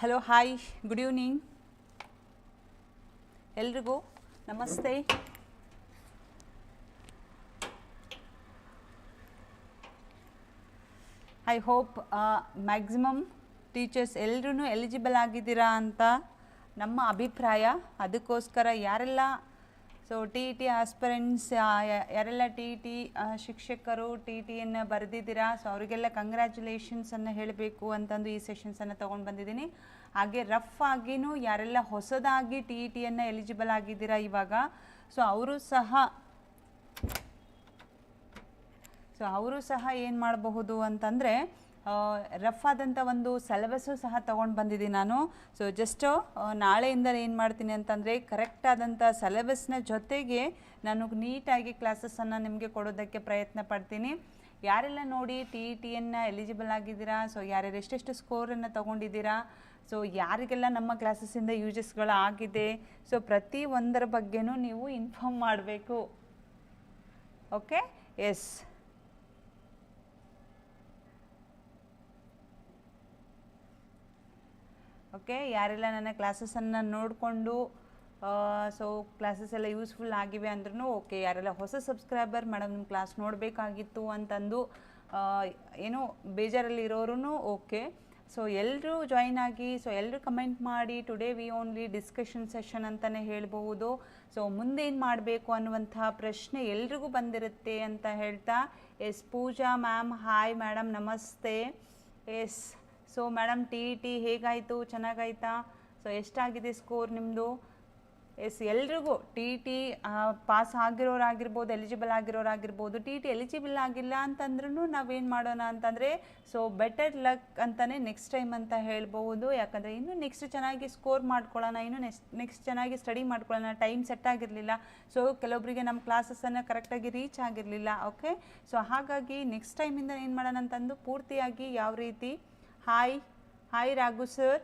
Hello hi good evening ಎಲ್ರಿಗೂ ನಮಸ್ತೆ. I hope maximum teachers ಎಲ್ಲರೂ ಎಲಿಜಿಬಲ್ ಆಗಿದ್ದೀರಾ ಅಂತ ನಮ್ಮ ಅಭಿಪ್ರಾಯ. ಅದಕ್ಕೋಸ್ಕರ ಯಾರೆಲ್ಲ ಟಿ ಇ ಟಿ ಆಸ್ಪರೆಂಟ್ಸ್ ಯಾರೆಲ್ಲ ಟಿ ಇ ಟಿ ಶಿಕ್ಷಕರು ಟಿ ಇ ಟಿಯನ್ನು ಬರೆದಿದ್ದೀರಾ, ಅವರಿಗೆಲ್ಲ ಕಂಗ್ರ್ಯಾಚುಲೇಷನ್ಸನ್ನು ಹೇಳಬೇಕು ಅಂತಂದು ಈ ಸೆಷನ್ಸನ್ನು ತೊಗೊಂಡು ಬಂದಿದ್ದೀನಿ. ಹಾಗೆ ರಫ್ ಆಗಿನೂ ಯಾರೆಲ್ಲ ಹೊಸದಾಗಿ ಟಿ ಇ ಟಿಯನ್ನು ಎಲಿಜಿಬಲ್ ಆಗಿದ್ದೀರಾ ಇವಾಗ, ಅವರು ಸಹ ಏನು ಮಾಡಬಹುದು ಅಂತಂದರೆ ರಫ್ ಆದಂಥ ಒಂದು ಸಿಲೆಬಸ್ಸು ಸಹ ತೊಗೊಂಡು ಬಂದಿದ್ದೀನಿ ನಾನು. ಜಸ್ಟು ನಾಳೆಯಿಂದ ಏನು ಮಾಡ್ತೀನಿ ಅಂತಂದರೆ ಕರೆಕ್ಟ್ ಆದಂಥ ಸಿಲೆಬಸ್ನ ಜೊತೆಗೆ ನಾನು ನೀಟಾಗಿ ಕ್ಲಾಸಸ್ಸನ್ನು ನಿಮಗೆ ಕೊಡೋದಕ್ಕೆ ಪ್ರಯತ್ನ ಪಡ್ತೀನಿ. ಯಾರೆಲ್ಲ ನೋಡಿ ಟಿ ಇ ಟಿಯನ್ನು ಎಲಿಜಿಬಲ್ ಆಗಿದ್ದೀರಾ, ಯಾರ್ಯಾರು ಎಷ್ಟೆಷ್ಟು ಸ್ಕೋರನ್ನು ತೊಗೊಂಡಿದ್ದೀರಾ, ಯಾರಿಗೆಲ್ಲ ನಮ್ಮ ಕ್ಲಾಸಸ್ಸಿಂದ ಯೂಸಸ್ಗಳು ಆಗಿದೆ, ಪ್ರತಿ ಒಂದರ ಬಗ್ಗೆನೂ ನೀವು ಇನ್ಫಾರ್ಮ್ ಮಾಡಬೇಕು. Okay, S. ಓಕೆ, ಯಾರೆಲ್ಲ ನನ್ನ ಕ್ಲಾಸಸ್ಸನ್ನು ನೋಡಿಕೊಂಡು ಕ್ಲಾಸಸ್ ಎಲ್ಲ ಯೂಸ್ಫುಲ್ ಆಗಿವೆ ಅಂದ್ರೂ ಓಕೆ. ಯಾರೆಲ್ಲ ಹೊಸ ಸಬ್ಸ್ಕ್ರೈಬರ್ ಮೇಡಮ್ ನಿಮ್ಮ ಕ್ಲಾಸ್ ನೋಡಬೇಕಾಗಿತ್ತು ಅಂತಂದು ಏನೋ ಬೇಜಾರಲ್ಲಿ ಇರೋರು ಓಕೆ. ಎಲ್ಲರೂ ಜಾಯಿನ್ ಆಗಿ, ಎಲ್ಲರೂ ಕಮೆಂಟ್ ಮಾಡಿ today we only discussion session ಅಂತಲೇ ಹೇಳ್ಬೋದು. ಮುಂದೇನು ಮಾಡಬೇಕು ಅನ್ನುವಂಥ ಪ್ರಶ್ನೆ ಎಲ್ರಿಗೂ ಬಂದಿರುತ್ತೆ ಅಂತ ಹೇಳ್ತಾ, yes Pooja ma'am hi madam ನಮಸ್ತೆ. Yes madam T E T ಹೇಗಾಯಿತು, ಚೆನ್ನಾಗಾಯ್ತಾ? ಎಷ್ಟಾಗಿದೆ ಸ್ಕೋರ್ ನಿಮ್ಮದು? ಎಸ್, ಎಲ್ರಿಗೂ ಟಿ ಇ ಟಿ ಪಾಸ್ ಆಗಿರೋರಾಗಿರ್ಬೋದು, ಎಲಿಜಿಬಲ್ ಆಗಿರೋರಾಗಿರ್ಬೋದು. ಟಿ ಇ ಟಿ ಎಲಿಜಿಬಲ್ ಆಗಿಲ್ಲ ಅಂತಂದ್ರೂ ನಾವೇನು ಮಾಡೋಣ ಅಂತಂದರೆ ಬೆಟರ್ ಲಕ್ ಅಂತಲೇ ನೆಕ್ಸ್ಟ್ ಟೈಮ್ ಅಂತ ಹೇಳ್ಬೋದು. ಯಾಕಂದರೆ ಇನ್ನೂ ನೆಕ್ಸ್ಟ್ ಚೆನ್ನಾಗಿ ಸ್ಕೋರ್ ಮಾಡ್ಕೊಳ್ಳೋಣ, ಇನ್ನೂ ನೆಕ್ಸ್ಟ್ ಚೆನ್ನಾಗಿ ಸ್ಟಡಿ ಮಾಡ್ಕೊಳ್ಳೋಣ. ಟೈಮ್ ಸೆಟ್ ಆಗಿರಲಿಲ್ಲ, ಕೆಲವೊಬ್ಬರಿಗೆ ನಮ್ಮ ಕ್ಲಾಸಸ್ಸನ್ನು ಕರೆಕ್ಟಾಗಿ ರೀಚ್ ಆಗಿರಲಿಲ್ಲ. ಓಕೆ, ಹಾಗಾಗಿ ನೆಕ್ಸ್ಟ್ ಟೈಮಿಂದ ಏನು ಮಾಡೋಣ ಅಂತಂದು ಪೂರ್ತಿಯಾಗಿ ಯಾವ ರೀತಿ. Hi Raghu sir.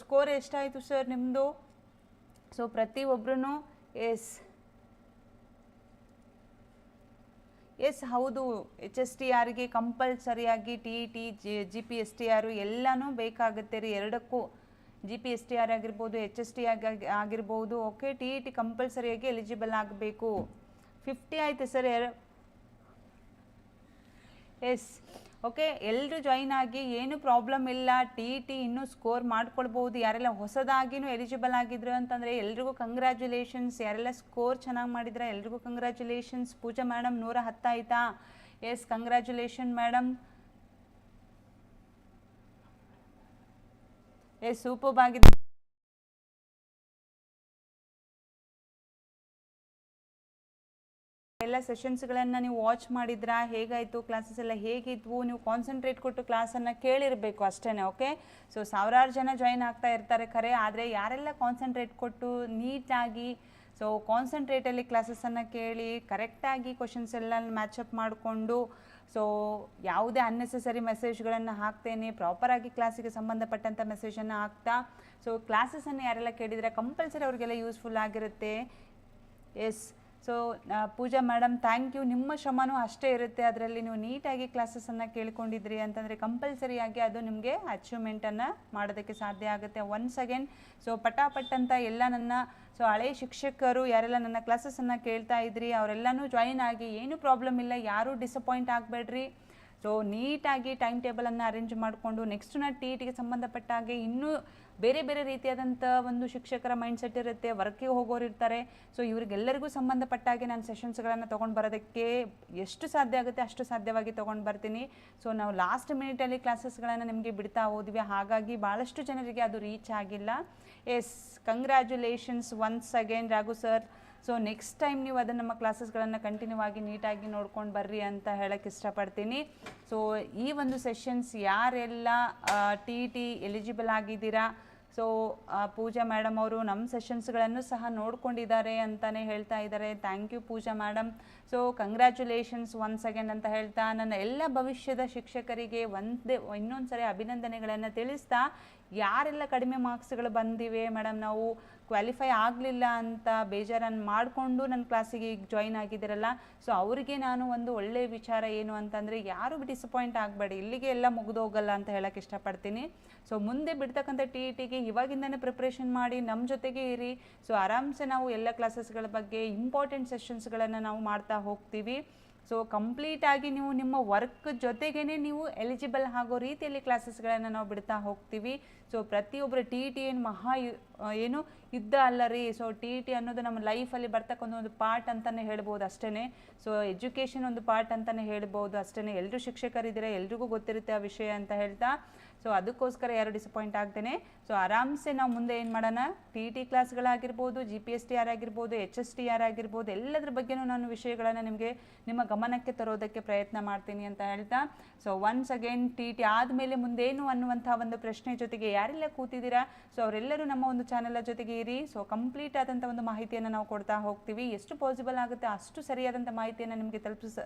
ಸ್ಕೋರ್ ಎಷ್ಟಾಯಿತು ಸರ್ ನಿಮ್ಮದು? ಪ್ರತಿಯೊಬ್ಬರೂ ಎಸ್ ಹೌದು, ಎಚ್ ಎಸ್ ಟಿ ಆರ್ಗೆ ಕಂಪಲ್ಸರಿಯಾಗಿ T E T G P S T R ಎಲ್ಲನೂ ಬೇಕಾಗುತ್ತೆ ರೀ. ಎರಡಕ್ಕೂ G P S T R ಆಗಿರ್ಬೋದು, ಎಚ್ ಎಸ್ ಟಿ ಆಗಿರ್ಬೋದು. ಓಕೆ, ಟಿ ಇ ಟಿ ಕಂಪಲ್ಸರಿಯಾಗಿ ಎಲಿಜಿಬಲ್ ಆಗಬೇಕು. 50 ಆಯಿತು ಸರ್. ಎಸ್, ಓಕೆ, ಎಲ್ಲರೂ ಜಾಯಿನ್ ಆಗಿ, ಏನು ಪ್ರಾಬ್ಲಮ್ ಇಲ್ಲ. ಟಿ ಇ ಟಿ ಇನ್ನೂ ಸ್ಕೋರ್ ಮಾಡ್ಕೊಳ್ಬೋದು. ಯಾರೆಲ್ಲ ಹೊಸದಾಗಿನೂ ಎಲಿಜಿಬಲ್ ಆಗಿದ್ರು ಅಂತಂದರೆ ಎಲ್ರಿಗೂ ಕಂಗ್ರ್ಯಾಚುಲೇಷನ್ಸ್. ಯಾರೆಲ್ಲ ಸ್ಕೋರ್ ಚೆನ್ನಾಗಿ ಮಾಡಿದ್ರೆ ಎಲ್ರಿಗೂ ಕಂಗ್ರ್ಯಾಚುಲೇಷನ್ಸ್. ಪೂಜಾ ಮೇಡಮ್ 110 ಆಯಿತಾ? Yes, congratulation madam. Yes, super ಆಗಿದೆ. ಎಲ್ಲ ಸೆಷನ್ಸ್ಗಳನ್ನು ನೀವು ವಾಚ್ ಮಾಡಿದ್ರಾ? ಹೇಗಾಯಿತು ಕ್ಲಾಸಸ್ ಎಲ್ಲ ಹೇಗಿದ್ವು? ನೀವು ಕಾನ್ಸಂಟ್ರೇಟ್ ಕೊಟ್ಟು ಕ್ಲಾಸನ್ನು ಕೇಳಿರಬೇಕು ಅಷ್ಟೇ. ಓಕೆ, ಸಾವಿರಾರು ಜನ ಜಾಯಿನ್ ಆಗ್ತಾ ಇರ್ತಾರೆ ಖರೆ, ಆದರೆ ಯಾರೆಲ್ಲ ಕಾನ್ಸಂಟ್ರೇಟ್ ಕೊಟ್ಟು ನೀಟಾಗಿ ಕಾನ್ಸಂಟ್ರೇಟಲ್ಲಿ ಕ್ಲಾಸಸ್ಸನ್ನು ಕೇಳಿ ಕರೆಕ್ಟಾಗಿ ಕ್ವಶನ್ಸ್ ಎಲ್ಲ ಮ್ಯಾಚಪ್ ಮಾಡಿಕೊಂಡು ಯಾವುದೇ ಅನ್ನೆಸೆಸರಿ ಮೆಸೇಜ್ಗಳನ್ನು ಹಾಕ್ತೇನೆ, ಪ್ರಾಪರಾಗಿ ಕ್ಲಾಸಿಗೆ ಸಂಬಂಧಪಟ್ಟಂಥ ಮೆಸೇಜನ್ನು ಹಾಕ್ತಾ ಕ್ಲಾಸಸ್ಸನ್ನು ಯಾರೆಲ್ಲ ಕೇಳಿದರೆ ಕಂಪಲ್ಸರಿ ಅವರಿಗೆಲ್ಲ ಯೂಸ್ಫುಲ್ ಆಗಿರುತ್ತೆ. Yes, Pooja madam thank you. ನಿಮ್ಮ ಶ್ರಮನೂ ಅಷ್ಟೇ ಇರುತ್ತೆ ಅದರಲ್ಲಿ. ನೀವು ನೀಟಾಗಿ ಕ್ಲಾಸಸ್ಸನ್ನು ಕೇಳ್ಕೊಂಡಿದ್ರಿ ಅಂತಂದರೆ ಕಂಪಲ್ಸರಿಯಾಗಿ ಅದು ನಿಮಗೆ ಅಚೀವ್ಮೆಂಟನ್ನು ಮಾಡೋದಕ್ಕೆ ಸಾಧ್ಯ ಆಗುತ್ತೆ. ಒನ್ಸ್ ಅಗೇನ್ ಪಟಾಪಟ್ ಅಂತ ಎಲ್ಲ ನನ್ನ ಹಳೆ ಶಿಕ್ಷಕರು ಯಾರೆಲ್ಲ ನನ್ನ ಕ್ಲಾಸಸ್ಸನ್ನು ಕೇಳ್ತಾ ಇದ್ರಿ ಅವರೆಲ್ಲನೂ ಜಾಯಿನ್ ಆಗಿ, ಏನೂ ಪ್ರಾಬ್ಲಮ್ ಇಲ್ಲ, ಯಾರೂ ಡಿಸಪಾಯಿಂಟ್ ಆಗಬೇಡ್ರಿ. ನೀಟಾಗಿ ಟೈಮ್ ಟೇಬಲನ್ನು ಅರೇಂಜ್ ಮಾಡಿಕೊಂಡು ನೆಕ್ಸ್ಟ್ನ ಟಿ ಇ ಟಿಗೆ ಸಂಬಂಧಪಟ್ಟ ಹಾಗೆ ಇನ್ನೂ ಬೇರೆ ಬೇರೆ ರೀತಿಯಾದಂಥ ಒಂದು ಶಿಕ್ಷಕರ ಮೈಂಡ್ಸೆಟ್ ಇರುತ್ತೆ, ವರ್ಕಿಗೆ ಹೋಗೋರು ಇರ್ತಾರೆ. ಇವರಿಗೆಲ್ಲರಿಗೂ ಸಂಬಂಧಪಟ್ಟ ಹಾಗೆ ನಾನು ಸೆಷನ್ಸ್ಗಳನ್ನು ತೊಗೊಂಡು ಬರೋದಕ್ಕೆ ಎಷ್ಟು ಸಾಧ್ಯ ಆಗುತ್ತೆ ಅಷ್ಟು ಸಾಧ್ಯವಾಗಿ ತೊಗೊಂಡು ಬರ್ತೀನಿ. ನಾವು ಲಾಸ್ಟ್ ಮಿನಿಟಲ್ಲಿ ಕ್ಲಾಸಸ್ಗಳನ್ನು ನಿಮಗೆ ಬಿಡ್ತಾ ಹೋದ್ವಿ, ಹಾಗಾಗಿ ಭಾಳಷ್ಟು ಜನರಿಗೆ ಅದು ರೀಚ್ ಆಗಿಲ್ಲ. Yes, congratulations once again Raghu sir. Next time ನೀವು ಅದನ್ನು ನಮ್ಮ ಕ್ಲಾಸಸ್ಗಳನ್ನು ಕಂಟಿನ್ಯೂ ಆಗಿ ನೀಟಾಗಿ ನೋಡ್ಕೊಂಡು ಬರ್ರಿ ಅಂತ ಹೇಳೋಕ್ಕೆ ಇಷ್ಟಪಡ್ತೀನಿ. ಈ ಒಂದು ಸೆಷನ್ಸ್ ಯಾರೆಲ್ಲ ಟಿ ಇ ಟಿ ಎಲಿಜಿಬಲ್ ಆಗಿದ್ದೀರಾ, ಪೂಜಾ ಮೇಡಮ್ ಅವರು ನಮ್ಮ ಸೆಷನ್ಸ್ಗಳನ್ನು ಸಹ ನೋಡ್ಕೊಂಡಿದ್ದಾರೆ ಅಂತಲೇ ಹೇಳ್ತಾ ಇದ್ದಾರೆ. Thank you Pooja madam. Congratulations once again ಅಂತ ಹೇಳ್ತಾ ನನ್ನ ಎಲ್ಲ ಭವಿಷ್ಯದ ಶಿಕ್ಷಕರಿಗೆ ಇನ್ನೊಂದು ಸರಿ ಅಭಿನಂದನೆಗಳನ್ನು ತಿಳಿಸ್ತಾ, ಯಾರೆಲ್ಲ ಕಡಿಮೆ ಮಾರ್ಕ್ಸ್ಗಳು ಬಂದಿವೆ ಮೇಡಮ್, ನಾವು ಕ್ವಾಲಿಫೈ ಆಗಲಿಲ್ಲ ಅಂತ ಬೇಜಾರನ್ನು ಮಾಡಿಕೊಂಡು ನನ್ನ ಕ್ಲಾಸಿಗೆ ಈಗ ಜಾಯಿನ್ ಆಗಿದ್ದೀರಲ್ಲ, ಸೊ ಅವರಿಗೆ ನಾನು ಒಂದು ಒಳ್ಳೆಯ ವಿಚಾರ ಏನು ಅಂತಂದರೆ, ಯಾರು ಡಿಸಪಾಯಿಂಟ್ ಆಗಬೇಡಿ, ಇಲ್ಲಿಗೆ ಎಲ್ಲ ಮುಗಿದೋಗಲ್ಲ ಅಂತ ಹೇಳಕ್ಕೆ ಇಷ್ಟಪಡ್ತೀನಿ. ಸೊ ಮುಂದೆ ಬಿಡ್ತಕ್ಕಂಥ TETಗೆ ಇವಾಗಿಂದನೇ ಪ್ರಿಪ್ರೇಷನ್ ಮಾಡಿ ನಮ್ಮ ಜೊತೆಗೆ ಇರಿ. ಸೊ ಆರಾಮ್ಸೆ ನಾವು ಎಲ್ಲ ಕ್ಲಾಸಸ್ಗಳ ಬಗ್ಗೆ ಇಂಪಾರ್ಟೆಂಟ್ ಸೆಷನ್ಸ್ಗಳನ್ನು ನಾವು ಮಾಡ್ತಾ ಹೋಗ್ತೀವಿ. ಸೊ ಕಂಪ್ಲೀಟಾಗಿ ನೀವು ನಿಮ್ಮ ವರ್ಕ್ ಜೊತೆಗೇ ನೀವು ಎಲಿಜಿಬಲ್ ಆಗೋ ರೀತಿಯಲ್ಲಿ ಕ್ಲಾಸಸ್ಗಳನ್ನು ನಾವು ಬಿಡ್ತಾ ಹೋಗ್ತೀವಿ. ಸೊ ಪ್ರತಿಯೊಬ್ಬರು TET ಏನು ಯುದ್ಧ ಅಲ್ಲ ರೀ. ಸೊ TET ಅನ್ನೋದು ನಮ್ಮ ಲೈಫಲ್ಲಿ ಬರ್ತಕ್ಕಂಥ ಒಂದು ಪಾರ್ಟ್ ಅಂತಲೇ ಹೇಳ್ಬೋದು ಅಷ್ಟೇ. ಸೊ ಎಜುಕೇಷನ್ ಒಂದು ಪಾರ್ಟ್ ಅಂತಲೇ ಹೇಳ್ಬೋದು ಅಷ್ಟೇ. ಎಲ್ಲರೂ ಶಿಕ್ಷಕರಿದ್ದೀರಾ, ಎಲ್ರಿಗೂ ಗೊತ್ತಿರುತ್ತೆ ಆ ವಿಷಯ ಅಂತ ಹೇಳ್ತಾ, ಸೊ ಅದಕ್ಕೋಸ್ಕರ ಯಾರು ಡಿಸಪಾಯಿಂಟ್ ಆಗ್ತೇನೆ. ಸೊ ಆರಾಮ್ಸೆ ನಾವು ಮುಂದೆ ಏನು ಮಾಡೋಣ, TET ಕ್ಲಾಸ್ಗಳಾಗಿರ್ಬೋದು, GPSTR ಆಗಿರ್ಬೋದು, HSTR ಆಗಿರ್ಬೋದು, ಎಲ್ಲದ್ರ ಬಗ್ಗೆನೂ ನಾನು ವಿಷಯಗಳನ್ನು ನಿಮಗೆ ನಿಮ್ಮ ಗಮನಕ್ಕೆ ತರೋದಕ್ಕೆ ಪ್ರಯತ್ನ ಮಾಡ್ತೀನಿ ಅಂತ ಹೇಳ್ತಾ, ಸೊ ಒನ್ಸ್ ಅಗೇನ್ TET ಆದಮೇಲೆ ಮುಂದೇನು ಅನ್ನುವಂಥ ಒಂದು ಪ್ರಶ್ನೆ ಜೊತೆಗೆ ಯಾರೆಲ್ಲ ಕೂತಿದ್ದೀರಾ, ಸೊ ಅವರೆಲ್ಲರೂ ನಮ್ಮ ಒಂದು ಚಾನೆಲ್ ಜೊತೆಗೆ ಇರಿ. ಸೊ ಕಂಪ್ಲೀಟ್ ಆದಂಥ ಒಂದು ಮಾಹಿತಿಯನ್ನು ನಾವು ಕೊಡ್ತಾ ಹೋಗ್ತೀವಿ. ಎಷ್ಟು ಪಾಸಿಬಲ್ ಆಗುತ್ತೆ ಅಷ್ಟು ಸರಿಯಾದಂಥ ಮಾಹಿತಿಯನ್ನು ನಿಮಗೆ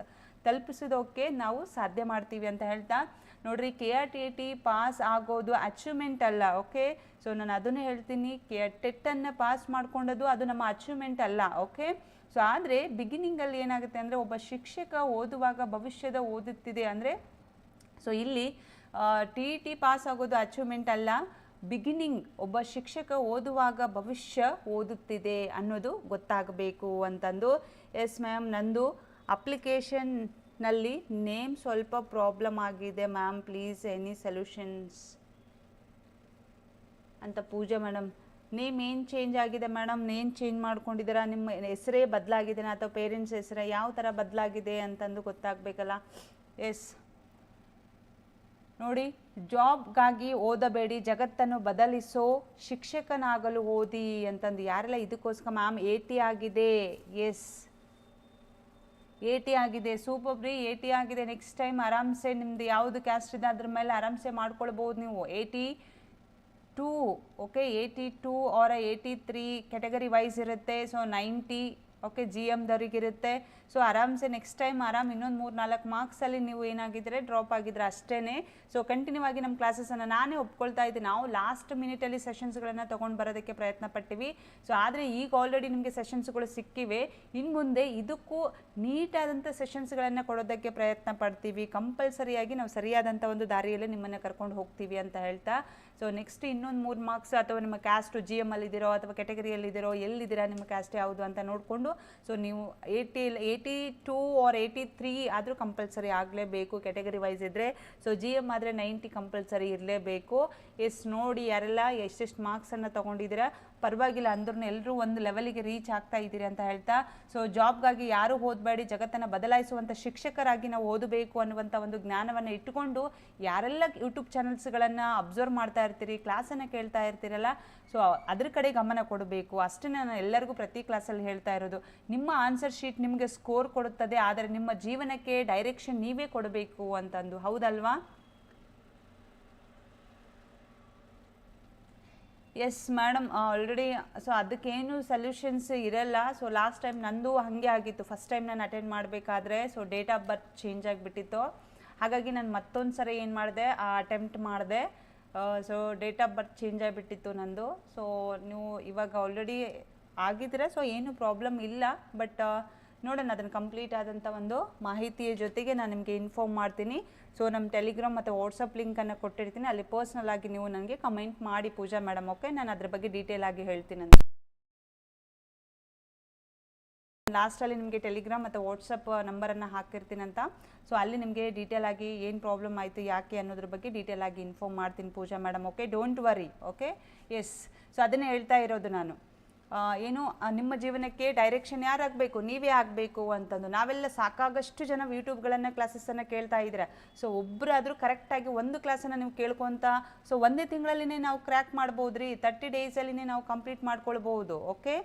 ತಲುಪಿಸೋದಕ್ಕೆ ನಾವು ಸಾಧ್ಯ ಮಾಡ್ತೀವಿ ಅಂತ ಹೇಳ್ತಾ, ನೋಡ್ರಿ KRTT ಪಾಸ್ ಆಗೋದು ಅಚೀವ್ಮೆಂಟ್ ಅಲ್ಲ. ಓಕೆ, ಸೊ ನಾನು ಅದನ್ನು ಹೇಳ್ತೀನಿ, ಟೆಟ್ಟನ್ನು ಪಾಸ್ ಮಾಡ್ಕೊಂಡದು ಅದು ನಮ್ಮ ಅಚೀವ್ಮೆಂಟ್ ಅಲ್ಲ. ಓಕೆ, ಸೊ ಆದರೆ ಬಿಗಿನಿಂಗಲ್ಲಿ ಏನಾಗುತ್ತೆ ಅಂದರೆ, ಒಬ್ಬ ಶಿಕ್ಷಕ ಓದುವಾಗ ಭವಿಷ್ಯದ ಓದುತ್ತಿದೆ ಅಂದರೆ, ಸೊ ಇಲ್ಲಿ TET ಪಾಸ್ ಆಗೋದು ಅಚೀವ್ಮೆಂಟ್ ಅಲ್ಲ, ಬಿಗಿನಿಂಗ್ ಒಬ್ಬ ಶಿಕ್ಷಕ ಓದುವಾಗ ಭವಿಷ್ಯ ಓದುತ್ತಿದೆ ಅನ್ನೋದು ಗೊತ್ತಾಗಬೇಕು ಅಂತಂದು. ಎಸ್ ಮ್ಯಾಮ್, ನಂದು ಅಪ್ಲಿಕೇಶನ್ನಲ್ಲಿ ನೇಮ್ ಸ್ವಲ್ಪ ಪ್ರಾಬ್ಲಮ್ ಆಗಿದೆ ಮ್ಯಾಮ್, ಪ್ಲೀಸ್ ಎನಿ ಸೊಲ್ಯೂಷನ್ಸ್ ಅಂತ ಪೂಜಾ ಮೇಡಮ್. ನೇಮ್ ಏನು ಚೇಂಜ್ ಆಗಿದೆ ಮೇಡಮ್? ನೇಮ್ ಚೇಂಜ್ ಮಾಡ್ಕೊಂಡಿದ್ದೀರಾ? ನಿಮ್ಮ ಹೆಸರೇ ಬದಲಾಗಿದೆನಾ ಅಥವಾ ಪೇರೆಂಟ್ಸ್ ಹೆಸರೇ ಯಾವ ಥರ ಬದಲಾಗಿದೆ ಅಂತಂದು ಗೊತ್ತಾಗಬೇಕಲ್ಲ. ಎಸ್ ನೋಡಿ, ಜಾಬ್ಗಾಗಿ ಓದಬೇಡಿ, ಜಗತ್ತನ್ನು ಬದಲಿಸೋ ಶಿಕ್ಷಕನಾಗಲು ಓದಿ ಅಂತಂದು. ಯಾರೆಲ್ಲ ಇದಕ್ಕೋಸ್ಕರ ಮ್ಯಾಮ್ 80 ಆಗಿದೆ? ಎಸ್ 80 ಆಗಿದೆ, ಸೂಪರ್ ಬ್ರೀ, 80 ಆಗಿದೆ. ನೆಕ್ಸ್ಟ್ ಟೈಮ್ ಆರಾಮ್ಸೆ ನಿಮ್ದು ಯಾವುದು ಕ್ಯಾಸ್ಟ್ ಇದೆ ಅದ್ರ ಮೇಲೆ ಆರಾಮ್ಸೆ ಮಾಡ್ಕೊಳ್ಬೋದು ನೀವು. 82, ಓಕೆ, 82 ಆರ್ 83 ಕೆಟಗರಿ ವೈಸ್ ಇರುತ್ತೆ. ಸೊ 90 ಓಕೆ GMದವ್ರಿಗಿರುತ್ತೆ. ಸೊ ಆರಾಮ್ಸೆ ನೆಕ್ಸ್ಟ್ ಟೈಮ್ ಇನ್ನೊಂದು 3-4 ಮಾರ್ಕ್ಸಲ್ಲಿ ನೀವು ಏನಾಗಿದ್ದರೆ ಡ್ರಾಪ್ ಆಗಿದ್ರೆ ಅಷ್ಟೇ. ಸೊ ಕಂಟಿನ್ಯೂ ಆಗಿ ನಮ್ಮ ಕ್ಲಾಸಸನ್ನು ನಾನೇ ಒಪ್ಕೊಳ್ತಾ ಇದ್ದೀನಿ. ನಾವು ಲಾಸ್ಟ್ ಮಿನಿಟಲ್ಲಿ ಸೆಷನ್ಸ್ಗಳನ್ನು ತೊಗೊಂಡು ಬರೋದಕ್ಕೆ ಪ್ರಯತ್ನ ಪಟ್ಟಿವಿ. ಸೊ ಆದರೆ ಈಗ ಆಲ್ರೆಡಿ ನಿಮಗೆ ಸೆಷನ್ಸ್ಗಳು ಸಿಕ್ಕಿವೆ. ಇನ್ನು ಮುಂದೆ ಇದಕ್ಕೂ ನೀಟಾದಂಥ ಸೆಷನ್ಸ್ಗಳನ್ನು ಕೊಡೋದಕ್ಕೆ ಪ್ರಯತ್ನ ಪಡ್ತೀವಿ. ಕಂಪಲ್ಸರಿಯಾಗಿ ನಾವು ಸರಿಯಾದಂಥ ಒಂದು ದಾರಿಯಲ್ಲಿ ನಿಮ್ಮನ್ನು ಕರ್ಕೊಂಡು ಹೋಗ್ತೀವಿ ಅಂತ ಹೇಳ್ತಾ, ಸೊ ನೆಕ್ಸ್ಟ್ ಇನ್ನೊಂದು 3 ಮಾರ್ಕ್ಸ್ ಅಥವಾ ನಿಮ್ಮ ಕ್ಯಾಸ್ಟು GMಲ್ಲಿದ್ದೀರೋ ಅಥವಾ ಕೆಟಗರಿಯಲ್ಲಿದ್ದೀರೋ, ಎಲ್ಲಿದ್ದೀರಾ, ನಿಮ್ಮ ಕ್ಯಾಸ್ಟ್ ಯಾವುದು ಅಂತ ನೋಡಿಕೊಂಡು, ಸೊ ನೀವು 82 ಆರ್ 83 ಆದರೂ ಕಂಪಲ್ಸರಿ ಆಗಲೇಬೇಕು ಕೆಟಗರಿ ವೈಸ್ ಇದ್ದರೆ. ಸೊ GM ಆದರೆ 90 ಕಂಪಲ್ಸರಿ ಇರಲೇಬೇಕು. ಎಸ್ ನೋಡಿ, ಯಾರೆಲ್ಲ ಎಷ್ಟೆಷ್ಟು ಮಾರ್ಕ್ಸನ್ನು ತೊಗೊಂಡಿದ್ದೀರಾ ಪರವಾಗಿಲ್ಲ, ಅಂದ್ರೂ ಎಲ್ಲರೂ ಒಂದು ಲೆವೆಲಿಗೆ ರೀಚ್ ಆಗ್ತಾ ಇದ್ದೀರಿ ಅಂತ ಹೇಳ್ತಾ, ಸೊ ಜಾಬ್ಗಾಗಿ ಯಾರೂ ಓದಬೇಡಿ, ಜಗತ್ತನ್ನು ಬದಲಾಯಿಸುವಂಥ ಶಿಕ್ಷಕರಾಗಿ ನಾವು ಓದಬೇಕು ಅನ್ನುವಂಥ ಒಂದು ಜ್ಞಾನವನ್ನು ಇಟ್ಟುಕೊಂಡು ಯಾರೆಲ್ಲ ಯೂಟ್ಯೂಬ್ ಚಾನಲ್ಸ್ಗಳನ್ನು ಅಬ್ಸರ್ವ್ ಮಾಡ್ತಾ ಇರ್ತೀರಿ, ಕ್ಲಾಸನ್ನು ಕೇಳ್ತಾ ಇರ್ತೀರಲ್ಲ, ಸೊ ಅದ್ರ ಕಡೆ ಗಮನ ಕೊಡಬೇಕು. ಅಷ್ಟೇ ನಾನು ಎಲ್ಲರಿಗೂ ಪ್ರತಿ ಕ್ಲಾಸಲ್ಲಿ ಹೇಳ್ತಾ ಇರೋದು. ನಿಮ್ಮ ಆನ್ಸರ್ ಶೀಟ್ ನಿಮಗೆ ಸ್ಕೋರ್ ಕೊಡುತ್ತದೆ, ಆದರೆ ನಿಮ್ಮ ಜೀವನಕ್ಕೆ ಡೈರೆಕ್ಷನ್ ನೀವೇ ಕೊಡಬೇಕು ಅಂತಂದು. ಹೌದಲ್ವಾ? ಎಸ್ ಮೇಡಮ್, ಆಲ್ರೆಡಿ ಸೊ ಅದಕ್ಕೇನು ಸೊಲ್ಯೂಷನ್ಸ್ ಇರಲ್ಲ. ಸೊ ಲಾಸ್ಟ್ ಟೈಮ್ ನಂದು ಹಾಗೆ ಆಗಿತ್ತು. ಫಸ್ಟ್ ಟೈಮ್ ನಾನು ಅಟೆಂಡ್ ಮಾಡಬೇಕಾದ್ರೆ so date of birth change ಆಗಿಬಿಟ್ಟಿತ್ತು. ಹಾಗಾಗಿ ನಾನು ಮತ್ತೊಂದು ಸರಿ ಏನು ಮಾಡಿದೆ, ಅಟೆಂಪ್ಟ್ ಮಾಡಿದೆ. So date of birth change ಆಗಿಬಿಟ್ಟಿತ್ತು ನಂದು. ಸೊ ನೀವು ಇವಾಗ ಆಲ್ರೆಡಿ ಆಗಿದ್ರೆ ಸೊ ಏನು ಪ್ರಾಬ್ಲಮ್ ಇಲ್ಲ. ಬಟ್ ನೋಡೋಣ, ಅದನ್ನು ಕಂಪ್ಲೀಟ್ ಆದಂಥ ಒಂದು ಮಾಹಿತಿಯ ಜೊತೆಗೆ ನಾನು ನಿಮಗೆ ಇನ್ಫಾರ್ಮ್ ಮಾಡ್ತೀನಿ. ಸೊ ನಮ್ಮ ಟೆಲಿಗ್ರಾಮ್ ಮತ್ತು ವಾಟ್ಸಪ್ ಲಿಂಕನ್ನು ಕೊಟ್ಟಿರ್ತೀನಿ, ಅಲ್ಲಿ ಪರ್ಸ್ನಲ್ ಆಗಿ ನೀವು ನನಗೆ ಕಮೆಂಟ್ ಮಾಡಿ ಪೂಜಾ ಮೇಡಮ್. ಓಕೆ, ನಾನು ಅದ್ರ ಬಗ್ಗೆ ಡೀಟೇಲ್ ಆಗಿ ಹೇಳ್ತೀನಿ. ಲಾಸ್ಟಲ್ಲಿ ನಿಮಗೆ ಟೆಲಿಗ್ರಾಮ್ ಮತ್ತು ವಾಟ್ಸಪ್ ನಂಬರನ್ನು ಹಾಕಿರ್ತೀನಂತ. ಸೊ ಅಲ್ಲಿ ನಿಮಗೆ ಡೀಟೇಲ್ ಆಗಿ ಏನು ಪ್ರಾಬ್ಲಮ್ ಆಯಿತು, ಯಾಕೆ ಅನ್ನೋದ್ರ ಬಗ್ಗೆ ಡೀಟೇಲ್ ಆಗಿ ಇನ್ಫಾರ್ಮ್ ಮಾಡ್ತೀನಿ Pooja madam. Okay, don't worry. Okay, yes. So ಅದನ್ನೇ ಹೇಳ್ತಾ ಇರೋದು ನಾನು. ಏನು ನಿಮ್ಮ ಜೀವನಕ್ಕೆ ಡೈರೆಕ್ಷನ್ ಯಾರಾಗಬೇಕು, ನೀವೇ ಆಗಬೇಕು ಅಂತಂದು. ನಾವೆಲ್ಲ ಸಾಕಾಗಷ್ಟು ಜನ ಯೂಟ್ಯೂಬ್ಗಳನ್ನು ಕ್ಲಾಸಸ್ಸನ್ನು ಕೇಳ್ತಾ ಇದ್ದೀರಾ. ಸೊ ಒಬ್ಬರಾದರೂ ಕರೆಕ್ಟಾಗಿ ಒಂದು ಕ್ಲಾಸನ್ನು ನೀವು ಕೇಳ್ಕೊತ ಸೊ ಒಂದೇ ತಿಂಗಳಲ್ಲಿನೇ ನಾವು ಕ್ರ್ಯಾಕ್ ಮಾಡ್ಬೋದು ರೀ. 30 ಡೇಸಲ್ಲಿನೇ ನಾವು ಕಂಪ್ಲೀಟ್ ಮಾಡ್ಕೊಳ್ಬೋದು. ಓಕೆ,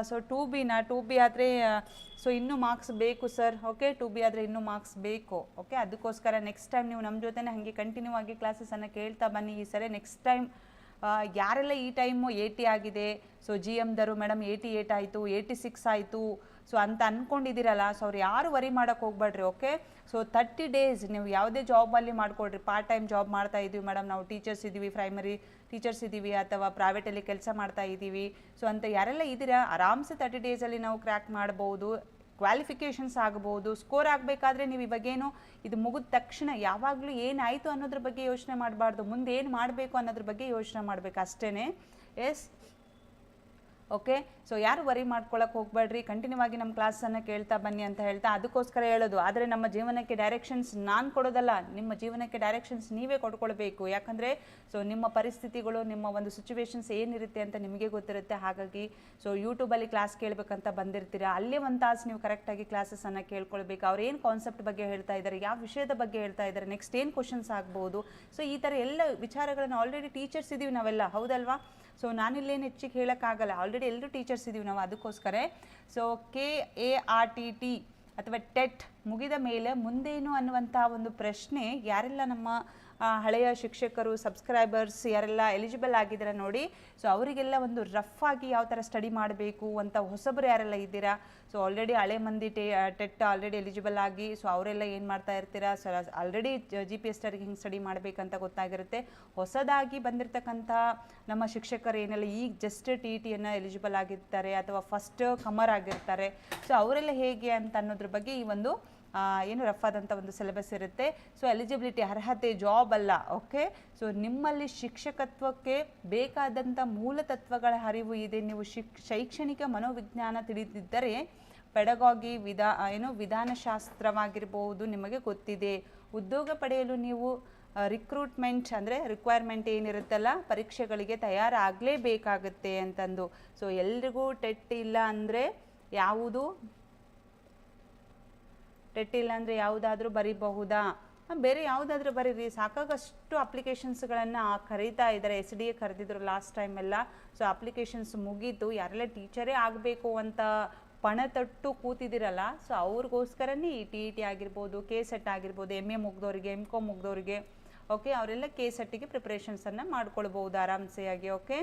ಸೊ 2B ಆದರೆ ಸೊ ಇನ್ನೂ ಮಾರ್ಕ್ಸ್ ಬೇಕು ಸರ್. ಓಕೆ, 2B ಆದರೆ ಇನ್ನೂ ಮಾರ್ಕ್ಸ್ ಬೇಕು. ಓಕೆ, ಅದಕ್ಕೋಸ್ಕರ ನೆಕ್ಸ್ಟ್ ಟೈಮ್ ನೀವು ನಮ್ಮ ಜೊತೆನೇ ಹಾಗೆ ಕಂಟಿನ್ಯೂ ಆಗಿ ಕ್ಲಾಸಸನ್ನು ಕೇಳ್ತಾ ಬನ್ನಿ. ಈ ಸರಿ ನೆಕ್ಸ್ಟ್ ಟೈಮ್ ಯಾರೆಲ್ಲ ಈ ಟೈಮು 80 ಆಗಿದೆ, ಸೊ GMದರು ಮೇಡಮ್ 88 ಆಯಿತು, 86 ಆಯಿತು, ಸೊ ಅಂತ ಅಂದ್ಕೊಂಡಿದ್ದೀರಲ್ಲ, ಸೊ ಅವ್ರು ಯಾರು ವರಿ ಮಾಡೋಕ್ಕೆ ಹೋಗ್ಬೇಡ್ರಿ. ಓಕೆ, ಸೊ 30 ಡೇಸ್ ನೀವು ಯಾವುದೇ ಜಾಬಲ್ಲಿ ಮಾಡ್ಕೊಡ್ರಿ. ಪಾರ್ಟ್ ಟೈಮ್ ಜಾಬ್ ಮಾಡ್ತಾ ಇದ್ದೀವಿ ಮೇಡಮ್, ನಾವು ಟೀಚರ್ಸ್ ಇದ್ದೀವಿ, ಪ್ರೈಮರಿ ಟೀಚರ್ಸ್ ಇದ್ದೀವಿ, ಅಥವಾ ಪ್ರೈವೇಟಲ್ಲಿ ಕೆಲಸ ಮಾಡ್ತಾ ಇದ್ದೀವಿ, ಸೊ ಅಂತ ಯಾರೆಲ್ಲ ಇದ್ದೀರಾ ಆರಾಮ್ಸೆ 30 ಡೇಸಲ್ಲಿ ನಾವು ಕ್ರ್ಯಾಕ್ ಮಾಡ್ಬೋದು, ಕ್ವಾಲಿಫಿಕೇಷನ್ಸ್ ಆಗ್ಬೋದು. ಸ್ಕೋರ್ ಆಗಬೇಕಾದ್ರೆ ನೀವು ಇವಾಗೇನು ಇದು ಮುಗಿದ ತಕ್ಷಣ ಯಾವಾಗಲೂ ಏನಾಯಿತು ಅನ್ನೋದ್ರ ಬಗ್ಗೆ ಯೋಚನೆ ಮಾಡಬಾರ್ದು, ಮುಂದೆ ಏನು ಮಾಡಬೇಕು ಅನ್ನೋದ್ರ ಬಗ್ಗೆ ಯೋಚನೆ ಮಾಡಬೇಕು ಅಷ್ಟೇ. ಎಸ್, ಓಕೆ, ಸೊ ಯಾರು ವರಿ ಮಾಡ್ಕೊಳಕ್ಕೆ ಹೋಗ್ಬೇಡ್ರಿ, ಕಂಟಿನ್ಯೂ ಆಗಿ ನಮ್ಮ ಕ್ಲಾಸನ್ನು ಕೇಳ್ತಾ ಬನ್ನಿ ಅಂತ ಹೇಳ್ತಾ ಅದಕ್ಕೋಸ್ಕರ ಹೇಳೋದು. ಆದರೆ ನಮ್ಮ ಜೀವನಕ್ಕೆ ಡೈರೆಕ್ಷನ್ಸ್ ನಾನು ಕೊಡೋದಲ್ಲ, ನಿಮ್ಮ ಜೀವನಕ್ಕೆ ಡೈರೆಕ್ಷನ್ಸ್ ನೀವೇ ಕೊಡ್ಕೊಳ್ಬೇಕು. ಯಾಕಂದರೆ ಸೊ ನಿಮ್ಮ ಪರಿಸ್ಥಿತಿಗಳು, ನಿಮ್ಮ ಒಂದು ಸಿಚುವೇಶನ್ಸ್ ಏನಿರುತ್ತೆ ಅಂತ ನಿಮಗೆ ಗೊತ್ತಿರುತ್ತೆ. ಹಾಗಾಗಿ ಸೊ ಯೂಟ್ಯೂಬಲ್ಲಿ ಕ್ಲಾಸ್ ಕೇಳಬೇಕಂತ ಬಂದಿರ್ತೀರಾ, ಅಲ್ಲೇ ಒಂದು ತಾಸು ನೀವು ಕರೆಕ್ಟಾಗಿ ಕ್ಲಾಸಸ್ಸನ್ನು ಕೇಳ್ಕೊಳ್ಬೇಕು. ಅವ್ರು ಏನು ಕಾನ್ಸೆಪ್ಟ್ ಬಗ್ಗೆ ಹೇಳ್ತಾ ಇದ್ದಾರೆ, ಯಾವ ವಿಷಯದ ಬಗ್ಗೆ ಹೇಳ್ತಾ ಇದ್ದಾರೆ, ನೆಕ್ಸ್ಟ್ ಏನು ಕ್ವಶನ್ಸ್ ಆಗ್ಬೋದು, ಸೊ ಈ ಥರ ಎಲ್ಲ ವಿಚಾರಗಳನ್ನು ಆಲ್ರೆಡಿ ಟೀಚರ್ಸ್ ಇದ್ದೀವಿ ನಾವೆಲ್ಲ, ಹೌದಲ್ವಾ? ಸೊ ನಾನಿಲ್ಲೇನು ಹೆಚ್ಚಿಗೆ ಹೇಳೋಕ್ಕಾಗಲ್ಲ, ಆಲ್ರೆಡಿ ಎಲ್ಲರೂ ಟೀಚರ್ಸ್ ಇದ್ದೀವಿ ನಾವು. ಅದಕ್ಕೋಸ್ಕರ ಸೊ KARTT ಅಥವಾ ಟೆಟ್ ಮುಗಿದ ಮೇಲೆ ಮುಂದೇನು ಅನ್ನುವಂಥ ಒಂದು ಪ್ರಶ್ನೆ ಯಾರೆಲ್ಲ ನಮ್ಮ ಹಳೆಯ ಶಿಕ್ಷಕರು, ಸಬ್ಸ್ಕ್ರೈಬರ್ಸ್ ಯಾರೆಲ್ಲ ಎಲಿಜಿಬಲ್ ಆಗಿದ್ದಾರೆ ನೋಡಿ, ಸೊ ಅವರಿಗೆಲ್ಲ ಒಂದು ರಫ್ ಆಗಿ ಯಾವ ಥರ ಸ್ಟಡಿ ಮಾಡಬೇಕು ಅಂತ ಹೊಸಬರು ಯಾರೆಲ್ಲ ಇದ್ದೀರಾ, ಸೊ ಆಲ್ರೆಡಿ ಹಳೆ ಮಂದಿ ಟೆಟ್ ಆಲ್ರೆಡಿ ಎಲಿಜಿಬಲ್ ಆಗಿ, ಸೊ ಅವರೆಲ್ಲ ಏನು ಮಾಡ್ತಾ ಇರ್ತೀರಾ, ಸೊ ಆಲ್ರೆಡಿ GPS ಟರಿಗೆ ಹಿಂಗೆ ಸ್ಟಡಿ ಮಾಡಬೇಕಂತ ಗೊತ್ತಾಗಿರುತ್ತೆ. ಹೊಸದಾಗಿ ಬಂದಿರತಕ್ಕಂಥ ನಮ್ಮ ಶಿಕ್ಷಕರು ಏನೆಲ್ಲ ಈಗ ಜಸ್ಟ್ TETಯನ್ನು ಎಲಿಜಿಬಲ್ ಆಗಿರ್ತಾರೆ ಅಥವಾ ಫಸ್ಟ್ ಕಮರ್ ಆಗಿರ್ತಾರೆ, ಸೊ ಅವರೆಲ್ಲ ಹೇಗೆ ಅಂತ ಅನ್ನೋದ್ರ ಬಗ್ಗೆ ಈ ಒಂದು ಏನು ರಫ್ ಆದಂಥ ಒಂದು ಸಿಲೆಬಸ್ ಇರುತ್ತೆ. ಸೊ ಎಲಿಜಿಬಿಲಿಟಿ, ಅರ್ಹತೆ, ಜಾಬ್ ಅಲ್ಲ. ಓಕೆ, ಸೊ ನಿಮ್ಮಲ್ಲಿ ಶಿಕ್ಷಕತ್ವಕ್ಕೆ ಬೇಕಾದಂಥ ಮೂಲ ತತ್ವಗಳ ಅರಿವು ಇದೆ, ನೀವು ಶೈಕ್ಷಣಿಕ ಮನೋವಿಜ್ಞಾನ ತಿಳಿದಿದ್ದರೆ ಪೆಡಗಾಗಿ ವಿಧಾನಶಾಸ್ತ್ರವಾಗಿರ್ಬೋದು ನಿಮಗೆ ಗೊತ್ತಿದೆ. ಉದ್ಯೋಗ ಪಡೆಯಲು ನೀವು ರಿಕ್ರೂಟ್ಮೆಂಟ್ ಅಂದರೆ ರಿಕ್ವೈರ್ಮೆಂಟ್ ಏನಿರುತ್ತಲ್ಲ, ಪರೀಕ್ಷೆಗಳಿಗೆ ತಯಾರಾಗಲೇಬೇಕಾಗುತ್ತೆ ಅಂತಂದು. ಸೊ ಎಲ್ರಿಗೂ ಟೆಟ್ ಇಲ್ಲ ಅಂದರೆ ಟೆಟ್ ಇಲ್ಲ ಅಂದರೆ ಯಾವುದಾದ್ರೂ ಬರೀಬಹುದಾ? ಬೇರೆ ಯಾವುದಾದ್ರೂ ಬರೀರಿ, ಸಾಕಾಗಷ್ಟು ಅಪ್ಲಿಕೇಶನ್ಸ್ಗಳನ್ನು ಕರೀತಾ ಇದ್ದಾರೆ. SDA ಕರೆದಿದ್ರು ಲಾಸ್ಟ್ ಟೈಮ್ ಎಲ್ಲ. ಸೊ ಅಪ್ಲಿಕೇಶನ್ಸ್ ಮುಗೀತು, ಯಾರೆಲ್ಲ ಟೀಚರೇ ಆಗಬೇಕು ಅಂತ ಪಣ ತೊಟ್ಟು ಕೂತಿದ್ದೀರಲ್ಲ, ಸೊ ಅವ್ರಿಗೋಸ್ಕರನೇ ಈ TET ಆಗಿರ್ಬೋದು, KSET ಆಗಿರ್ಬೋದು, MA ಮುಗ್ದವರಿಗೆ, MCOM ಮುಗ್ದವರಿಗೆ, ಓಕೆ, ಅವರೆಲ್ಲ KSETಗೆ ಪ್ರಿಪ್ರೇಷನ್ಸನ್ನು ಮಾಡ್ಕೊಳ್ಬೋದು ಆರಾಮ್ಸೆಯಾಗಿ. ಓಕೆ,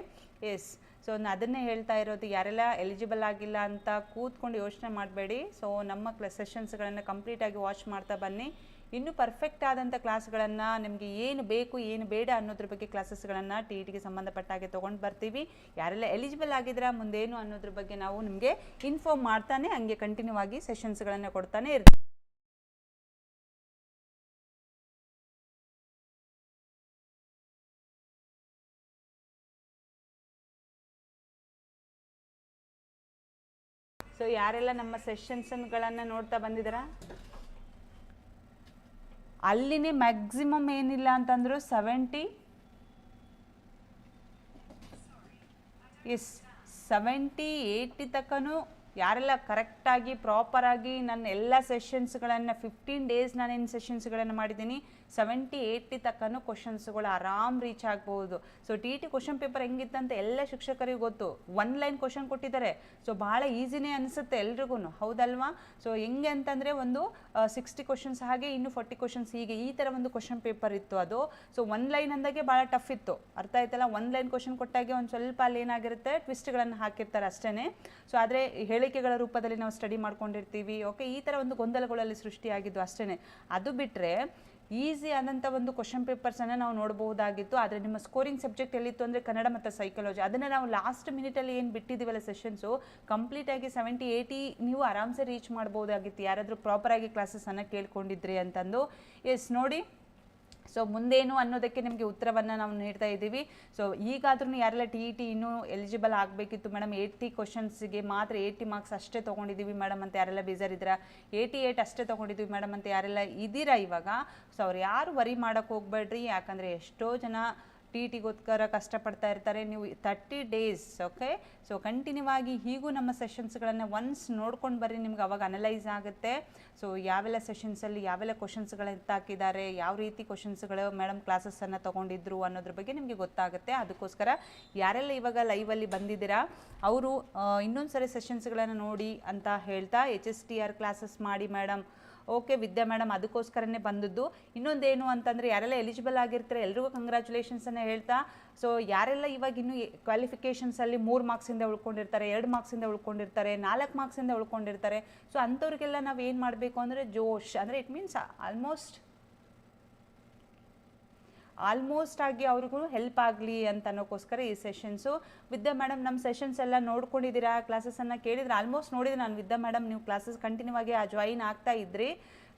ಎಸ್, ಸೊ ಅದನ್ನೇ ಹೇಳ್ತಾ ಇರೋದು, ಯಾರೆಲ್ಲ ಎಲಿಜಿಬಲ್ ಆಗಿಲ್ಲ ಅಂತ ಕೂತ್ಕೊಂಡು ಯೋಚನೆ ಮಾಡಬೇಡಿ. ಸೊ ನಮ್ಮ ಸೆಷನ್ಸ್ಗಳನ್ನು ಕಂಪ್ಲೀಟಾಗಿ ವಾಚ್ ಮಾಡ್ತಾ ಬನ್ನಿ. ಇನ್ನೂ ಪರ್ಫೆಕ್ಟ್ ಆದಂಥ ಕ್ಲಾಸ್ಗಳನ್ನು, ನಿಮಗೆ ಏನು ಬೇಕು ಏನು ಬೇಡ ಅನ್ನೋದ್ರ ಬಗ್ಗೆ ಕ್ಲಾಸಸ್ಗಳನ್ನು TETಗೆ ಸಂಬಂಧಪಟ್ಟಾಗೆ ತೊಗೊಂಡು ಬರ್ತೀವಿ. ಯಾರೆಲ್ಲ ಎಲಿಜಿಬಲ್ ಆಗಿದ್ರೆ ಮುಂದೇನು ಅನ್ನೋದ್ರ ಬಗ್ಗೆ ನಾವು ನಿಮಗೆ ಇನ್ಫಾರ್ಮ್ ಮಾಡ್ತಾನೆ ಹಂಗೆ ಕಂಟಿನ್ಯೂ ಆಗಿ ಸೆಷನ್ಸ್ಗಳನ್ನು ಕೊಡ್ತಾನೆ ಇರ್ತೀವಿ. ಸೊ ಯಾರೆಲ್ಲ ನಮ್ಮ ಸೆಷನ್ಸ್ಗಳನ್ನು ನೋಡ್ತಾ ಬಂದಿದ್ದಾರಾ, ಅಲ್ಲಿನೇ ಮ್ಯಾಕ್ಸಿಮಮ್ ಏನಿಲ್ಲ ಅಂತಂದ್ರು 70-80 ತನಕನೂ ಯಾರೆಲ್ಲ ಕರೆಕ್ಟಾಗಿ ಪ್ರಾಪರಾಗಿ ನನ್ನ ಎಲ್ಲ ಸೆಷನ್ಸ್ಗಳನ್ನು 15 ಡೇಸ್ ನಾನೇನು ಸೆಷನ್ಸ್ಗಳನ್ನು ಮಾಡಿದ್ದೀನಿ 70-80 ತನಕನೂ ಕ್ವಶನ್ಸ್ಗಳು ಆರಾಮ್ ರೀಚ್ ಆಗ್ಬೋದು. ಸೊ TET ಕ್ವಶನ್ ಪೇಪರ್ ಹೆಂಗಿತ್ತಂತ ಎಲ್ಲ ಶಿಕ್ಷಕರಿಗೆ ಗೊತ್ತು. 1 ಲೈನ್ ಕ್ವಶನ್ ಕೊಟ್ಟಿದ್ದಾರೆ, ಸೊ ಭಾಳ ಈಸಿನೇ ಅನಿಸುತ್ತೆ ಎಲ್ರಿಗೂ, ಹೌದಲ್ವಾ? ಸೊ ಹೆಂಗೆ ಅಂತಂದರೆ ಒಂದು 60 ಕ್ವಶನ್ಸ್ ಹಾಗೆ ಇನ್ನು 40 ಕ್ವಶನ್ಸ್ ಹೀಗೆ ಈ ಥರ ಒಂದು ಕ್ವಶನ್ ಪೇಪರ್ ಇತ್ತು ಅದು. ಸೊ 1 ಲೈನ್ ಅಂದಾಗೆ ಭಾಳ ಟಫ್ ಇತ್ತು, ಅರ್ಥ ಆಯ್ತಲ್ಲ? 1 ಲೈನ್ ಕ್ವಶನ್ ಕೊಟ್ಟಾಗೆ ಒಂದು ಸ್ವಲ್ಪ ಅಲ್ಲಿ ಏನಾಗಿರುತ್ತೆ ಟ್ವಿಸ್ಟ್ಗಳನ್ನು ಹಾಕಿರ್ತಾರೆ ಅಷ್ಟೇ. ಸೊ ಆದರೆ ಹೇಳಿಕೆಗಳ ರೂಪದಲ್ಲಿ ನಾವು ಸ್ಟಡಿ ಮಾಡ್ಕೊಂಡಿರ್ತೀವಿ. ಓಕೆ, ಈ ಥರ ಒಂದು ಗೊಂದಲಗಳಲ್ಲಿ ಸೃಷ್ಟಿಯಾಗಿದ್ದು ಅಷ್ಟೇ. ಅದು ಬಿಟ್ಟರೆ ಈಸಿ ಆದಂಥ ಒಂದು ಕ್ವಶನ್ ಪೇಪರ್ಸನ್ನು ನಾವು ನೋಡಬಹುದಾಗಿತ್ತು. ಆದರೆ ನಿಮ್ಮ ಸ್ಕೋರಿಂಗ್ ಸಬ್ಜೆಕ್ಟ್ ಎಲ್ಲಿತ್ತು ಅಂದರೆ ಕನ್ನಡ ಮತ್ತು ಸೈಕಾಲಜಿ, ಅದನ್ನು ನಾವು ಲಾಸ್ಟ್ ಮಿನಿಟಲ್ಲಿ ಏನು ಬಿಟ್ಟಿದ್ದೀವಲ್ಲ ಸೆಷನ್ಸು ಕಂಪ್ಲೀಟಾಗಿ 70-80 ನೀವು ಆರಾಮ್ಸೆ ರೀಚ್ ಮಾಡ್ಬೋದಾಗಿತ್ತು, ಯಾರಾದರೂ ಪ್ರಾಪರಾಗಿ ಕ್ಲಾಸಸ್ಸನ್ನು ಕೇಳ್ಕೊಂಡಿದ್ರಿ ಅಂತಂದು. ಎಸ್, ನೋಡಿ, ಸೊ ಮುಂದೇನು ಅನ್ನೋದಕ್ಕೆ ನಿಮಗೆ ಉತ್ತರವನ್ನು ನಾವು ನೀಡ್ತಾ ಇದ್ದೀವಿ. ಸೊ ಈಗಾದ್ರೂ ಯಾರೆಲ್ಲ TET ಇನ್ನೂ ಎಲಿಜಿಬಲ್ ಆಗಬೇಕಿತ್ತು ಮೇಡಮ್, 80 ಕ್ವಶನ್ಸ್ಗೆ ಮಾತ್ರ 80 ಮಾರ್ಕ್ಸ್ ಅಷ್ಟೇ ತೊಗೊಂಡಿದ್ದೀವಿ ಮೇಡಮ್ ಅಂತ ಯಾರೆಲ್ಲ ಬೇಜಾರಿದ್ದೀರಾ, 88 ಅಷ್ಟೇ ತೊಗೊಂಡಿದ್ದೀವಿ ಮೇಡಮ್ ಅಂತ ಯಾರೆಲ್ಲ ಇದ್ದೀರಾ ಇವಾಗ, ಸೊ ಅವ್ರು ಯಾರು ವರಿ ಮಾಡೋಕ್ಕೆ ಹೋಗ್ಬೇಡ್ರಿ. ಯಾಕಂದರೆ ಎಷ್ಟೋ ಜನ TETಗೋಸ್ಕರ ಕಷ್ಟಪಡ್ತಾ ಇರ್ತಾರೆ. ನೀವು 30 ಡೇಸ್ ಓಕೆ, ಸೊ ಕಂಟಿನ್ಯೂ ಆಗಿ ಹೀಗೂ ನಮ್ಮ ಸೆಷನ್ಸ್ಗಳನ್ನು ಒನ್ಸ್ ನೋಡ್ಕೊಂಡು ಬರ್ರಿ, ನಿಮ್ಗೆ ಅವಾಗ ಅನಲೈಸ್ ಆಗುತ್ತೆ. ಸೊ ಯಾವೆಲ್ಲ ಸೆಷನ್ಸಲ್ಲಿ ಯಾವೆಲ್ಲ ಕ್ವಶನ್ಸ್ಗಳು ಎತ್ತಾಕಿದ್ದಾರೆ, ಯಾವ ರೀತಿ ಕ್ವಶನ್ಸ್ಗಳು ಮೇಡಮ್ ಕ್ಲಾಸಸ್ಸನ್ನು ತೊಗೊಂಡಿದ್ರು ಅನ್ನೋದ್ರ ಬಗ್ಗೆ ನಿಮಗೆ ಗೊತ್ತಾಗುತ್ತೆ. ಅದಕ್ಕೋಸ್ಕರ ಯಾರೆಲ್ಲ ಇವಾಗ ಲೈವಲ್ಲಿ ಬಂದಿದ್ದೀರಾ ಅವರು ಇನ್ನೊಂದು ಸರಿ ಸೆಷನ್ಸ್ಗಳನ್ನು ನೋಡಿ ಅಂತ ಹೇಳ್ತಾ HSTR ಕ್ಲಾಸಸ್ ಮಾಡಿ ಮೇಡಮ್, ಓಕೆ ವಿದ್ಯಾ ಮೇಡಮ್ ಅದಕ್ಕೋಸ್ಕರನೇ ಬಂದದ್ದು. ಇನ್ನೊಂದೇನು ಅಂತಂದರೆ ಯಾರೆಲ್ಲ ಎಲಿಜಿಬಲ್ ಆಗಿರ್ತಾರೆ ಎಲ್ರಿಗೂ ಕಂಗ್ರ್ಯಾಚುಲೇಷನ್ಸನ್ನು ಹೇಳ್ತಾ, ಸೊ ಯಾರೆಲ್ಲ ಇವಾಗ ಇನ್ನೂ ಕ್ವಾಲಿಫಿಕೇಷನ್ಸಲ್ಲಿ 3 ಮಾರ್ಕ್ಸಿಂದ ಉಳ್ಕೊಂಡಿರ್ತಾರೆ, 2 ಮಾರ್ಕ್ಸಿಂದ ಉಳ್ಕೊಂಡಿರ್ತಾರೆ, 4 ಮಾರ್ಕ್ಸಿಂದ ಉಳ್ಕೊಂಡಿರ್ತಾರೆ, ಸೊ ಅಂಥವ್ರಿಗೆಲ್ಲ ನಾವು ಏನು ಮಾಡಬೇಕು ಅಂದರೆ ಜೋಶ್ ಅಂದರೆ ಇಟ್ ಮೀನ್ಸ್ ಆಲ್ಮೋಸ್ಟ್ ಆಗಿ ಅವ್ರಿಗೂ ಹೆಲ್ಪ್ ಆಗಲಿ ಅಂತ ಅನ್ನೋಕ್ಕೋಸ್ಕರ ಈ ಸೆಷನ್ಸು. ವಿದ್ಯಾ ಮೇಡಮ್ ನಮ್ಮ ಸೆಷನ್ಸ್ ಎಲ್ಲ ನೋಡ್ಕೊಂಡಿದ್ದೀರಾ, ಕ್ಲಾಸಸನ್ನು ಕೇಳಿದ್ರೆ ಆಲ್ಮೋಸ್ಟ್ ನೋಡಿದ್ರೆ ನಾನು ವಿದ್ಯಾ ಮೇಡಮ್ ನೀವು ಕ್ಲಾಸಸ್ ಕಂಟಿನ್ಯೂ ಆಗಿ ಜಾಯಿನ್ ಆಗ್ತಾ ಇದ್ರಿ.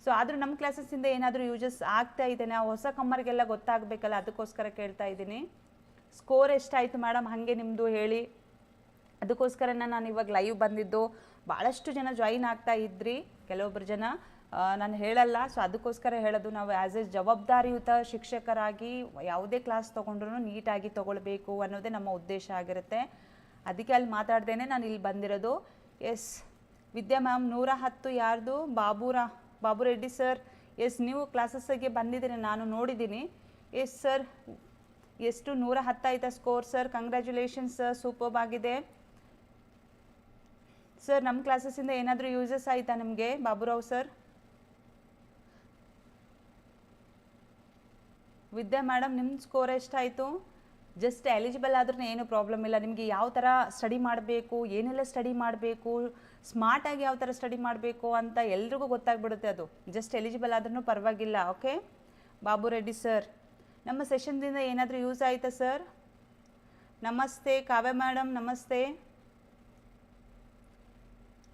ಸೊ ಆದರೂ ನಮ್ಮ ಕ್ಲಾಸಸ್ಸಿಂದ ಏನಾದರೂ ಯೂಸಸ್ ಆಗ್ತಾ ಇದ್ದೇನೆ, ಆ ಹೊಸ ಕಮ್ಮರಿಗೆಲ್ಲ ಗೊತ್ತಾಗಬೇಕಲ್ಲ, ಅದಕ್ಕೋಸ್ಕರ ಕೇಳ್ತಾ ಇದ್ದೀನಿ. ಸ್ಕೋರ್ ಎಷ್ಟಾಯಿತು ಮೇಡಮ್ ಹಾಗೆ ನಿಮ್ಮದು ಹೇಳಿ, ಅದಕ್ಕೋಸ್ಕರನೇ ನಾನು ಇವಾಗ ಲೈವ್ ಬಂದಿದ್ದು. ಭಾಳಷ್ಟು ಜನ ಜಾಯಿನ್ ಆಗ್ತಾ ಇದ್ರಿ, ಕೆಲವೊಬ್ಬರು ಜನ ನಾನು ಹೇಳಲ್ಲ, ಸೊ ಅದಕ್ಕೋಸ್ಕರ ಹೇಳೋದು. ನಾವು ಆ್ಯಸ್ ಎ ಜವಾಬ್ದಾರಿಯುತ ಶಿಕ್ಷಕರಾಗಿ ಯಾವುದೇ ಕ್ಲಾಸ್ ತೊಗೊಂಡ್ರೂ ನೀಟಾಗಿ ತೊಗೊಳ್ಬೇಕು ಅನ್ನೋದೇ ನಮ್ಮ ಉದ್ದೇಶ ಆಗಿರುತ್ತೆ. ಅದಕ್ಕೆ ಅಲ್ಲಿ ಮಾತಾಡ್ದೇನೆ ನಾನು ಇಲ್ಲಿ ಬಂದಿರೋದು. ಎಸ್ ವಿದ್ಯಾ ಮ್ಯಾಮ್ 110 ಯಾರ್ದು? ಬಾಬು ರೆಡ್ಡಿ ಸರ್. ಎಸ್ ನೀವು ಕ್ಲಾಸಸ್ಸಿಗೆ ಬಂದಿದ್ದೀರಿ, ನಾನು ನೋಡಿದ್ದೀನಿ. ಎಸ್ ಸರ್, ಎಷ್ಟು 110 ಆಯಿತಾ score sir? Congratulations sir, superb ಆಗಿದೆ ಸರ್. ನಮ್ಮ ಕ್ಲಾಸಸ್ಸಿಂದ ಏನಾದರೂ ಯೂಸಸ್ ಆಯಿತಾ ನಿಮಗೆ ಬಾಬುರಾವ್ ಸರ್? ವಿದ್ಯಾ ಮೇಡಮ್ ನಿಮ್ಮ ಸ್ಕೋರ್ ಎಷ್ಟಾಯಿತು? ಜಸ್ಟ್ ಎಲಿಜಿಬಲ್ ಆದ್ರೂ ಏನು ಪ್ರಾಬ್ಲಮ್ ಇಲ್ಲ. ನಿಮಗೆ ಯಾವ ಥರ ಸ್ಟಡಿ ಮಾಡಬೇಕು, ಏನೆಲ್ಲ ಸ್ಟಡಿ ಮಾಡಬೇಕು, ಸ್ಮಾರ್ಟಾಗಿ ಯಾವ ಥರ ಸ್ಟಡಿ ಮಾಡಬೇಕು ಅಂತ ಎಲ್ರಿಗೂ ಗೊತ್ತಾಗ್ಬಿಡುತ್ತೆ. ಅದು ಜಸ್ಟ್ ಎಲಿಜಿಬಲ್ ಆದ್ರೂ ಪರವಾಗಿಲ್ಲ. ಓಕೆ ಬಾಬು ರೆಡ್ಡಿ ಸರ್, ನಮ್ಮ ಸೆಷನ್ದಿಂದ ಏನಾದರೂ ಯೂಸ್ ಆಯಿತಾ ಸರ್? ನಮಸ್ತೆ ಕಾವ್ಯ ಮೇಡಮ್, ನಮಸ್ತೆ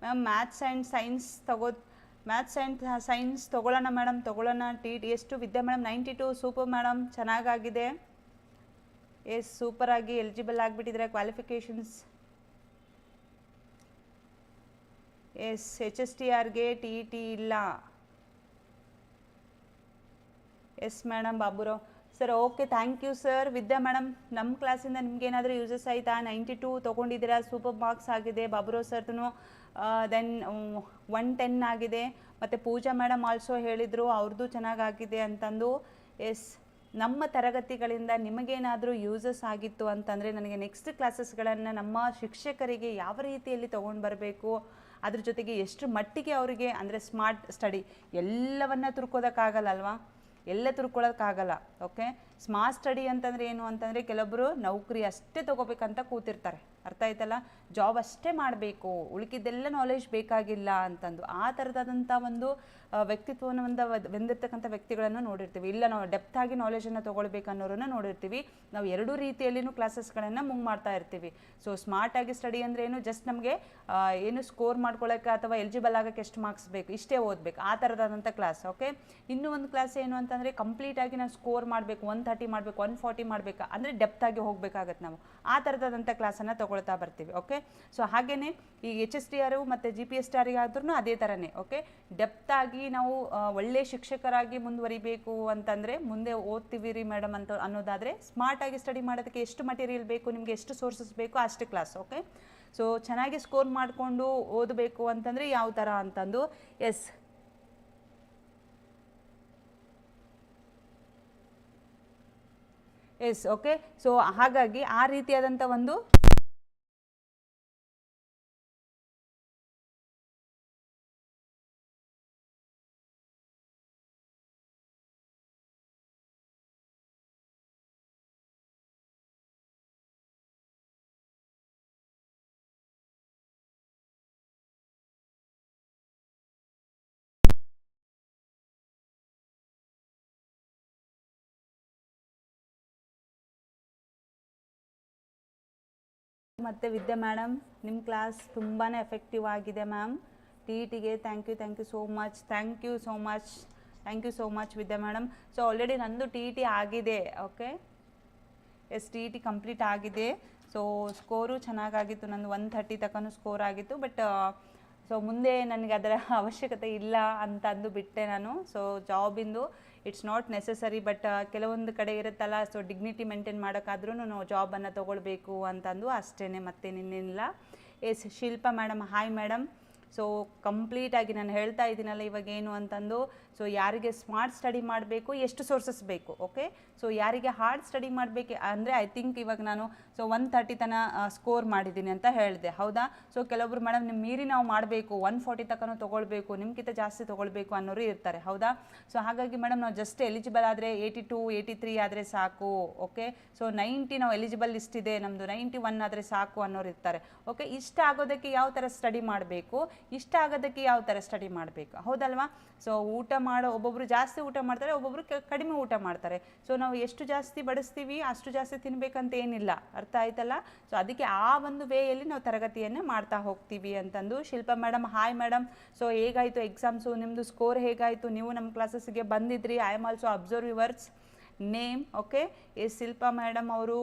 ಮ್ಯಾಮ್. ಮ್ಯಾಥ್ಸ್ ಆ್ಯಂಡ್ ಸೈನ್ಸ್ ತೊಗೊಳ್ಳೋಣ ಮೇಡಮ್, ತೊಗೊಳ್ಳೋಣ. ಎಷ್ಟು ವಿದ್ಯಾ ಮೇಡಮ್? 92. ಸೂಪರ್ ಮೇಡಮ್, ಚೆನ್ನಾಗಾಗಿದೆ. ಎಸ್ ಸೂಪರಾಗಿ ಎಲಿಜಿಬಲ್ ಆಗಿಬಿಟ್ಟಿದ್ರೆ ಕ್ವಾಲಿಫಿಕೇಷನ್ಸ್. ಎಸ್ HSTRಗೆ TET ಇಲ್ಲ. Yes madam Baburao sir. Okay thank you sir. Vidya madam ನಮ್ಮ ಕ್ಲಾಸಿಂದ ನಿಮ್ಗೇನಾದರೂ ಯೂಸಸ್ ಆಯಿತಾ? 92 ತೊಗೊಂಡಿದ್ದೀರಾ, ಸೂಪರ್ ಮಾರ್ಕ್ಸ್ ಆಗಿದೆ. ಬಾಬುರಾವ್ ಸರ್ದು ದೆನ್ 110 ಆಗಿದೆ. ಮತ್ತು ಪೂಜಾ ಮೇಡಮ್ ಆಲ್ಸೋ ಹೇಳಿದರು ಅವ್ರದ್ದು ಚೆನ್ನಾಗಾಗಿದೆ ಅಂತಂದು. ಎಸ್ ನಮ್ಮ ತರಗತಿಗಳಿಂದ ನಿಮಗೇನಾದರೂ ಯೂಸಸ್ ಆಗಿತ್ತು ಅಂತಂದರೆ ನನಗೆ ನೆಕ್ಸ್ಟ್ ಕ್ಲಾಸಸ್ಗಳನ್ನು ನಮ್ಮ ಶಿಕ್ಷಕರಿಗೆ ಯಾವ ರೀತಿಯಲ್ಲಿ ತೊಗೊಂಡು ಬರಬೇಕು, ಅದ್ರ ಜೊತೆಗೆ ಎಷ್ಟು ಮಟ್ಟಿಗೆ ಅವರಿಗೆ ಅಂದರೆ ಸ್ಮಾರ್ಟ್ ಸ್ಟಡಿ ಎಲ್ಲವನ್ನ ತುರ್ಕೋದಕ್ಕಾಗಲ್ಲ ಅಲ್ವಾ, ಎಲ್ಲ ತುರ್ಕೊಳ್ಳೋಕ್ಕಾಗಲ್ಲ. ಓಕೆ ಸ್ಮಾರ್ಟ್ ಸ್ಟಡಿ ಅಂತಂದರೆ ಏನು ಅಂತಂದರೆ ಕೆಲವೊಬ್ಬರು ನೌಕರಿ ಅಷ್ಟೇ ತೊಗೋಬೇಕಂತ ಕೂತಿರ್ತಾರೆ, ಅರ್ಥ ಆಯ್ತಲ್ಲ, ಜಾಬ್ ಅಷ್ಟೇ ಮಾಡಬೇಕು, ಉಳಿಕಿದ್ದೆಲ್ಲ ನಾಲೆಜ್ ಬೇಕಾಗಿಲ್ಲ ಅಂತಂದು ಆ ಥರದಾದಂಥ ಒಂದು ವ್ಯಕ್ತಿತ್ವವನ್ನು ಹೊಂದಿರ್ತಕ್ಕಂಥ ವ್ಯಕ್ತಿಗಳನ್ನು ನೋಡಿರ್ತೀವಿ. ಇಲ್ಲ ನಾವು ಡೆಪ್ತಾಗಿ ನಾಲೆಜನ್ನು ತೊಗೊಳ್ಬೇಕನ್ನೋರನ್ನು ನೋಡಿರ್ತೀವಿ. ನಾವು ಎರಡೂ ರೀತಿಯಲ್ಲಿನೂ ಕ್ಲಾಸಸ್ಗಳನ್ನು ಮೂವ್ ಮಾಡ್ತಾ ಇರ್ತೀವಿ. ಸೊ ಸ್ಮಾರ್ಟಾಗಿ ಸ್ಟಡಿ ಅಂದರೆ ಏನು, ಜಸ್ಟ್ ನಮಗೆ ಏನು ಸ್ಕೋರ್ ಮಾಡ್ಕೊಳ್ಳೋಕ್ಕೆ ಅಥವಾ ಎಲಿಜಿಬಲ್ ಆಗೋಕ್ಕೆ ಎಷ್ಟು ಮಾರ್ಕ್ಸ್ ಬೇಕು ಇಷ್ಟೇ ಓದಬೇಕು, ಆ ಥರದಾದಂಥ ಕ್ಲಾಸ್. ಓಕೆ ಇನ್ನೂ ಒಂದು ಕ್ಲಾಸ್ ಏನು ಅಂತಂದರೆ ಕಂಪ್ಲೀಟಾಗಿ ನಾನು ಸ್ಕೋರ್ ಮಾಡಬೇಕು, 130 ಮಾಡಬೇಕು, 140 ಮಾಡಬೇಕು ಅಂದರೆ ಡೆಪ್ತಾಗಿ ಹೋಗಬೇಕಾಗತ್ತೆ. ನಾವು ಆ ಥರದಾದಂಥ ಕ್ಲಾಸನ್ನು ತೊಗೊಳ್ತಾ ಬರ್ತೀವಿ. ಓಕೆ ಸೊ ಹಾಗೆಯೇ ಈ HSTR ಮತ್ತು GPSTRಗಾದ್ರೂ ಅದೇ ಥರನೇ. ಓಕೆ ಡೆಪ್ತಾಗಿ ನಾವು ಒಳ್ಳೆ ಶಿಕ್ಷಕರಾಗಿ ಮುಂದುವರಿಬೇಕು ಅಂತಂದರೆ ಮುಂದೆ ಓದ್ತೀವಿ ರೀ ಮೇಡಮ್ ಅಂತ ಅನ್ನೋದಾದರೆ ಸ್ಮಾರ್ಟಾಗಿ ಸ್ಟಡಿ ಮಾಡೋದಕ್ಕೆ ಎಷ್ಟು ಮಟೀರಿಯಲ್ ಬೇಕು, ನಿಮಗೆ ಎಷ್ಟು ಸೋರ್ಸಸ್ ಬೇಕು ಅಷ್ಟು ಕ್ಲಾಸ್. ಓಕೆ ಸೊ ಚೆನ್ನಾಗಿ ಸ್ಕೋರ್ ಮಾಡಿಕೊಂಡು ಓದಬೇಕು ಅಂತಂದರೆ ಯಾವ ಥರ ಅಂತಂದು. ಎಸ್ ಓಕೆ ಸೊ ಹಾಗಾಗಿ ಆ ರೀತಿಯಾದಂಥ ಒಂದು ಮತ್ತು ವಿದ್ಯಾ ಮೇಡಮ್ ನಿಮ್ಮ ಕ್ಲಾಸ್ ತುಂಬಾ ಎಫೆಕ್ಟಿವ್ ಆಗಿದೆ ಮ್ಯಾಮ್. TETಗೆ thank you so much. Thank you so much Vidya madam. So already ನಂದು TET ಆಗಿದೆ. ಓಕೆ ಎಸ್ TET ಕಂಪ್ಲೀಟ್ ಆಗಿದೆ. ಸೊ ಸ್ಕೋರು ಚೆನ್ನಾಗಾಗಿತ್ತು, ನಂದು 130 ತನಕ ಸ್ಕೋರ್ ಆಗಿತ್ತು. ಬಟ್ ಸೊ ಮುಂದೆ ನನಗೆ ಅದರ ಅವಶ್ಯಕತೆ ಇಲ್ಲ ಅಂತ ಅಂದು ಬಿಟ್ಟೆ ನಾನು. ಸೊ ಜಾಬಿಂದು ಇಟ್ಸ್ ನಾಟ್ ನೆಸಸರಿ, ಬಟ್ ಕೆಲವೊಂದು ಕಡೆ ಇರುತ್ತಲ್ಲ, ಸೊ ಡಿಗ್ನಿಟಿ ಮೇಂಟೈನ್ ಮಾಡೋಕ್ಕಾದ್ರೂ ನಾವು ಜಾಬನ್ನು ತೊಗೊಳ್ಬೇಕು ಅಂತಂದು ಅಷ್ಟೇ, ಮತ್ತೇನಿಲ್ಲ. Yes Shilpa madam, hi madam. So ಕಂಪ್ಲೀಟಾಗಿ ನಾನು ಹೇಳ್ತಾ ಇದ್ದೀನಲ್ಲ ಇವಾಗ ಏನು ಅಂತಂದು, ಸೊ ಯಾರಿಗೆ ಸ್ಮಾರ್ಟ್ ಸ್ಟಡಿ ಮಾಡಬೇಕು, ಎಷ್ಟು ಸೋರ್ಸಸ್ ಬೇಕು, ಓಕೆ. ಸೊ ಯಾರಿಗೆ ಹಾರ್ಡ್ ಸ್ಟಡಿ ಮಾಡಬೇಕು ಅಂದರೆ ಐ ಥಿಂಕ್ ಇವಾಗ ನಾನು ಸೊ 130 ತನಕ ಸ್ಕೋರ್ ಮಾಡಿದ್ದೀನಿ ಅಂತ ಹೇಳಿದೆ, ಹೌದಾ. ಸೊ ಕೆಲವೊಬ್ರು ಮೇಡಮ್ ನಿಮ್ಮ ಮೀರಿ ನಾವು ಮಾಡಬೇಕು 140 ತನಕ ತೊಗೊಳ್ಬೇಕು, ನಿಮ್ಗಿಂತ ಜಾಸ್ತಿ ತೊಗೊಳ್ಬೇಕು ಅನ್ನೋರು ಇರ್ತಾರೆ, ಹೌದಾ. ಸೊ ಹಾಗಾಗಿ ಮೇಡಮ್ ನಾವು ಜಸ್ಟ್ ಎಲಿಜಿಬಲ್ ಆದರೆ 82 83 ಆದರೆ ಸಾಕು, ಓಕೆ. ಸೊ 90 ನಾವು ಎಲಿಜಿಬಲ್ ಲಿಸ್ಟ್ ಇದೆ ನಮ್ಮದು, 91 ಆದರೆ ಸಾಕು ಅನ್ನೋರು ಇರ್ತಾರೆ, ಓಕೆ. ಇಷ್ಟ ಆಗೋದಕ್ಕೆ ಯಾವ ಥರ ಸ್ಟಡಿ ಮಾಡಬೇಕು, ಇಷ್ಟ ಆಗೋದಕ್ಕೆ ಯಾವ ಥರ ಸ್ಟಡಿ ಮಾಡಬೇಕು, ಹೌದಲ್ವಾ. ಸೊ ಊಟ ಮಾಡೋ ಒಬ್ಬೊಬ್ರು ಜಾಸ್ತಿ ಊಟ ಮಾಡ್ತಾರೆ, ಒಬ್ಬೊಬ್ರು ಕಡಿಮೆ ಊಟ ಮಾಡ್ತಾರೆ. ಸೊ ನಾವು ಎಷ್ಟು ಜಾಸ್ತಿ ಬಡಿಸ್ತೀವಿ ಅಷ್ಟು ಜಾಸ್ತಿ ತಿನ್ನಬೇಕಂತ ಏನಿಲ್ಲ, ಅರ್ಥ ಆಯ್ತಲ್ಲ. ಸೊ ಅದಕ್ಕೆ ಆ ಒಂದು ವೇಯಲ್ಲಿ ನಾವು ತರಗತಿಯನ್ನು ಮಾಡ್ತಾ ಹೋಗ್ತೀವಿ ಅಂತಂದು. Shilpa madam, hi madam. So ಹೇಗಾಯಿತು ಎಕ್ಸಾಮ್ಸು, ನಿಮ್ಮದು ಸ್ಕೋರ್ ಹೇಗಾಯಿತು, ನೀವು ನಮ್ಮ ಕ್ಲಾಸಸ್ಗೆ ಬಂದಿದ್ರಿ. I am also observe yours name, okay. Shilpa madam ಅವರು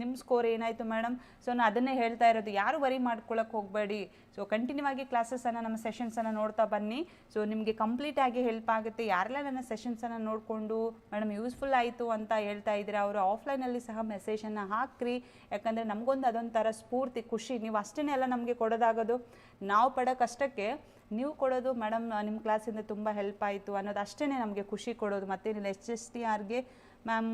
ನಿಮ್ಮ ಸ್ಕೋರ್ ಏನಾಯಿತು ಮೇಡಮ್. ಸೊ ನಾನು ಅದನ್ನೇ ಹೇಳ್ತಾ ಇರೋದು, ಯಾರು ವರಿ ಮಾಡ್ಕೊಳ್ಳೋಕೆ ಹೋಗಬೇಡಿ. ಸೊ ಕಂಟಿನ್ಯೂ ಆಗಿ ಕ್ಲಾಸಸನ್ನು ನಮ್ಮ ಸೆಷನ್ಸನ್ನು ನೋಡ್ತಾ ಬನ್ನಿ. ಸೊ ನಿಮಗೆ ಕಂಪ್ಲೀಟಾಗಿ ಹೆಲ್ಪ್ ಆಗುತ್ತೆ. ಯಾರೆಲ್ಲ ನನ್ನ ಸೆಷನ್ಸನ್ನು ನೋಡಿಕೊಂಡು ಮೇಡಮ್ ಯೂಸ್ಫುಲ್ ಆಯಿತು ಅಂತ ಹೇಳ್ತಾ ಇದ್ದೀರಾ, ಅವರು ಆಫ್ಲೈನಲ್ಲಿ ಸಹ ಮೆಸೇಜನ್ನು ಹಾಕ್ರಿ. ಯಾಕಂದರೆ ನಮಗೊಂದು ಅದೊಂಥರ ಸ್ಫೂರ್ತಿ, ಖುಷಿ. ನೀವು ಅಷ್ಟೇ ಎಲ್ಲ ನಮಗೆ ಕೊಡೋದಾಗೋದು, ನಾವು ಪಡೋ ಕಷ್ಟಕ್ಕೆ ನೀವು ಕೊಡೋದು ಮೇಡಮ್ ನಿಮ್ಮ ಕ್ಲಾಸಿಂದ ತುಂಬ ಹೆಲ್ಪ್ ಆಯಿತು ಅನ್ನೋದು ಅಷ್ಟೇ ನಮಗೆ ಖುಷಿ ಕೊಡೋದು, ಮತ್ತೇನಿಲ್ಲ. HSTRಗೆ ಮ್ಯಾಮ್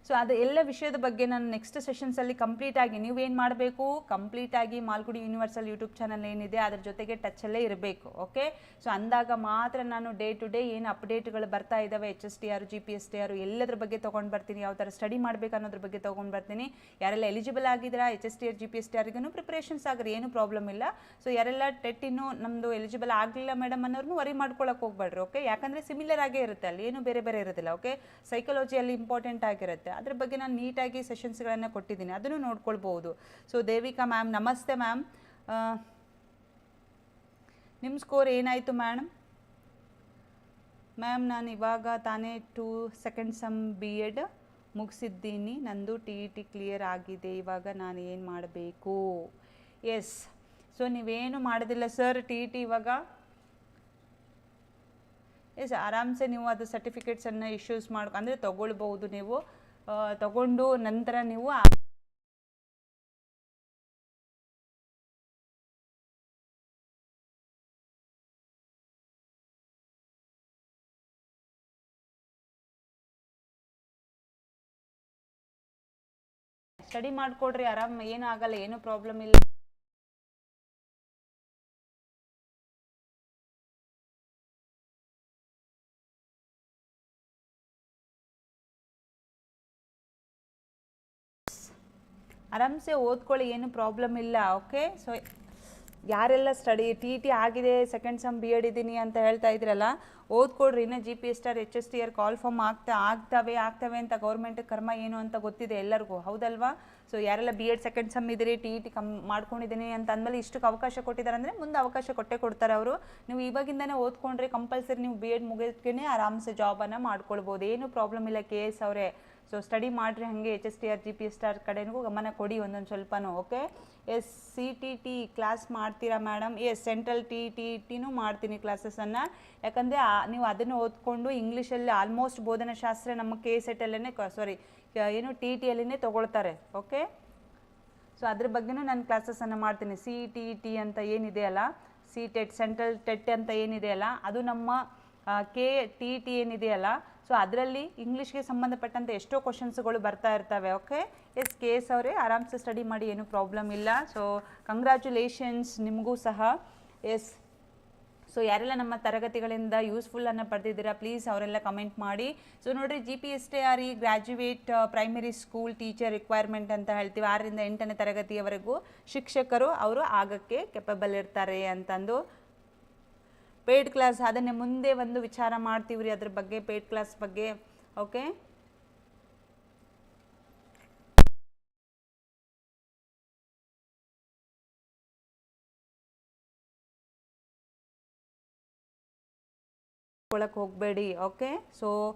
ಸೊ ಅದು ಎಲ್ಲ ವಿಷಯದ ಬಗ್ಗೆ ನಾನು ನೆಕ್ಸ್ಟ್ ಸೆಷನ್ಸಲ್ಲಿ ಕಂಪ್ಲೀಟಾಗಿ ನೀವೇನು ಮಾಡಬೇಕು, ಕಂಪ್ಲೀಟಾಗಿ ಮಾಲ್ಗುಡಿ ಯೂನಿವರ್ಸಲ್ ಯೂಟ್ಯೂಬ್ ಚಾನಲ್ ಏನಿದೆ ಅದ್ರ ಜೊತೆಗೆ ಟಚ್ಚಲ್ಲೇ ಇರಬೇಕು, ಓಕೆ. ಸೊ ಅಂದಾಗ ಮಾತ್ರ ನಾನು ಡೇ ಟು ಡೇ ಏನು ಅಪ್ಡೇಟ್ಗಳು ಬರ್ತಾ ಇದ್ದಾವೆ, HSTR GPSTR ಎಲ್ಲದ್ರ ಬಗ್ಗೆ ತೊಗೊಂಡು ಬರ್ತೀನಿ, ಯಾವ ಥರ ಸ್ಟಡಿ ಮಾಡಬೇಕು ಅನ್ನೋದ್ರ ಬಗ್ಗೆ ತೊಗೊಂಡು ಬರ್ತೀನಿ. ಯಾರೆಲ್ಲ ಎಲಿಜಿಬಲ್ ಆಗಿದ್ದೀರಾ HSTR GPSTRಗೂ ಪ್ರಿಪ್ರೇಷನ್ಸ್ ಆಗ್ರಿ, ಏನೂ ಪ್ರಾಬ್ಲಮ್ ಇಲ್ಲ. ಸೊ ಯಾರೆಲ್ಲ ಟೆಟ್ ಇನ್ನೂ ನಮ್ಮದು ಎಲಿಜಿಬಲ್ ಆಗಲಿಲ್ಲ ಮೇಡಮ್ ಅನ್ನೋರ್ನು ವರಿ ಮಾಡ್ಕೊಳಕ್ಕೆ ಹೋಗ್ಬೇಡ್ರಿ, ಓಕೆ. ಯಾಕಂದರೆ ಸಿಮಿಲರ್ ಆಗೇ ಇರುತ್ತೆ, ಅಲ್ಲಿ ಏನು ಬೇರೆ ಬೇರೆ ಇರೋದಿಲ್ಲ, ಓಕೆ. ಸೈಕಾಲಜಿಯಲ್ಲಿ ಇಂಪಾರ್ಟೆಂಟ್ ಆಗಿರುತ್ತೆ, ಅದ್ರ ಬಗ್ಗೆ ನಾನು ನೀಟಾಗಿ ಸೆಷನ್ಸ್ಗಳನ್ನು ಕೊಟ್ಟಿದ್ದೀನಿ, ಅದನ್ನು ನೋಡ್ಕೊಳ್ಬೋದು. ಸೊ ದೇವಿಕಾ ಮ್ಯಾಮ್, ನಮಸ್ತೆ ಮ್ಯಾಮ್. ನಿಮ್ಮ ಸ್ಕೋರ್ ಏನಾಯಿತು ಮೇಡಮ್. ಮ್ಯಾಮ್ ನಾನು ಇವಾಗ ತಾನೇ 2 ಸೆಕೆಂಡ್ ಸಮ್ B.Ed ಮುಗಿಸಿದ್ದೀನಿ, ನಂದು TET ಕ್ಲಿಯರ್ ಆಗಿದೆ, ಇವಾಗ ನಾನು ಏನು ಮಾಡಬೇಕು. ಎಸ್, ಸೊ ನೀವೇನು ಮಾಡೋದಿಲ್ಲ ಸರ್, TET ಇವಾಗ ಎಸ್ ಆರಾಮ್ಸೆ ನೀವು ಅದು ಸರ್ಟಿಫಿಕೇಟ್ಸನ್ನು ಇಶ್ಯೂಸ್ ಅಂದರೆ ತೊಗೊಳ್ಬೋದು. ನೀವು ತಗೊಂಡು ನಂತರ ನೀವು ಸ್ಟಡಿ ಮಾಡಿಕೊಡ್ರಿ, ಆರಾಮ್, ಏನೂ ಆಗಲ್ಲ, ಏನೂ ಪ್ರಾಬ್ಲಮ್ ಇಲ್ಲ. ಆರಾಮ್ಸೆ ಓದ್ಕೊಳ್ಳಿ, ಏನು ಪ್ರಾಬ್ಲಮ್ ಇಲ್ಲ, ಓಕೆ. ಸೊ ಯಾರೆಲ್ಲ ಸ್ಟಡಿ TET ಆಗಿದೆ, ಸೆಕೆಂಡ್ ಸಮ್ B.Ed ಇದ್ದೀನಿ ಅಂತ ಹೇಳ್ತಾ ಇದ್ರಲ್ಲ, ಓದ್ಕೊಡ್ರಿ. ಇನ್ನು GPSTR HSTR ಕಾಲ್ ಫಾರ್ಮ್ ಆಗ್ತವೆ ಅಂತ ಗೌರ್ಮೆಂಟ್ ಕರ್ಮ ಏನು ಅಂತ ಗೊತ್ತಿದೆ ಎಲ್ಲರಿಗೂ, ಹೌದಲ್ವಾ. ಸೊ ಯಾರೆಲ್ಲ B.Ed ಸೆಕೆಂಡ್ ಸಮ್ ಇದ್ದೀರಿ, TET ಮಾಡ್ಕೊಂಡಿದ್ದೀನಿ ಅಂತ ಅಂದಮೇಲೆ ಇಷ್ಟಕ್ಕೆ ಅವಕಾಶ ಕೊಟ್ಟಿದ್ದಾರೆ ಅಂದರೆ ಮುಂದೆ ಅವಕಾಶ ಕೊಟ್ಟೇ ಕೊಡ್ತಾರೆ ಅವರು. ನೀವು ಇವಾಗಿಂದನೇ ಓದ್ಕೊಂಡ್ರೆ ಕಂಪಲ್ಸರಿ ನೀವು B.Ed ಮುಗಿದ್ಕೇ ಆರಾಮ್ಸೆ ಜಾಬನ್ನು ಮಾಡ್ಕೊಳ್ಬೋದು, ಏನು ಪ್ರಾಬ್ಲಮ್ ಇಲ್ಲ. KS ಅವರೇ, ಸೊ ಸ್ಟಡಿ ಮಾಡಿರಿ, ಹಾಗೆ HSTR GPSTR ಕಡೆಗೂ ಗಮನ ಕೊಡಿ ಒಂದೊಂದು ಸ್ವಲ್ಪನೂ, ಓಕೆ. ಎಸ್ CTT ಕ್ಲಾಸ್ ಮಾಡ್ತೀರಾ ಮೇಡಮ್. ಎಸ್ ಸೆಂಟ್ರಲ್ TETನೂ ಮಾಡ್ತೀನಿ ಕ್ಲಾಸಸನ್ನು, ಯಾಕಂದರೆ ನೀವು ಅದನ್ನು ಓದ್ಕೊಂಡು ಇಂಗ್ಲೀಷಲ್ಲಿ ಆಲ್ಮೋಸ್ಟ್ ಬೋಧನಾಶಾಸ್ತ್ರ ನಮ್ಮ KSET ಸಾರಿ ಏನು TETಯಲ್ಲಿನೇ ತೊಗೊಳ್ತಾರೆ, ಓಕೆ. ಸೊ ಅದ್ರ ಬಗ್ಗೆನೂ ನಾನು ಕ್ಲಾಸಸನ್ನು ಮಾಡ್ತೀನಿ. CTET ಅಂತ ಏನಿದೆಯಲ್ಲ, CTET ಸೆಂಟ್ರಲ್ ಟೆಟ್ ಅಂತ ಏನಿದೆಯಲ್ಲ, ಅದು ನಮ್ಮ TET ಏನಿದೆಯಲ್ಲ, ಸೊ ಅದರಲ್ಲಿ ಇಂಗ್ಲೀಷ್ಗೆ ಸಂಬಂಧಪಟ್ಟಂತೆ ಎಷ್ಟೋ ಕ್ವಶನ್ಸ್ಗಳು ಬರ್ತಾ ಇರ್ತವೆ, ಓಕೆ. ಎಸ್ KS ಅವರೇ, ಆರಾಮ್ಸೆ ಸ್ಟಡಿ ಮಾಡಿ, ಏನೂ ಪ್ರಾಬ್ಲಮ್ ಇಲ್ಲ. ಸೊ ಕಂಗ್ರ್ಯಾಚುಲೇಷನ್ಸ್ ನಿಮಗೂ ಸಹ. ಎಸ್, ಸೊ ಯಾರೆಲ್ಲ ನಮ್ಮ ತರಗತಿಗಳಿಂದ ಯೂಸ್ಫುಲ್ಲನ್ನು ಪಡೆದಿದ್ದೀರಾ ಪ್ಲೀಸ್ ಅವರೆಲ್ಲ ಕಮೆಂಟ್ ಮಾಡಿ. ಸೊ ನೋಡಿರಿ, GPSTR graduate primary school teacher requirement ಅಂತ ಹೇಳ್ತೀವಿ, 6ರಿಂದ 8ನೇ ತರಗತಿಯವರೆಗೂ ಶಿಕ್ಷಕರು ಅವರು ಆಗಕ್ಕೆ ಕೆಪಬಲ್ ಇರ್ತಾರೆ ಅಂತಂದು. ಪೇಯ್ಡ್ ಕ್ಲಾಸ್ ಅದನ್ನೇ ಮುಂದೆ ಒಂದು ವಿಚಾರ ಮಾಡ್ತೀವಿ ರೀ, ಅದ್ರ ಬಗ್ಗೆ, ಪೇಯ್ಡ್ ಕ್ಲಾಸ್ ಬಗ್ಗೆ, ಓಕೆ. ಹೋಗಬೇಡಿ, okay. So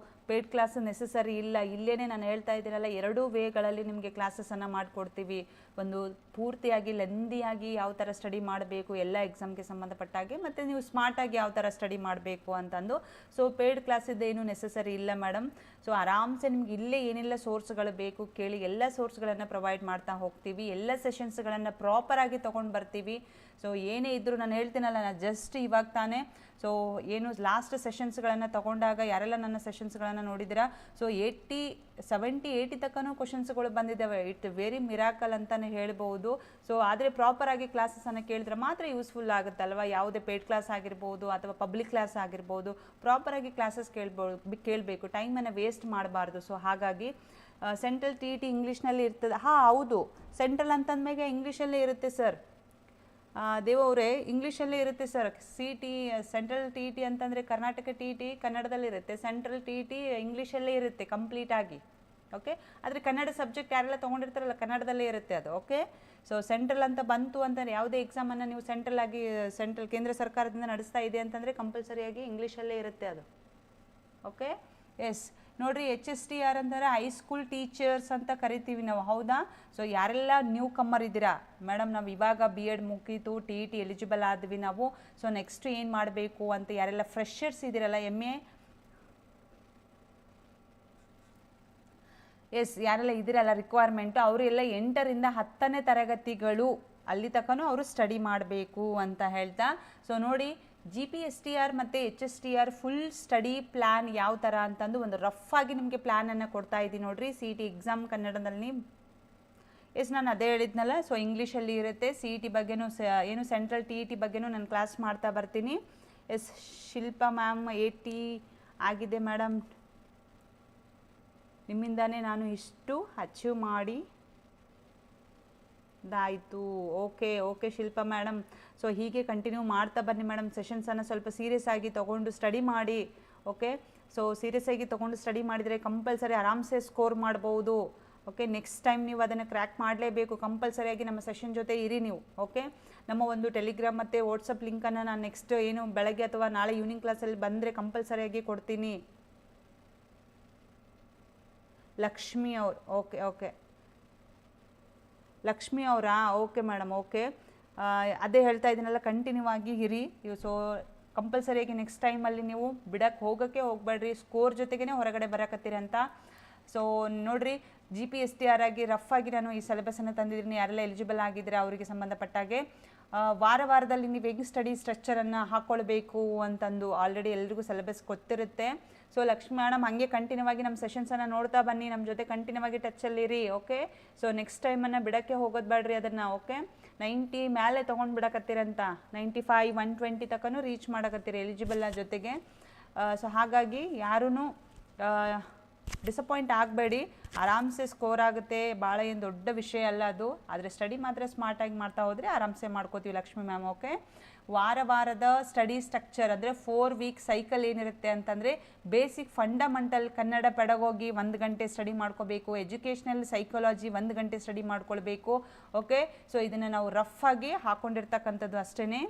paid class necessary ಇಲ್ಲ, ಇಲ್ಲೇ ನಾನು ಹೇಳ್ತಾ ಇದ್ದೀನಲ್ಲ, 2 ವೇಗಳಲ್ಲಿ ನಿಮಗೆ ಕ್ಲಾಸಸನ್ನು ಮಾಡಿಕೊಡ್ತೀವಿ. ಒಂದು ಪೂರ್ತಿಯಾಗಿ ಲೆಂದಿಯಾಗಿ ಯಾವ ಥರ ಸ್ಟಡಿ ಮಾಡಬೇಕು ಎಲ್ಲ ಎಕ್ಸಾಮ್ಗೆ ಸಂಬಂಧಪಟ್ಟಾಗೆ, ಮತ್ತು ನೀವು ಸ್ಮಾರ್ಟಾಗಿ ಯಾವ ಥರ ಸ್ಟಡಿ ಮಾಡಬೇಕು ಅಂತಂದು. ಸೊ ಪೇಯ್ಡ್ ಕ್ಲಾಸಿದ್ದೇನು ನೆಸಸರಿ ಇಲ್ಲ ಮೇಡಮ್. ಸೊ ಆರಾಮ್ಸೆ ನಿಮ್ಗೆ ಇಲ್ಲೇ ಏನೆಲ್ಲ ಸೋರ್ಸ್ಗಳು ಬೇಕು ಕೇಳಿ, ಎಲ್ಲ ಸೋರ್ಸ್ಗಳನ್ನು ಪ್ರೊವೈಡ್ ಮಾಡ್ತಾ ಹೋಗ್ತೀವಿ, ಎಲ್ಲ ಸೆಷನ್ಸ್ಗಳನ್ನು ಪ್ರಾಪರಾಗಿ ತೊಗೊಂಡು ಬರ್ತೀವಿ. ಸೊ ಏನೇ ಇದ್ದರೂ ನಾನು ಹೇಳ್ತೀನಲ್ಲ, ನಾನು ಜಸ್ಟ್ ಇವಾಗ ತಾನೇ ಸೊ ಏನು ಲಾಸ್ಟ್ ಸೆಷನ್ಸ್ಗಳನ್ನು ತೊಗೊಂಡಾಗ ಯಾರೆಲ್ಲ ನನ್ನ ಸೆಷನ್ಸ್ಗಳನ್ನು ನೋಡಿದ್ದೀರಾ, ಸೊ 70-80 ತನಕನೂ ಕ್ವಶನ್ಸ್ಗಳು ಬಂದಿದ್ದಾವೆ. ಇಟ್ ವೆರಿ ಮಿರಾಕಲ್ ಅಂತಲೇ ಹೇಳ್ಬೋದು. ಸೊ ಆದರೆ ಪ್ರಾಪರಾಗಿ ಕ್ಲಾಸಸನ್ನು ಕೇಳಿದ್ರೆ ಮಾತ್ರ ಯೂಸ್ಫುಲ್ ಆಗುತ್ತಲ್ವ. ಯಾವುದೇ ಪೇಯ್ಡ್ ಕ್ಲಾಸ್ ಆಗಿರ್ಬೋದು ಅಥವಾ ಪಬ್ಲಿಕ್ ಕ್ಲಾಸ್ ಆಗಿರ್ಬೋದು, ಪ್ರಾಪರಾಗಿ ಕ್ಲಾಸಸ್ ಕೇಳಬೇಕು, ಟೈಮನ್ನು ವೇಸ್ಟ್ ಮಾಡಬಾರ್ದು. ಸೊ ಹಾಗಾಗಿ ಸೆಂಟ್ರಲ್ TET ಇಂಗ್ಲೀಷ್ನಲ್ಲಿ ಇರ್ತದೆ. ಹೌದು, ಸೆಂಟ್ರಲ್ ಅಂತಂದ್ಮೇಲೆ ಇಂಗ್ಲೀಷಲ್ಲೇ ಇರುತ್ತೆ ಸರ್. ದೇವವ್ರೆ, ಇಂಗ್ಲೀಷಲ್ಲೇ ಇರುತ್ತೆ ಸರ್. CT ಸೆಂಟ್ರಲ್ TET ಅಂತಂದರೆ ಕರ್ನಾಟಕ TET ಕನ್ನಡದಲ್ಲಿರುತ್ತೆ, ಸೆಂಟ್ರಲ್ TET ಇಂಗ್ಲೀಷಲ್ಲೇ ಇರುತ್ತೆ ಕಂಪ್ಲೀಟಾಗಿ. ಓಕೆ, ಆದರೆ ಕನ್ನಡ ಸಬ್ಜೆಕ್ಟ್ ಯಾರೆಲ್ಲ ತೊಗೊಂಡಿರ್ತಾರಲ್ಲ ಕನ್ನಡದಲ್ಲೇ ಇರುತ್ತೆ ಅದು. ಓಕೆ, ಸೊ ಸೆಂಟ್ರಲ್ ಅಂತ ಬಂತು ಅಂತಂದರೆ ಯಾವುದೇ ಎಕ್ಸಾಮನ್ನು ನೀವು ಸೆಂಟ್ರಲ್ ಕೇಂದ್ರ ಸರ್ಕಾರದಿಂದ ನಡೆಸ್ತಾ ಇದೆ ಅಂತಂದರೆ ಕಂಪಲ್ಸರಿಯಾಗಿ ಇಂಗ್ಲೀಷಲ್ಲೇ ಇರುತ್ತೆ ಅದು. ಓಕೆ, ಎಸ್ ನೋಡಿರಿ, HSTR ಅಂದರೆ ಹೈಸ್ಕೂಲ್ ಟೀಚರ್ಸ್ ಅಂತ ಕರಿತೀವಿ ನಾವು, ಹೌದಾ? ಸೊ ಯಾರೆಲ್ಲ ನ್ಯೂ ಕಮ್ಮರ್ ಇದ್ದೀರಾ, ಮೇಡಮ್ ನಾವು ಇವಾಗ BEd ಮುಗೀತು, TET ಎಲಿಜಿಬಲ್ ಆದ್ವಿ ನಾವು, ಸೊ ನೆಕ್ಸ್ಟ್ ಏನು ಮಾಡಬೇಕು ಅಂತ ಯಾರೆಲ್ಲ ಫ್ರೆಷರ್ಸ್ ಇದ್ದೀರಲ್ಲ, MA ಎಸ್ ಯಾರೆಲ್ಲ ಇದ್ದೀರಲ್ಲ ರಿಕ್ವೈರ್ಮೆಂಟು, ಅವರೆಲ್ಲ 8ರಿಂದ 10ನೇ ತರಗತಿಗಳು ಅಲ್ಲಿ ತನಕನೂ ಅವರು ಸ್ಟಡಿ ಮಾಡಬೇಕು ಅಂತ ಹೇಳ್ತಾ. ಸೊ ನೋಡಿ, GPSTR ಮತ್ತು HSTR ಫುಲ್ ಸ್ಟಡಿ ಪ್ಲ್ಯಾನ್ ಯಾವ ಥರ ಅಂತಂದು ಒಂದು ರಫ್ ಆಗಿ ನಿಮಗೆ ಪ್ಲ್ಯಾನನ್ನು ಕೊಡ್ತಾ ಇದ್ದೀನಿ ನೋಡಿರಿ. CET ಎಕ್ಸಾಮ್ ಕನ್ನಡದಲ್ಲಿ ಎಸ್ ನಾನು ಅದೇ ಹೇಳಿದ್ನಲ್ಲ, ಸೊ ಇಂಗ್ಲೀಷಲ್ಲಿ ಇರುತ್ತೆ. CET ಬಗ್ಗೆನೂ ಏನು ಸೆಂಟ್ರಲ್ TET ಬಗ್ಗೆನೂ ನಾನು ಕ್ಲಾಸ್ ಮಾಡ್ತಾ ಬರ್ತೀನಿ. ಎಸ್ ಶಿಲ್ಪಾ ಮ್ಯಾಮ್ 80 ಆಗಿದೆ ಮೇಡಮ್, ನಿಮ್ಮಿಂದಾನೇ ನಾನು ಇಷ್ಟು ಅಚೀವ್ ಮಾಡಿ ದಾಯಿತು. ಓಕೆ ಶಿಲ್ಪಾ ಮೇಡಮ್, ಸೊ ಹೀಗೆ ಕಂಟಿನ್ಯೂ ಮಾಡ್ತಾ ಬನ್ನಿ ಮೇಡಮ್. ಸೆಷನ್ಸನ್ನು ಸ್ವಲ್ಪ ಸೀರಿಯಸ್ ಆಗಿ ತೊಗೊಂಡು ಸ್ಟಡಿ ಮಾಡಿ. ಓಕೆ, ಸೊ ಸೀರಿಯಸ್ ಆಗಿ ತೊಗೊಂಡು ಸ್ಟಡಿ ಮಾಡಿದರೆ ಕಂಪಲ್ಸರಿ ಆರಾಮ್ಸೆ ಸ್ಕೋರ್ ಮಾಡ್ಬೋದು. ಓಕೆ, ನೆಕ್ಸ್ಟ್ ಟೈಮ್ ನೀವು ಅದನ್ನು ಕ್ರ್ಯಾಕ್ ಮಾಡಲೇಬೇಕು. ಕಂಪಲ್ಸರಿಯಾಗಿ ನಮ್ಮ ಸೆಷನ್ ಜೊತೆ ಇರಿ ನೀವು. ಓಕೆ, ನಮ್ಮ ಒಂದು ಟೆಲಿಗ್ರಾಮ್ ಮತ್ತು ವಾಟ್ಸಪ್ ಲಿಂಕನ್ನು ನಾನು ನೆಕ್ಸ್ಟ್ ಏನು ಬೆಳಗ್ಗೆ ಅಥವಾ ನಾಳೆ ಈವ್ನಿಂಗ್ ಕ್ಲಾಸಲ್ಲಿ ಬಂದರೆ ಕಂಪಲ್ಸರಿಯಾಗಿ ಕೊಡ್ತೀನಿ. ಲಕ್ಷ್ಮಿ ಅವ್ರು, ಓಕೆ ಲಕ್ಷ್ಮಿ ಅವರಾ? ಓಕೆ ಮೇಡಮ್, ಓಕೆ ಅದೇ ಹೇಳ್ತಾ ಇದ್ದೀನಲ್ಲ, ಕಂಟಿನ್ಯೂ ಆಗಿ ಇರಿ. ಸೊ ಕಂಪಲ್ಸರಿಯಾಗಿ ನೆಕ್ಸ್ಟ್ ಟೈಮಲ್ಲಿ ನೀವು ಬಿಡಕ್ಕೆ ಹೋಗಬೇಡ್ರಿ, ಸ್ಕೋರ್ ಜೊತೆಗೇ ಹೊರಗಡೆ ಬರಕತ್ತೀರಿ ಅಂತ. ಸೊ ನೋಡಿರಿ, GPSTR ಆಗಿ ರಫ್ ಆಗಿ ನಾನು ಈ ಸಿಲೆಬಸನ್ನು ತಂದಿದ್ದೀನಿ. ಯಾರೆಲ್ಲ ಎಲಿಜಿಬಲ್ ಆಗಿದ್ದೀರಾ ಅವರಿಗೆ ಸಂಬಂಧಪಟ್ಟಾಗೆ ವಾರದಲ್ಲಿ ನೀವು ಹೇಗೆ ಸ್ಟಡಿ ಸ್ಟ್ರಕ್ಚರನ್ನು ಹಾಕ್ಕೊಳ್ಬೇಕು ಅಂತಂದು ಆಲ್ರೆಡಿ ಎಲ್ರಿಗೂ ಸಿಲೆಬಸ್ ಗೊತ್ತಿರುತ್ತೆ. ಸೊ ಲಕ್ಷ್ಮಿ ಮೇಡಮ್ ಹಾಗೆ ಕಂಟಿನ್ಯೂ ಆಗಿ ನಮ್ಮ ಸೆಷನ್ಸನ್ನು ನೋಡ್ತಾ ಬನ್ನಿ, ನಮ್ಮ ಜೊತೆ ಕಂಟಿನ್ಯೂ ಆಗಿ ಟಚ್ಚಲ್ಲಿರಿ. ಓಕೆ, ಸೊ ನೆಕ್ಸ್ಟ್ ಟೈಮನ್ನು ಬಿಡೋಕ್ಕೆ ಹೋಗೋದು ಬೇಡ್ರಿ ಅದನ್ನು. ಓಕೆ, 90 ಮೇಲೆ ತೊಗೊಂಡು ಬಿಡಕತ್ತೀರಂತ, 95 120 ತನಕನೂ ರೀಚ್ ಮಾಡಕತ್ತೀರಿ ಎಲಿಜಿಬಲ್ ಜೊತೆಗೆ. ಸೊ ಹಾಗಾಗಿ ಯಾರೂ ಡಿಸಪಾಯಿಂಟ್ ಆಗಬೇಡಿ, ಆರಾಮ್ಸೆ ಸ್ಕೋರ್ ಆಗುತ್ತೆ. ಭಾಳ ಏನು ದೊಡ್ಡ ವಿಷಯ ಅಲ್ಲ ಅದು, ಆದರೆ ಸ್ಟಡಿ ಮಾತ್ರ ಸ್ಮಾರ್ಟಾಗಿ ಮಾಡ್ತಾ ಹೋದರೆ ಆರಾಮ್ಸೆ ಮಾಡ್ಕೋತೀವಿ ಲಕ್ಷ್ಮಿ ಮ್ಯಾಮ್. ಓಕೆ, ವಾರದ ಸ್ಟಡಿ ಸ್ಟ್ರಕ್ಚರ್ ಅಂದರೆ 4 ವೀಕ್ ಸೈಕಲ್ ಏನಿರುತ್ತೆ ಅಂತಂದರೆ, ಬೇಸಿಕ್ ಫಂಡಮೆಂಟಲ್ ಕನ್ನಡ ಪೆಡಗೋಗಿ 1 ಗಂಟೆ ಸ್ಟಡಿ ಮಾಡ್ಕೋಬೇಕು, ಎಜುಕೇಷ್ನಲ್ ಸೈಕಾಲಜಿ 1 ಗಂಟೆ ಸ್ಟಡಿ ಮಾಡ್ಕೊಳ್ಬೇಕು. ಓಕೆ, ಸೊ ಇದನ್ನು ನಾವು ರಫ್ ಆಗಿ ಹಾಕ್ಕೊಂಡಿರ್ತಕ್ಕಂಥದ್ದು ಅಷ್ಟೇ.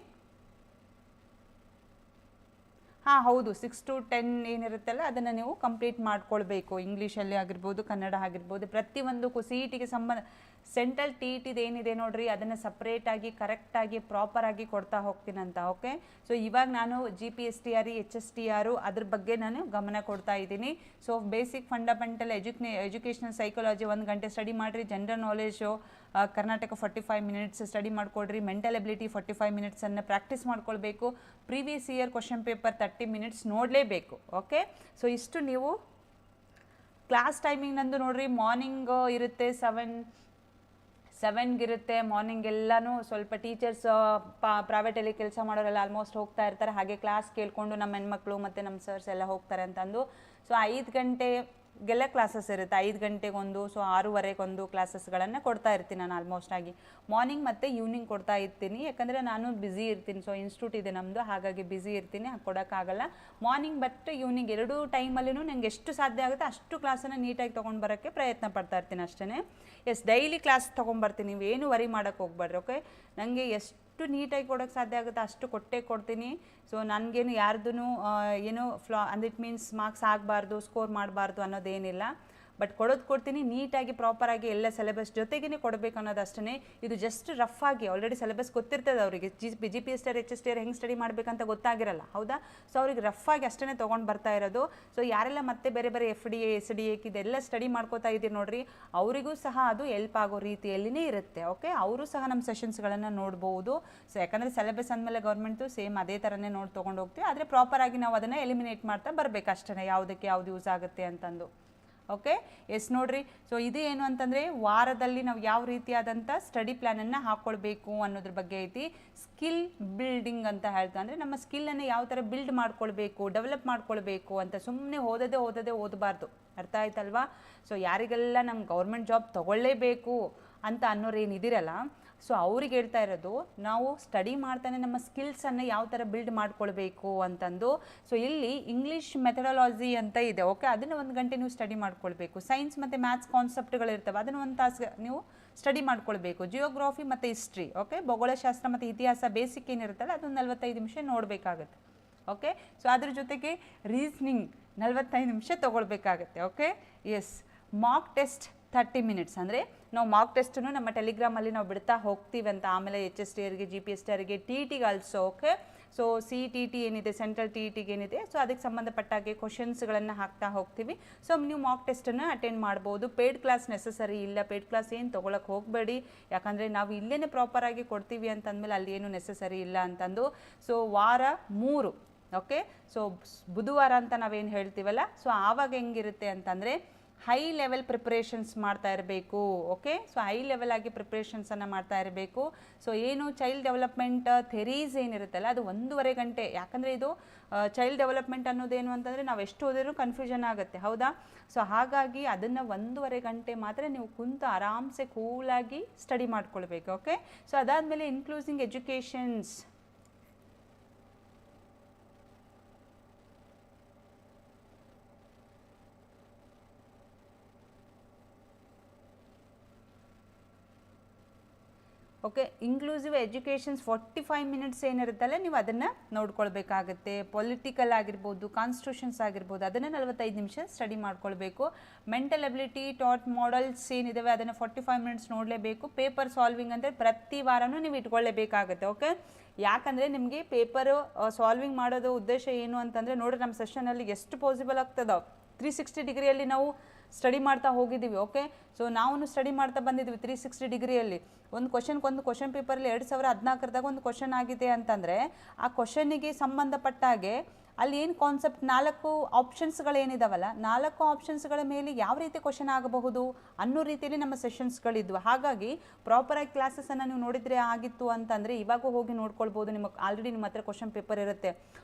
ಹೌದು, 6 to 10 ಏನಿರುತ್ತಲ್ಲ ಅದನ್ನು ನೀವು ಕಂಪ್ಲೀಟ್ ಮಾಡ್ಕೊಳ್ಬೇಕು. ಇಂಗ್ಲೀಷಲ್ಲಿ ಆಗಿರ್ಬೋದು, ಕನ್ನಡ ಆಗಿರ್ಬೋದು, ಪ್ರತಿಯೊಂದಕ್ಕೂ CETಗೆ ಸೆಂಟ್ರಲ್ TET ಏನಿದೆ ನೋಡ್ರಿ, ಅದನ್ನು ಸಪ್ರೇಟಾಗಿ ಕರೆಕ್ಟಾಗಿ ಪ್ರಾಪರಾಗಿ ಕೊಡ್ತಾ ಹೋಗ್ತೀನಂತ. ಓಕೆ, ಸೊ ಇವಾಗ ನಾನು GPSTR HSTR ಅದ್ರ ಬಗ್ಗೆ ನಾನು ಗಮನ ಕೊಡ್ತಾ ಇದ್ದೀನಿ. So basic fundamental educational psychology 1 ಗಂಟೆ ಸ್ಟಡಿ ಮಾಡಿರಿ. General knowledge Karnataka 45 minutes study ಮಾಡ್ಕೊಳ್ರಿ. ಮೆಂಟಲ್ ಎಬಿಲಿಟಿ 45 ಮಿನಿಟ್ಸನ್ನು ಪ್ರಾಕ್ಟೀಸ್ ಮಾಡ್ಕೊಳ್ಬೇಕು. Previous year question paper 30 minutes ನೋಡಲೇಬೇಕು. ಓಕೆ, ಸೊ ಇಷ್ಟು ನೀವು ಕ್ಲಾಸ್ ಟೈಮಿಂಗ್ ನಂದು ನೋಡ್ರಿ. ಮಾರ್ನಿಂಗ್ ಇರುತ್ತೆ 7ಗಿರುತ್ತೆ ಮಾರ್ನಿಂಗ್. ಎಲ್ಲನೂ ಸ್ವಲ್ಪ ಟೀಚರ್ಸ್ ಪ್ರೈವೇಟಲ್ಲಿ ಕೆಲಸ ಮಾಡೋರೆಲ್ಲ ಆಲ್ಮೋಸ್ಟ್ ಹೋಗ್ತಾ ಇರ್ತಾರೆ. ಹಾಗೆ ಕ್ಲಾಸ್ ಕೇಳಿಕೊಂಡು ನಮ್ಮ ಹೆಣ್ಮಕ್ಳು ಮತ್ತು ನಮ್ಮ ಸರ್ಸ್ ಎಲ್ಲ ಹೋಗ್ತಾರೆ ಅಂತಂದು. ಸೊ 5 ಗಂಟೆಗೆಲ್ಲ ಕ್ಲಾಸಸ್ ಇರುತ್ತೆ, 5 ಗಂಟೆಗೊಂದು, ಸೊ 6:15 ಕ್ಲಾಸಸ್ಗಳನ್ನು ಕೊಡ್ತಾ ಇರ್ತೀನಿ ನಾನು ಆಲ್ಮೋಸ್ಟ್ ಆಗಿ. ಮಾರ್ನಿಂಗ್ ಮತ್ತು ಈವ್ನಿಂಗ್ ಕೊಡ್ತಾ ಇರ್ತೀನಿ, ಯಾಕಂದರೆ ನಾನು ಬ್ಯುಸಿ ಇರ್ತೀನಿ. ಸೊ ಇನ್ಸ್ಟಿಟ್ಯೂಟ್ ಇದೆ ನಮ್ಮದು, ಹಾಗಾಗಿ ಬ್ಯುಸಿ ಇರ್ತೀನಿ, ಕೊಡೋಕ್ಕಾಗಲ್ಲ. ಮಾರ್ನಿಂಗ್ ಬಟ್ ಈವ್ನಿಂಗ್ 2 ಟೈಮಲ್ಲೂ ನನಗೆ ಎಷ್ಟು ಸಾಧ್ಯ ಆಗುತ್ತೆ ಅಷ್ಟು ಕ್ಲಾಸನ್ನು ನೀಟಾಗಿ ತೊಗೊಂಡು ಬರೋಕ್ಕೆ ಪ್ರಯತ್ನ ಪಡ್ತಾ ಇರ್ತೀನಿ ಅಷ್ಟೇ. ಎಸ್, ಡೈಲಿ ಕ್ಲಾಸ್ ತೊಗೊಂಬರ್ತೀನಿ, ನೀವೇನು ವರಿ ಮಾಡೋಕ್ಕೆ ಹೋಗ್ಬೇಡ್ರಿ. ಓಕೆ, ನನಗೆ ಎಷ್ಟು ನೀಟಾಗಿ ಕೊಡೋಕ್ಕೆ ಸಾಧ್ಯ ಆಗುತ್ತೆ ಅಷ್ಟು ಕೊಡ್ತೀನಿ. ಸೊ ನನಗೇನು ಯಾರ್ದು ಏನು ಇಟ್ ಮೀನ್ಸ್ ಮಾರ್ಕ್ಸ್ ಆಗಬಾರ್ದು, ಸ್ಕೋರ್ ಮಾಡಬಾರ್ದು ಅನ್ನೋದೇನಿಲ್ಲ. ಬಟ್ ಕೊಡೋದು ಕೊಡ್ತೀನಿ, ನೀಟಾಗಿ ಪ್ರಾಪರಾಗಿ ಎಲ್ಲ ಸಿಲೆಬಸ್ ಜೊತೆಗೇ ಕೊಡಬೇಕು ಅನ್ನೋದು ಅಷ್ಟೇ. ಇದು ಜಸ್ಟ್ ರಫ್ ಆಗಿ ಆಲ್ರೆಡಿ ಸಿಲೆಬಸ್ ಗೊತ್ತಿರ್ತದೆ ಅವರಿಗೆ, GPSTR HSTR ಹೆಂಗೆ ಸ್ಟಡಿ ಮಾಡಬೇಕಂತ ಗೊತ್ತಾಗಿರಲ್ಲ, ಹೌದಾ? ಸೊ ಅವ್ರಿಗೆ ರಫ್ ಆಗಿ ಅಷ್ಟೇ ತೊಗೊಂಡು ಬರ್ತಾ ಇರೋದು. ಸೊ ಯಾರೆಲ್ಲ ಮತ್ತೆ ಬೇರೆ ಬೇರೆ FDA SDA ಇದೆಲ್ಲ ಸ್ಟಡಿ ಮಾಡ್ಕೋತಾ ಇದ್ದೀರಿ ನೋಡ್ರಿ, ಅವರಿಗೂ ಸಹ ಅದು ಹೆಲ್ಪ್ ಆಗೋ ರೀತಿಯಲ್ಲಿನೇ ಇರುತ್ತೆ. ಓಕೆ, ಅವರು ಸಹ ನಮ್ಮ ಸೆಷನ್ಸ್ಗಳನ್ನು ನೋಡ್ಬೋದು. ಸೊ ಯಾಕಂದರೆ ಸಿಲೆಬಸ್ ಅಂದಮೇಲೆ ಗೌರ್ಮೆಂಟು ಸೇಮ್ ಅದೇ ಥರನೇ ನೋಡಿ ತೊಗೊಂಡು ಹೋಗ್ತೀವಿ, ಆದರೆ ಪ್ರಾಪರಾಗಿ ನಾವು ಅದನ್ನು ಎಲಿಮಿನೇಟ್ ಮಾಡ್ತಾ ಬರಬೇಕು ಅಷ್ಟೇ, ಯಾವುದಕ್ಕೆ ಯಾವ್ದು ಯೂಸ್ ಆಗುತ್ತೆ ಅಂತಂದು. ಓಕೆ, ಎಸ್ ನೋಡ್ರಿ. ಸೊ ಇದು ಏನು ಅಂತಂದರೆ ವಾರದಲ್ಲಿ ನಾವು ಯಾವ ರೀತಿಯಾದಂಥ ಸ್ಟಡಿ ಪ್ಲ್ಯಾನನ್ನು ಹಾಕ್ಕೊಳ್ಬೇಕು ಅನ್ನೋದ್ರ ಬಗ್ಗೆ ಐತಿ. ಸ್ಕಿಲ್ ಬಿಲ್ಡಿಂಗ್ ಅಂತ ಹೇಳ್ತಾ, ಅಂದರೆ ನಮ್ಮ ಸ್ಕಿಲ್ಲನ್ನು ಯಾವ ಥರ ಬಿಲ್ಡ್ ಮಾಡ್ಕೊಳ್ಬೇಕು, ಡೆವಲಪ್ ಮಾಡ್ಕೊಳ್ಬೇಕು ಅಂತ ಸುಮ್ಮನೆ ಓದೋದೇ ಓದಬಾರ್ದು. ಅರ್ಥ ಆಯ್ತಲ್ವಾ? ಸೊ ಯಾರಿಗೆಲ್ಲ ನಮ್ಮ ಗೌರ್ಮೆಂಟ್ ಜಾಬ್ ತೊಗೊಳ್ಳೇಬೇಕು ಅಂತ ಅನ್ನೋರು ಏನಿದಿರಲ್ಲ, ಸೊ ಅವ್ರಿಗೆ ಹೇಳ್ತಾ ಇರೋದು, ನಾವು ಸ್ಟಡಿ ಮಾಡ್ತಾನೆ ನಮ್ಮ ಸ್ಕಿಲ್ಸನ್ನು ಯಾವ ಥರ ಬಿಲ್ಡ್ ಮಾಡ್ಕೊಳ್ಬೇಕು ಅಂತಂದು. ಸೊ ಇಲ್ಲಿ ಇಂಗ್ಲೀಷ್ ಮೆಥಡಾಲಜಿ ಅಂತ ಇದೆ. ಓಕೆ, ಅದನ್ನು 1 ಗಂಟೆ ನೀವು ಸ್ಟಡಿ ಮಾಡ್ಕೊಳ್ಬೇಕು. ಸೈನ್ಸ್ ಮತ್ತು ಮ್ಯಾಥ್ಸ್ ಕಾನ್ಸೆಪ್ಟ್ಗಳಿರ್ತವೆ, ಅದನ್ನು 1 ತಾಸು ನೀವು ಸ್ಟಡಿ ಮಾಡ್ಕೊಳ್ಬೇಕು. ಜಿಯೋಗ್ರಫಿ ಮತ್ತು ಹಿಸ್ಟ್ರಿ, ಓಕೆ, ಭೂಗೋಳಶಾಸ್ತ್ರ ಮತ್ತು ಇತಿಹಾಸ ಬೇಸಿಕ್ ಏನಿರುತ್ತಲ್ಲ ಅದೊಂದು 45 ನಿಮಿಷ ನೋಡಬೇಕಾಗುತ್ತೆ. ಓಕೆ, ಸೊ ಅದ್ರ ಜೊತೆಗೆ ರೀಸ್ನಿಂಗ್ 45 ನಿಮಿಷ ತೊಗೊಳ್ಬೇಕಾಗತ್ತೆ. Okay, yes. Mock test 30 minutes, ಅಂದರೆ ನಾವು ಮಾಕ್ ಟೆಸ್ಟನ್ನು ನಮ್ಮ ಟೆಲಿಗ್ರಾಮಲ್ಲಿ ನಾವು ಬಿಡ್ತಾ ಹೋಗ್ತೀವಿ ಅಂತ. ಆಮೇಲೆ HSTRಗೆ GPSTRಗೆ TETಗೆ ಆಲ್ಸೋ. ಓಕೆ, ಸೊ CTT ಏನಿದೆ, ಸೆಂಟ್ರಲ್ TETಗೆ ಏನಿದೆ, ಸೊ ಅದಕ್ಕೆ ಸಂಬಂಧಪಟ್ಟಾಗೆ ಕ್ವಶನ್ಸ್ಗಳನ್ನು ಹಾಕ್ತಾ ಹೋಗ್ತೀವಿ. ಸೊ ನೀವು ಮಾಕ್ ಟೆಸ್ಟನ್ನು ಅಟೆಂಡ್ ಮಾಡ್ಬೋದು. ಪೇಯ್ಡ್ ಕ್ಲಾಸ್ ನೆಸಸರಿ ಇಲ್ಲ, ಪೇಯ್ಡ್ ಕ್ಲಾಸ್ ಏನು ತೊಗೊಳಕ್ಕೆ ಹೋಗಬೇಡಿ, ಯಾಕಂದರೆ ನಾವು ಇಲ್ಲೇ ಪ್ರಾಪರಾಗಿ ಕೊಡ್ತೀವಿ ಅಂತಂದಮೇಲೆ ಅಲ್ಲಿ ಏನು ನೆಸಸರಿ ಇಲ್ಲ ಅಂತಂದು. ಸೊ ವಾರ 3, ಓಕೆ, ಸೊ ಬುಧವಾರ ಅಂತ ನಾವೇನು ಹೇಳ್ತೀವಲ್ಲ, ಸೊ ಆವಾಗ ಹೆಂಗಿರುತ್ತೆ ಅಂತಂದರೆ ಹೈ ಲೆವೆಲ್ ಪ್ರಿಪ್ರೇಷನ್ಸ್ ಮಾಡ್ತಾ ಇರಬೇಕು. ಓಕೆ, ಸೊ ಹೈ ಲೆವೆಲ್ ಆಗಿ ಪ್ರಿಪ್ರೇಷನ್ಸನ್ನು ಮಾಡ್ತಾ ಇರಬೇಕು. ಸೊ ಏನು ಚೈಲ್ಡ್ ಡೆವಲಪ್ಮೆಂಟ್ ಥೆರೀಸ್ ಏನಿರುತ್ತಲ್ಲ ಅದು 1.5 ಗಂಟೆ, ಯಾಕಂದರೆ ಇದು ಚೈಲ್ಡ್ ಡೆವಲಪ್ಮೆಂಟ್ ಅನ್ನೋದೇನು ಅಂತಂದರೆ ನಾವು ಎಷ್ಟು ಓದಿದ್ರೂ ಕನ್ಫ್ಯೂಷನ್ ಆಗುತ್ತೆ, ಹೌದಾ? ಸೊ ಹಾಗಾಗಿ ಅದನ್ನು 1.5 ಗಂಟೆ ಮಾತ್ರ ನೀವು ಕುಂತು ಆರಾಮ್ಸೆ ಕೂಲಾಗಿ ಸ್ಟಡಿ ಮಾಡ್ಕೊಳ್ಬೇಕು. ಓಕೆ, ಸೊ ಅದಾದಮೇಲೆ including educations, okay, inclusive educations 45 minutes ಏನಿರುತ್ತಲ್ಲ ನೀವು ಅದನ್ನು ನೋಡ್ಕೊಳ್ಬೇಕಾಗತ್ತೆ. ಪೊಲಿಟಿಕಲ್ ಆಗಿರ್ಬೋದು, ಕಾನ್ಸ್ಟಿಟ್ಯೂಷನ್ಸ್ ಆಗಿರ್ಬೋದು, ಅದನ್ನು 45 ನಿಮಿಷ ಸ್ಟಡಿ ಮಾಡ್ಕೊಳ್ಬೇಕು. ಮೆಂಟಲ್ ಎಬಿಲಿಟಿ, ಟಾಟ್ ಮಾಡೆಲ್ಸ್ ಏನಿದಾವೆ ಅದನ್ನು 45 ಮಿನಿಟ್ಸ್ ನೋಡಲೇಬೇಕು. ಪೇಪರ್ ಸಾಲ್ವಿಂಗ್ ಅಂದರೆ ಪ್ರತಿ ವಾರನೂ ನೀವು ಇಟ್ಕೊಳ್ಳೇಬೇಕಾಗುತ್ತೆ. ಓಕೆ, ಯಾಕಂದರೆ ನಿಮಗೆ ಪೇಪರು ಸಾಲ್ವಿಂಗ್ ಮಾಡೋದು ಉದ್ದೇಶ ಏನು ಅಂತಂದರೆ, ನೋಡಿರಿ ನಮ್ಮ ಸೆಷನಲ್ಲಿ ಎಷ್ಟು ಪಾಸಿಬಲ್ ಆಗ್ತದೋ 360 ಡಿಗ್ರಿಯಲ್ಲಿ ನಾವು ಸ್ಟಡಿ ಮಾಡ್ತಾ ಹೋಗಿದ್ದೀವಿ. ಓಕೆ, ಸೊ ನಾವು ಸ್ಟಡಿ ಮಾಡ್ತಾ ಬಂದಿದ್ದೀವಿ 360 ಡಿಗ್ರಿಯಲ್ಲಿ. ಒಂದು ಕ್ವಶನ್ ಪೇಪರಲ್ಲಿ 2014 ಒಂದು ಕ್ವಶನ್ ಆಗಿದೆ ಅಂತಂದರೆ ಆ ಕ್ವಶನ್ನಿಗೆ ಸಂಬಂಧಪಟ್ಟಾಗೆ ಅಲ್ಲಿ ಏನು ಕಾನ್ಸೆಪ್ಟ್ 4 ಆಪ್ಷನ್ಸ್ಗಳೇನಿದಾವಲ್ಲ, 4 ಆಪ್ಷನ್ಸ್ಗಳ ಮೇಲೆ ಯಾವ ರೀತಿ ಕ್ವಶನ್ ಆಗಬಹುದು ಅನ್ನೋ ರೀತಿಯಲ್ಲಿ ನಮ್ಮ ಸೆಷನ್ಸ್ಗಳಿದ್ವು. ಹಾಗಾಗಿ ಪ್ರಾಪರಾಗಿ ಕ್ಲಾಸಸನ್ನು ನೀವು ನೋಡಿದರೆ ಆಗಿತ್ತು ಅಂತಂದರೆ ಇವಾಗೂ ಹೋಗಿ ನೋಡ್ಕೊಳ್ಬೋದು. ನಿಮಗೆ ಆಲ್ರೆಡಿ ನಿಮ್ಮ ಹತ್ರ ಕ್ವಶನ್ ಪೇಪರ್ ಇರುತ್ತೆ,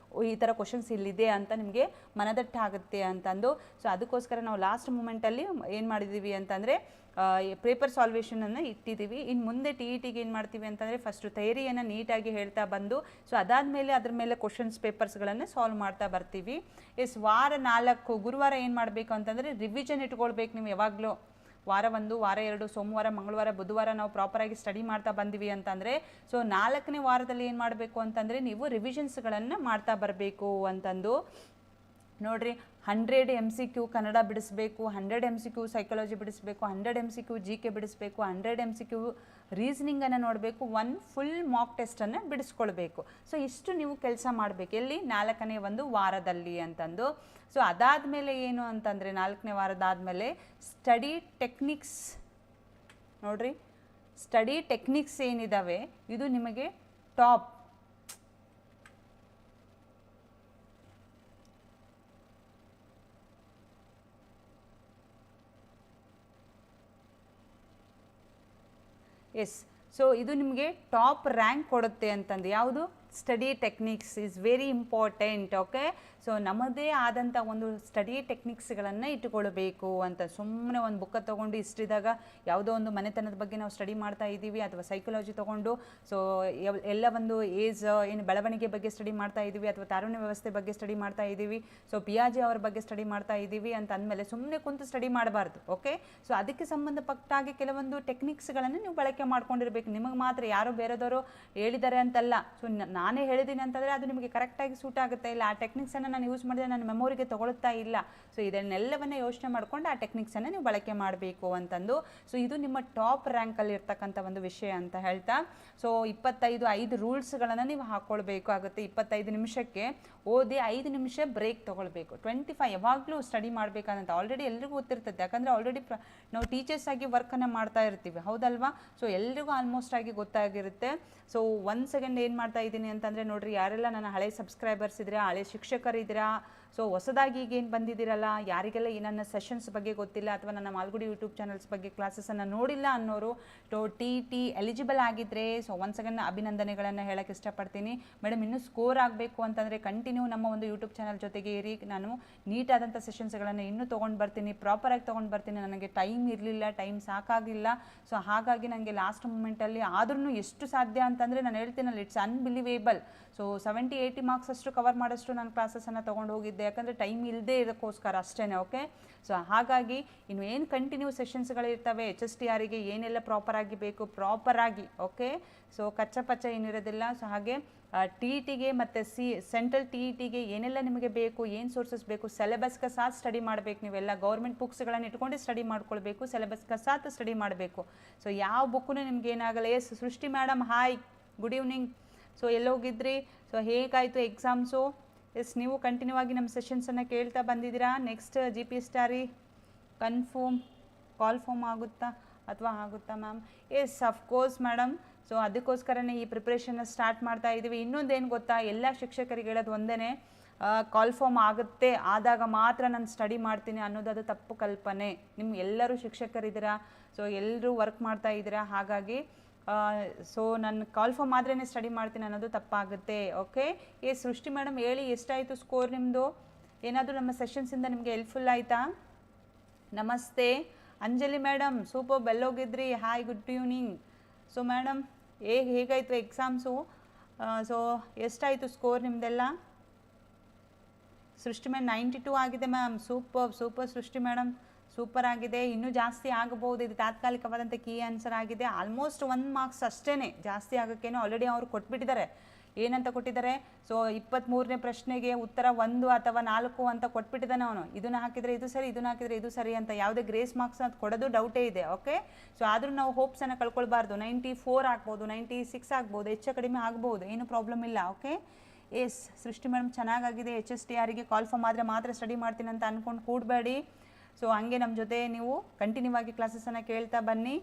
ಈ ಥರ ಕ್ವಶನ್ಸ್ ಇಲ್ಲಿದೆ ಅಂತ ನಿಮಗೆ ಮನದಟ್ಟಾಗುತ್ತೆ ಅಂತಂದು. ಸೊ ಅದಕ್ಕೋಸ್ಕರ ನಾವು ಲಾಸ್ಟ್ ಮೂಮೆಂಟಲ್ಲಿ ಏನು ಮಾಡಿದ್ದೀವಿ ಅಂತಂದರೆ ಪೇಪರ್ ಸಾಲ್ವೇಷನನ್ನು ಇಟ್ಟಿದ್ದೀವಿ. ಇನ್ನು ಮುಂದೆ TETಗೆ ಏನು ಮಾಡ್ತೀವಿ ಅಂತಂದರೆ ಫಸ್ಟು ಥಿಯರಿಯನ್ನು ನೀಟಾಗಿ ಹೇಳ್ತಾ ಬಂದು, ಸೊ ಅದಾದಮೇಲೆ ಅದ್ರ ಮೇಲೆ ಕ್ವಶನ್ಸ್ ಪೇಪರ್ಸ್ಗಳನ್ನು ಸಾಲ್ವ್ ಮಾಡ್ತಾ ಬರ್ತೀವಿ. ವಾರ 4 ಗುರುವಾರ ಏನು ಮಾಡಬೇಕು ಅಂತಂದರೆ ರಿವಿಷನ್ ಇಟ್ಕೊಳ್ಬೇಕು ನೀವು ಯಾವಾಗಲೂ. ವಾರ 1, ವಾರ 2, ಸೋಮವಾರ, ಮಂಗಳವಾರ, ಬುಧವಾರ ನಾವು ಪ್ರಾಪರಾಗಿ ಸ್ಟಡಿ ಮಾಡ್ತಾ ಬಂದಿವಿ ಅಂತಂದರೆ, ಸೊ 4ನೇ ವಾರದಲ್ಲಿ ಏನು ಮಾಡಬೇಕು ಅಂತಂದರೆ ನೀವು ರಿವಿಷನ್ಸ್ಗಳನ್ನು ಮಾಡ್ತಾ ಬರಬೇಕು ಅಂತಂದು. ನೋಡಿರಿ, 100 MCQ ಕನ್ನಡ ಬಿಡಿಸ್ಬೇಕು, 100 MCQ ಸೈಕಾಲಜಿ ಬಿಡಿಸ್ಬೇಕು, 100 MCQ GK ಬಿಡಿಸ್ಬೇಕು, 100 MCQ ರೀಸನಿಂಗನ್ನು ನೋಡಬೇಕು, 1 ಫುಲ್ ಮಾಕ್ ಟೆಸ್ಟನ್ನು ಬಿಡಿಸ್ಕೊಳ್ಬೇಕು. ಸೊ ಇಷ್ಟು ನೀವು ಕೆಲಸ ಮಾಡಬೇಕು. ಎಲ್ಲಿ? 4ನೇ ಒಂದು ವಾರದಲ್ಲಿ ಅಂತಂದು. ಸೊ ಅದಾದಮೇಲೆ ಏನು ಅಂತಂದರೆ 4ನೇ ವಾರದಾದಮೇಲೆ ಸ್ಟಡಿ ಟೆಕ್ನಿಕ್ಸ್. ನೋಡಿರಿ, ಸ್ಟಡಿ ಟೆಕ್ನಿಕ್ಸ್ ಏನಿದ್ದಾವೆ ಇದು ನಿಮಗೆ ಟಾಪ್. ಎಸ್, ಸೊ ಇದು ನಿಮಗೆ ಟಾಪ್ ರ್ಯಾಂಕ್ ಕೊಡುತ್ತೆ ಅಂತಂದು. ಯಾವುದು? Study techniques is very important. Okay, so ನಮ್ಮದೇ ಆದಂಥ ಒಂದು ಸ್ಟಡಿ ಟೆಕ್ನಿಕ್ಸ್ಗಳನ್ನು ಇಟ್ಟುಕೊಳ್ಬೇಕು ಅಂತ. ಸುಮ್ಮನೆ ಒಂದು ಬುಕ್ಕ ತೊಗೊಂಡು ಇಷ್ಟಿದಾಗ ಯಾವುದೋ ಒಂದು ಮನೆತನದ ಬಗ್ಗೆ ನಾವು ಸ್ಟಡಿ ಮಾಡ್ತಾ ಇದ್ದೀವಿ, ಅಥವಾ ಸೈಕಾಲಜಿ ತೊಗೊಂಡು ಸೊ ಎಲ್ಲ ಒಂದು ಏಜ್ ಏನು ಬೆಳವಣಿಗೆ ಬಗ್ಗೆ ಸ್ಟಡಿ ಮಾಡ್ತಾ ಇದ್ದೀವಿ, ಅಥವಾ ತಾರುಣ್ಯ ವ್ಯವಸ್ಥೆ ಬಗ್ಗೆ ಸ್ಟಡಿ ಮಾಡ್ತಾ ಇದ್ದೀವಿ, ಸೊ ಪಿಯಾಜೆ ಅವ್ರ ಬಗ್ಗೆ ಸ್ಟಡಿ ಮಾಡ್ತಾ ಇದ್ದೀವಿ ಅಂತ ಅಂದಮೇಲೆ ಸುಮ್ಮನೆ ಕುಂತು ಸ್ಟಡಿ ಮಾಡಬಾರ್ದು. ಓಕೆ, ಸೊ ಅದಕ್ಕೆ ಸಂಬಂಧಪಟ್ಟಾಗಿ ಕೆಲವೊಂದು ಟೆಕ್ನಿಕ್ಸ್ಗಳನ್ನು ನೀವು ಬಳಕೆ ಮಾಡ್ಕೊಂಡಿರ್ಬೇಕು. ನಿಮಗೆ ಮಾತ್ರ ಯಾರೋ ಬೇರೆದವರು ಹೇಳಿದ್ದಾರೆ ಅಂತಲ್ಲ. ಸೊ ನಾನೇ ಹೇಳಿದ್ದೀನಿ ಅಂತಂದರೆ ಅದು ನಿಮಗೆ ಕರೆಕ್ಟಾಗಿ ಸೂಟ್ ಆಗುತ್ತೆ ಇಲ್ಲ, ಆ ಟೆಕ್ನಿಕ್ಸನ್ನು ನಾನು ಯೂಸ್ ಮಾಡಿದ್ರೆ ನನ್ನ ಮೆಮೊರಿಗೆ ತೊಗೊಳ್ತಾ ಇಲ್ಲ. ಸೊ ಇದನ್ನೆಲ್ಲವನ್ನೇ ಯೋಚನೆ ಮಾಡ್ಕೊಂಡು ಆ ಟೆಕ್ನಿಕ್ಸನ್ನು ನೀವು ಬಳಕೆ ಮಾಡಬೇಕು ಅಂತಂದು. ಸೊ ಇದು ನಿಮ್ಮ ಟಾಪ್ ರ್ಯಾಂಕಲ್ಲಿ ಇರ್ತಕ್ಕಂಥ ಒಂದು ವಿಷಯ ಅಂತ ಹೇಳ್ತಾ, ಸೊ 5 ರೂಲ್ಸ್ಗಳನ್ನು ನೀವು ಹಾಕ್ಕೊಳ್ಬೇಕಾಗುತ್ತೆ. 25 ನಿಮಿಷಕ್ಕೆ ಓದಿ 5 ನಿಮಿಷ ಬ್ರೇಕ್ ತೊಗೊಳ್ಬೇಕು. 25 ಯಾವಾಗಲೂ ಸ್ಟಡಿ ಮಾಡಬೇಕಂತ ಆಲ್ರೆಡಿ ಎಲ್ರಿಗೂ ಗೊತ್ತಿರ್ತದೆ, ಯಾಕಂದರೆ ಆಲ್ರೆಡಿ ನಾವು ಟೀಚರ್ಸ್ ಆಗಿ ವರ್ಕನ್ನು ಮಾಡ್ತಾ ಇರ್ತೀವಿ, ಹೌದಲ್ವಾ? ಸೊ ಎಲ್ರಿಗೂ ಆಲ್ಮೋಸ್ಟ್ ಆಗಿ ಗೊತ್ತಾಗಿರುತ್ತೆ. ಸೊ 1 ಸೆಕೆಂಡ್ ಏನು ಮಾಡ್ತಾ ಇದ್ದೀನಿ ಅಂತಂದರೆ ನೋಡಿರಿ, ಯಾರೆಲ್ಲ ನನ್ನ ಹಳೆ ಸಬ್ಸ್ಕ್ರೈಬರ್ಸ್ ಇದ್ದೀರಾ, ಹಳೆ ಶಿಕ್ಷಕರಿದ್ದೀರಾ, ಸೊ ಹೊಸದಾಗಿ ಈಗೇನು ಬಂದಿದ್ದೀರಲ್ಲ, ಯಾರಿಗೆಲ್ಲ ಈ ನನ್ನ ಸೆಷನ್ಸ್ ಬಗ್ಗೆ ಗೊತ್ತಿಲ್ಲ ಅಥವಾ ನನ್ನ ಮಾಲ್ಗುಡಿ ಯೂಟ್ಯೂಬ್ ಚಾನಲ್ಸ್ ಬಗ್ಗೆ ಕ್ಲಾಸಸನ್ನು ನೋಡಿಲ್ಲ ಅನ್ನೋರು ಟಿ ಎಲಿಜಿಬಲ್ ಆಗಿದ್ದರೆ ಸೊ 1 ಸೆಕೆಂಡ್ ಅಭಿನಂದನೆಗಳನ್ನು ಹೇಳೋಕ್ಕೆ ಇಷ್ಟಪಡ್ತೀನಿ. ಮೇಡಮ್ ಇನ್ನೂ ಸ್ಕೋರ್ ಆಗಬೇಕು ಅಂತಂದರೆ ಕಂಟಿನ್ಯೂ ನಮ್ಮ ಒಂದು ಯೂಟ್ಯೂಬ್ ಚಾನಲ್ ಜೊತೆಗೆ ಇರಿ. ನಾನು ನೀಟಾದಂಥ ಸೆಷನ್ಸ್ಗಳನ್ನು ಇನ್ನೂ ತೊಗೊಂಡು ಬರ್ತೀನಿ, ಪ್ರಾಪರಾಗಿ ತೊಗೊಂಡು ಬರ್ತೀನಿ. ನನಗೆ ಟೈಮ್ ಇರಲಿಲ್ಲ, ಟೈಮ್ ಸಾಕಾಗಿಲ್ಲ. ಸೊ ಹಾಗಾಗಿ ನನಗೆ ಲಾಸ್ಟ್ ಮೂಮೆಂಟಲ್ಲಿ ಆದ್ರೂ ಎಷ್ಟು ಸಾಧ್ಯ ಅಂತಂದರೆ ನಾನು ಹೇಳ್ತೀನಲ್ಲ, ಇಟ್ಸ್ ಅನ್ಬಿಲಿವೇಬಲ್. ಸೊ 70-80 ಮಾರ್ಕ್ಸ್ ಅಷ್ಟು ಕವರ್ ಮಾಡೋಷ್ಟು ನಾನು ಕ್ಲಾಸಸನ್ನು ತೊಗೊಂಡು ಹೋಗಿದ್ದೆ, ಯಾಕಂದರೆ ಟೈಮ್ ಇಲ್ಲದೆ ಇರೋಕ್ಕೋಸ್ಕರ ಅಷ್ಟೇ. ಓಕೆ, ಸೊ ಹಾಗಾಗಿ ಇನ್ನು ಏನು ಕಂಟಿನ್ಯೂ ಸೆಷನ್ಸ್ಗಳಿರ್ತವೆ, HSTRಗೆ ಏನೆಲ್ಲ ಪ್ರಾಪರಾಗಿ ಬೇಕು ಪ್ರಾಪರಾಗಿ, ಓಕೆ, ಸೊ ಕಚ್ಚಾ ಪಚ್ಚ ಏನಿರೋದಿಲ್ಲ. ಸೊ ಹಾಗೆ TETಗೆ ಮತ್ತು ಸೆಂಟ್ರಲ್ TETಗೆ ಏನೆಲ್ಲ ನಿಮಗೆ ಬೇಕು, ಏನು ಸೋರ್ಸಸ್ ಬೇಕು, ಸಿಲೆಬಸ್ಗೆ ಸಾಥ್ ಸ್ಟಡಿ ಮಾಡಬೇಕು. ನೀವೆಲ್ಲ ಗೌರ್ಮೆಂಟ್ ಬುಕ್ಸ್ಗಳನ್ನು ಇಟ್ಕೊಂಡು ಸ್ಟಡಿ ಮಾಡ್ಕೊಳ್ಬೇಕು, ಸಿಲೆಬಸ್ಗೆ ಸಾಥ್ ಸ್ಟಡಿ ಮಾಡಬೇಕು. ಸೊ ಯಾವ ಬುಕ್ಕೂ ನಿಮ್ಗೆ ಏನಾಗಲ್ಲ. Yes Srishti madam, hi, good evening. So ಎಲ್ಲೋಗಿದ್ರಿ? ಸೊ ಹೇಗಾಯಿತು ಎಕ್ಸಾಮ್ಸು? ಎಸ್ ನೀವು ಕಂಟಿನ್ಯೂ ಆಗಿ ನಮ್ಮ ಸೆಷನ್ಸನ್ನು ಕೇಳ್ತಾ ಬಂದಿದ್ದೀರಾ. ನೆಕ್ಸ್ಟ್ GPSTR ಕಾಲ್ ಫಾರ್ಮ್ ಆಗುತ್ತಾ ಅಥವಾ ಆಗುತ್ತಾ ma'am? Yes of course madam. So ಅದಕ್ಕೋಸ್ಕರನೇ ಈ ಪ್ರಿಪ್ರೇಷನ್ನ ಸ್ಟಾರ್ಟ್ ಮಾಡ್ತಾ ಇದ್ದೀವಿ. ಇನ್ನೊಂದೇನು ಗೊತ್ತಾ, ಎಲ್ಲ ಶಿಕ್ಷಕರಿಗೆ ಹೇಳೋದು ಒಂದೇ, ಕಾಲ್ ಫಾರ್ಮ್ ಆಗುತ್ತೆ ಆದಾಗ ಮಾತ್ರ ನಾನು ಸ್ಟಡಿ ಮಾಡ್ತೀನಿ ಅನ್ನೋದು ಅದು ತಪ್ಪು ಕಲ್ಪನೆ. ಎಲ್ಲರೂ ಶಿಕ್ಷಕರಿದ್ದೀರಾ, ಸೊ ಎಲ್ಲರೂ ವರ್ಕ್ ಮಾಡ್ತಾ ಇದ್ದೀರಾ, ಹಾಗಾಗಿ ಸೊ ನಾನು ಕಾಲ್ ಫಾರ್ಮ್ ಆದ್ರೇ ಸ್ಟಡಿ ಮಾಡ್ತೀನಿ ಅನ್ನೋದು ತಪ್ಪಾಗುತ್ತೆ. ಓಕೆ, ಸೃಷ್ಟಿ ಮೇಡಮ್ ಹೇಳಿ, ಎಷ್ಟಾಯಿತು ಸ್ಕೋರ್ ನಿಮ್ಮದು? ಏನಾದರೂ ನಮ್ಮ ಸೆಷನ್ಸಿಂದ ನಿಮಗೆ ಹೆಲ್ಪ್ಫುಲ್ ಆಯಿತಾ? ನಮಸ್ತೆ ಅಂಜಲಿ ಮೇಡಮ್, ಸೂಪರ್, ಬೆಲ್ಲೋಗಿದ್ರಿ, hi, good evening. So madam ಹೇಗಾಯಿತು ಎಕ್ಸಾಮ್ಸು? ಸೊ ಎಷ್ಟಾಯಿತು ಸ್ಕೋರ್ ನಿಮ್ಮದೆಲ್ಲ? ಸೃಷ್ಟಿ ಮೇಡಮ್ 92 ಆಗಿದೆ ma'am. Super Srishti madam, super ಆಗಿದೆ. ಇನ್ನೂ ಜಾಸ್ತಿ ಆಗಬಹುದು. ಇದು ತಾತ್ಕಾಲಿಕವಾದಂಥ ಕೀ ಆನ್ಸರ್ ಆಗಿದೆ. ಆಲ್ಮೋಸ್ಟ್ 1 ಮಾರ್ಕ್ಸ್ ಅಷ್ಟೇ ಜಾಸ್ತಿ ಆಗೋಕ್ಕೇನೋ ಆಲ್ರೆಡಿ ಅವರು ಕೊಟ್ಬಿಟ್ಟಿದ್ದಾರೆ. ಏನಂತ ಕೊಟ್ಟಿದ್ದಾರೆ? ಸೊ 23ನೇ ಪ್ರಶ್ನೆಗೆ ಉತ್ತರ 1 ಅಥವಾ 4 ಅಂತ ಕೊಟ್ಬಿಟ್ಟಿದ್ದಾನೆ ಅವನು. ಇದನ್ನು ಹಾಕಿದರೆ ಇದು ಸರಿ, ಇದನ್ನು ಹಾಕಿದರೆ ಇದು ಸರಿ ಅಂತ ಯಾವುದೇ ಗ್ರೇಸ್ ಮಾರ್ಕ್ಸ್ ಅಂತ ಕೊಡೋದು ಡೌಟೇ ಇದೆ. ಓಕೆ, ಸೊ ಆದರೂ ನಾವು ಹೋಪ್ಸನ್ನು ಕಳ್ಕೊಳ್ಬಾರ್ದು. 94 ಆಗ್ಬೋದು, 96 ಆಗ್ಬೋದು, ಹೆಚ್ಚು ಕಡಿಮೆ ಆಗ್ಬೋದು, ಏನು ಪ್ರಾಬ್ಲಮ್ ಇಲ್ಲ. ಓಕೆ, ಎಸ್ ಸೃಷ್ಟಿ ಮೇಡಮ್ ಚೆನ್ನಾಗಾಗಿದೆ. HSTRಗೆ ಕಾಲ್ ಫಾರ್ಮ್ ಆದರೆ ಮಾತ್ರ ಸ್ಟಡಿ ಮಾಡ್ತೀನಿ ಅಂತ ಅಂದ್ಕೊಂಡು ಕೂಡಬೇಡಿ. ಸೊ ಹಂಗೆ ನಮ್ಮ ಜೊತೆ ನೀವು ಕಂಟಿನ್ಯೂ ಆಗಿ ಕ್ಲಾಸಸನ್ನು ಕೇಳ್ತಾ ಬನ್ನಿ.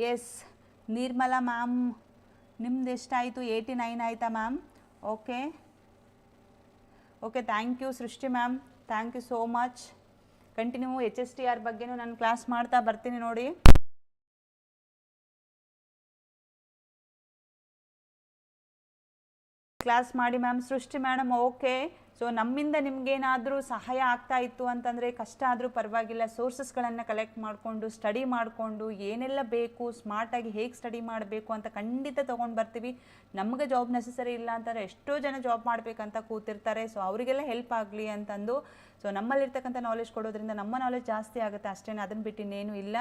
ಎಸ್ ನಿರ್ಮಲಾ ಮ್ಯಾಮ್, ನಿಮ್ದು ಎಷ್ಟಾಯಿತು? 89 ಆಯಿತಾ ma'am? Okay, thank you Srishti ma'am, thank you so much. Continue HSTR ಬಗ್ಗೆನೂ ನಾನು ಕ್ಲಾಸ್ ಮಾಡ್ತಾ ಬರ್ತೀನಿ ನೋಡಿ. ಕ್ಲಾಸ್ ಮಾಡಿ ಮ್ಯಾಮ್. ಸೃಷ್ಟಿ ಮೇಡಮ್ ಓಕೆ. ಸೊ ನಮ್ಮಿಂದ ನಿಮಗೇನಾದರೂ ಸಹಾಯ ಆಗ್ತಾ ಇತ್ತು ಅಂತಂದರೆ, ಕಷ್ಟ ಆದರೂ ಪರವಾಗಿಲ್ಲ, ಸೋರ್ಸಸ್ಗಳನ್ನು ಕಲೆಕ್ಟ್ ಮಾಡಿಕೊಂಡು ಸ್ಟಡಿ ಮಾಡಿಕೊಂಡು ಏನೆಲ್ಲ ಬೇಕು, ಸ್ಮಾರ್ಟಾಗಿ ಹೇಗೆ ಸ್ಟಡಿ ಮಾಡಬೇಕು ಅಂತ ಖಂಡಿತ ತೊಗೊಂಡು ಬರ್ತೀವಿ. ನಮಗೆ ಜಾಬ್ ನೆಸಸರಿ ಇಲ್ಲ ಅಂತಾರೆ, ಎಷ್ಟೋ ಜನ ಜಾಬ್ ಮಾಡಬೇಕಂತ ಕೂತಿರ್ತಾರೆ. ಸೊ ಅವರಿಗೆಲ್ಲ ಹೆಲ್ಪ್ ಆಗಲಿ ಅಂತಂದು ಸೊ ನಮ್ಮಲ್ಲಿರ್ತಕ್ಕಂಥ ನಾಲೆಜ್ ಕೊಡೋದ್ರಿಂದ ನಮ್ಮ ನಾಲೆಜ್ ಜಾಸ್ತಿ ಆಗುತ್ತೆ ಅಷ್ಟೇ, ಅದನ್ನು ಬಿಟ್ಟು ಇನ್ನೇನು ಇಲ್ಲ.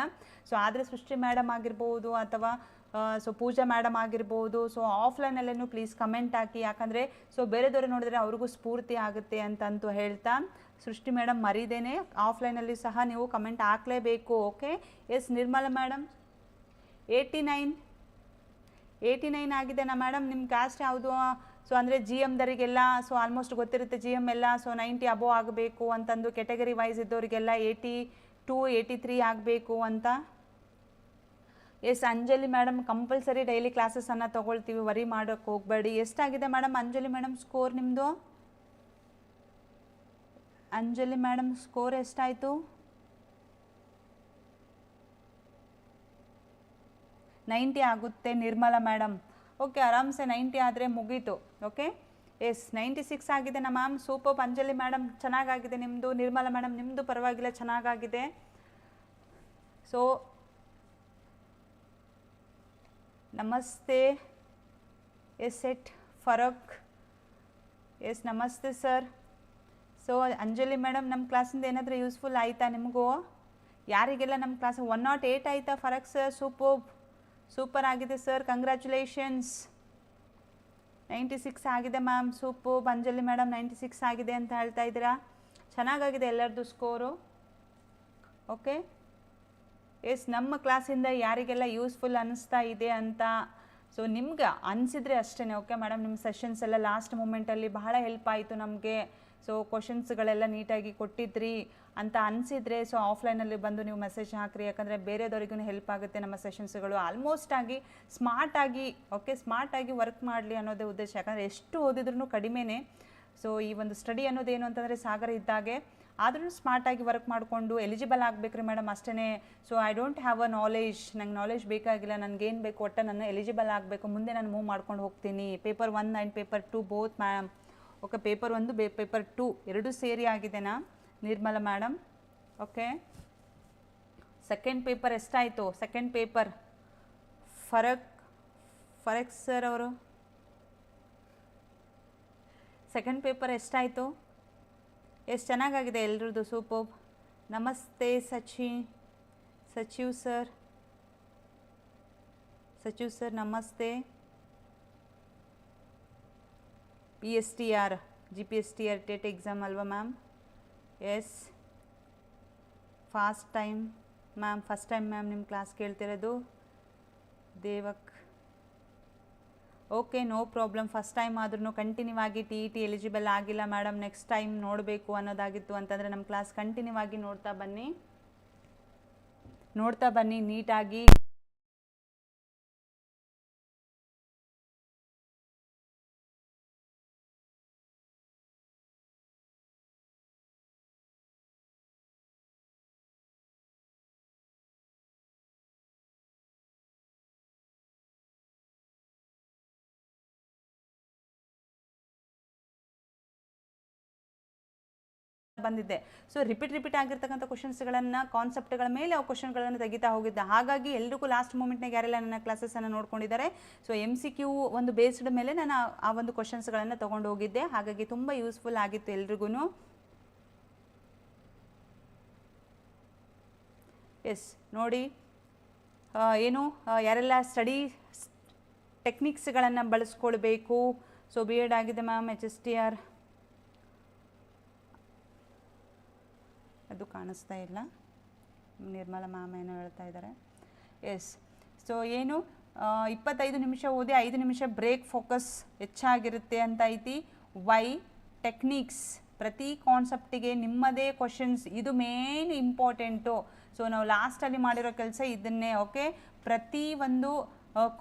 ಸೊ ಆದರೆ ಸೃಷ್ಟಿ ಮೇಡಮ್ ಆಗಿರ್ಬೋದು ಅಥವಾ ಸೊ ಪೂಜಾ ಮೇಡಮ್ ಆಗಿರ್ಬೋದು, ಸೊ ಆಫ್ಲೈನಲ್ಲೂ ಪ್ಲೀಸ್ ಕಮೆಂಟ್ ಹಾಕಿ, ಯಾಕಂದರೆ ಸೊ ಬೇರೆದವರು ನೋಡಿದ್ರೆ ಅವ್ರಿಗೂ ಸ್ಫೂರ್ತಿ ಆಗುತ್ತೆ ಅಂತಂತೂ ಹೇಳ್ತಾ, ಸೃಷ್ಟಿ ಮೇಡಮ್ ಮರಿದೇನೆ ಆಫ್ಲೈನಲ್ಲಿ ಸಹ ನೀವು ಕಮೆಂಟ್ ಹಾಕಲೇಬೇಕು. ಓಕೆ, ಎಸ್ ನಿರ್ಮಲಾ ಮೇಡಮ್ 89 ಆಗಿದೆನಾ ಮೇಡಮ್? ನಿಮ್ಮ ಕ್ಯಾಸ್ಟ್ ಯಾವುದು? ಸೊ ಅಂದರೆ GMದವರಿಗೆಲ್ಲ ಸೊ ಆಲ್ಮೋಸ್ಟ್ ಗೊತ್ತಿರುತ್ತೆ, GM ಎಲ್ಲ ಸೊ 90 ಅಬೋವ್ ಆಗಬೇಕು ಅಂತಂದು, ಕೆಟಗರಿ ವೈಸ್ ಇದ್ದವರಿಗೆಲ್ಲ 82, 83 ಆಗಬೇಕು ಅಂತ. Yes Anjali madam, compulsory daily ಕ್ಲಾಸಸನ್ನು ತೊಗೊಳ್ತೀವಿ, ವರಿ ಮಾಡೋಕ್ಕೆ ಹೋಗಬೇಡಿ. ಎಷ್ಟಾಗಿದೆ ಮೇಡಮ್ ಅಂಜಲಿ ಮೇಡಮ್ ಸ್ಕೋರ್ ನಿಮ್ಮದು? ಅಂಜಲಿ ಮೇಡಮ್ ಸ್ಕೋರ್ ಎಷ್ಟಾಯಿತು? 90 ಆಗುತ್ತೆ ನಿರ್ಮಲಾ ಮೇಡಮ್. ಓಕೆ, ಆರಾಮ್ಸೆ 90 ಆದರೆ ಮುಗೀತು. ಓಕೆ, ಎಸ್ 96 ಆಗಿದೆನಾ ಮ್ಯಾಮ್? ಸೂಪರ್ ಅಂಜಲಿ ಮೇಡಮ್, ಚೆನ್ನಾಗಾಗಿದೆ ನಿಮ್ಮದು. ನಿರ್ಮಲಾ ಮೇಡಮ್ ನಿಮ್ಮದು ಪರವಾಗಿಲ್ಲ, ಚೆನ್ನಾಗಾಗಿದೆ. ಸೊ ನಮಸ್ತೆ ಎಸ್ ಎಟ್ Farooq, yes namaste sir. So Anjali madam, ನಮ್ಮ ಕ್ಲಾಸಿಂದ ಏನಾದರೂ ಯೂಸ್ಫುಲ್ ಆಯಿತಾ ನಿಮಗೂ? ಯಾರಿಗೆಲ್ಲ ನಮ್ಮ ಕ್ಲಾಸ್ 108 ಆಯಿತಾ ಫರಕ್ ಸರ್? ಸೂಪರ್ ಆಗಿದೆ ಸರ್, ಕಂಗ್ರ್ಯಾಚುಲೇಷನ್ಸ್. 96 ಆಗಿದೆ ಮ್ಯಾಮ್. ಸೂಪರ್. ಅಂಜಲಿ ಮೇಡಮ್ 96 ಆಗಿದೆ ಅಂತ ಹೇಳ್ತಾ ಇದ್ದೀರಾ. ಚೆನ್ನಾಗಾಗಿದೆ ಎಲ್ಲರದ್ದು ಸ್ಕೋರು. ಓಕೆ, ಎಸ್, ನಮ್ಮ ಕ್ಲಾಸಿಂದ ಯಾರಿಗೆಲ್ಲ ಯೂಸ್ಫುಲ್ ಅನ್ನಿಸ್ತಾ ಇದೆ ಅಂತ ಸೊ ನಿಮ್ಗೆ ಅನಿಸಿದರೆ ಅಷ್ಟೇ. ಓಕೆ ಮೇಡಮ್, ನಿಮ್ಮ ಸೆಷನ್ಸ್ ಎಲ್ಲ ಲಾಸ್ಟ್ ಮೂಮೆಂಟಲ್ಲಿ ಬಹಳ ಹೆಲ್ಪ್ ಆಯಿತು ನಮಗೆ. ಸೊ ಕ್ವಶನ್ಸ್ಗಳೆಲ್ಲ ನೀಟಾಗಿ ಕೊಟ್ಟಿದ್ರಿ ಅಂತ ಅನಿಸಿದರೆ ಸೊ ಆಫ್ಲೈನಲ್ಲಿ ಬಂದು ನೀವು ಮೆಸೇಜ್ ಹಾಕಿರಿ. ಯಾಕಂದರೆ ಬೇರೆದವ್ರಿಗೂ ಹೆಲ್ಪ್ ಆಗುತ್ತೆ ನಮ್ಮ ಸೆಷನ್ಸ್ಗಳು. ಆಲ್ಮೋಸ್ಟ್ ಆಗಿ ಸ್ಮಾರ್ಟಾಗಿ ಸ್ಮಾರ್ಟಾಗಿ ವರ್ಕ್ ಮಾಡಲಿ ಅನ್ನೋದೇ ಉದ್ದೇಶ. ಯಾಕಂದರೆ ಎಷ್ಟು ಓದಿದ್ರೂ ಕಡಿಮೆನೇ. ಸೊ ಈ ಒಂದು ಸ್ಟಡಿ ಅನ್ನೋದೇನು ಅಂತಂದರೆ ಸಾಗರ ಇದ್ದಾಗೆ. ಆದ್ರೂ ಸ್ಮಾರ್ಟಾಗಿ ವರ್ಕ್ ಮಾಡಿಕೊಂಡು ಎಲಿಜಿಬಲ್ ಆಗಬೇಕ್ರಿ ಮೇಡಮ್, ಅಷ್ಟೇ. So I don't have a knowledge, ನಂಗೆ ನಾಲೆಜ್ ಬೇಕಾಗಿಲ್ಲ, ನನಗೇನು ಬೇಕು ಒಟ್ಟು ನಾನು ಎಲಿಜಿಬಲ್ ಆಗಬೇಕು, ಮುಂದೆ ನಾನು ಮೂವ್ ಮಾಡ್ಕೊಂಡು ಹೋಗ್ತೀನಿ. Paper 1 and paper 2 both ma'am. Okay, paper 1 paper 2 ಎರಡೂ ಸೇರಿ ಆಗಿದೆನಾ Nirmala madam? Okay, second paper ಎಷ್ಟಾಯಿತು? ಸೆಕೆಂಡ್ ಪೇಪರ್ ಫರಕ್ ಸರ್ ಅವರು ಸೆಕೆಂಡ್ ಪೇಪರ್ ಎಷ್ಟಾಯಿತು? ಎಷ್ಟು ಚೆನ್ನಾಗಾಗಿದೆ ಎಲ್ರದ್ದು, super. Namaste Sachiv sir namaste. PSTR GPSTR TET exam ಅಲ್ವಾ ma'am? Yes, first time ma'am ನಿಮ್ಮ ಕ್ಲಾಸ್ ಕೇಳ್ತಿರೋದು. Devak, okay, no problem. First time ಆದ್ರೂ ಕಂಟಿನ್ಯೂ ಆಗಿ TET ಎಲಿಜಿಬಲ್ ಆಗಿಲ್ಲ ಮೇಡಮ್, ನೆಕ್ಸ್ಟ್ ಟೈಮ್ ನೋಡಬೇಕು ಅನ್ನೋದಾಗಿತ್ತು ಅಂತಂದರೆ ನಮ್ಮ ಕ್ಲಾಸ್ ಕಂಟಿನ್ಯೂ ಆಗಿ ನೋಡ್ತಾ ಬನ್ನಿ ನೀಟಾಗಿ. ಬಂದಿದ್ದೆ. ಸೊ ರಿಪೀಟ್ ಆಗಿರ್ತಕ್ಕಂಥ ಕ್ವಶನ್ಸ್ಗಳನ್ನು, ಕಾನ್ಸೆಪ್ಟ್ಗಳ ಮೇಲೆ ಆ ಕ್ವಶನ್ಗಳನ್ನು ತೆಗಿತಾ ಹೋಗಿದ್ದೆ. ಹಾಗಾಗಿ ಎಲ್ರಿಗೂ ಲಾಸ್ಟ್ ಮೂಮೆಂಟ್ನಾಗ ಯಾರೆಲ್ಲ ನನ್ನ ಕ್ಲಾಸಸ್ಸನ್ನು ನೋಡ್ಕೊಂಡಿದ್ದಾರೆ, ಸೊ MCQ ಒಂದು ಬೇಸ್ಡ್ ಮೇಲೆ ನಾನು ಆ ಒಂದು ಕ್ವಶನ್ಸ್ಗಳನ್ನು ತೊಗೊಂಡು ಹೋಗಿದ್ದೆ. ಹಾಗಾಗಿ ತುಂಬ ಯೂಸ್ಫುಲ್ ಆಗಿತ್ತು ಎಲ್ರಿಗೂ. ಎಸ್, ನೋಡಿ ಏನು ಯಾರೆಲ್ಲ ಸ್ಟಡಿ ಟೆಕ್ನಿಕ್ಸ್ಗಳನ್ನು ಬಳಸ್ಕೊಳ್ಬೇಕು. ಸೊ B.Ed ಆಗಿದೆ ಮ್ಯಾಮ್, HSTR ಅದು ಕಾಣಿಸ್ತಾ ಇಲ್ಲ. ನಿರ್ಮಲಾ ಮ್ಯಾಮ್ ಏನೋ ಹೇಳ್ತಾ ಇದ್ದಾರೆ. ಎಸ್, ಸೊ ಏನು 25 ನಿಮಿಷ ಓದಿ 5 ನಿಮಿಷ ಬ್ರೇಕ್, ಫೋಕಸ್ ಹೆಚ್ಚಾಗಿರುತ್ತೆ ಅಂತ ಐತಿ. ವೈ ಟೆಕ್ನಿಕ್ಸ್, ಪ್ರತಿ ಕಾನ್ಸೆಪ್ಟಿಗೆ ನಿಮ್ಮದೇ ಕ್ವಶನ್ಸ್, ಇದು ಮೇನ್ ಇಂಪಾರ್ಟೆಂಟು. ಸೊ ನಾವು ಲಾಸ್ಟಲ್ಲಿ ಮಾಡಿರೋ ಕೆಲಸ ಇದನ್ನೇ. ಓಕೆ, ಪ್ರತಿ ಒಂದು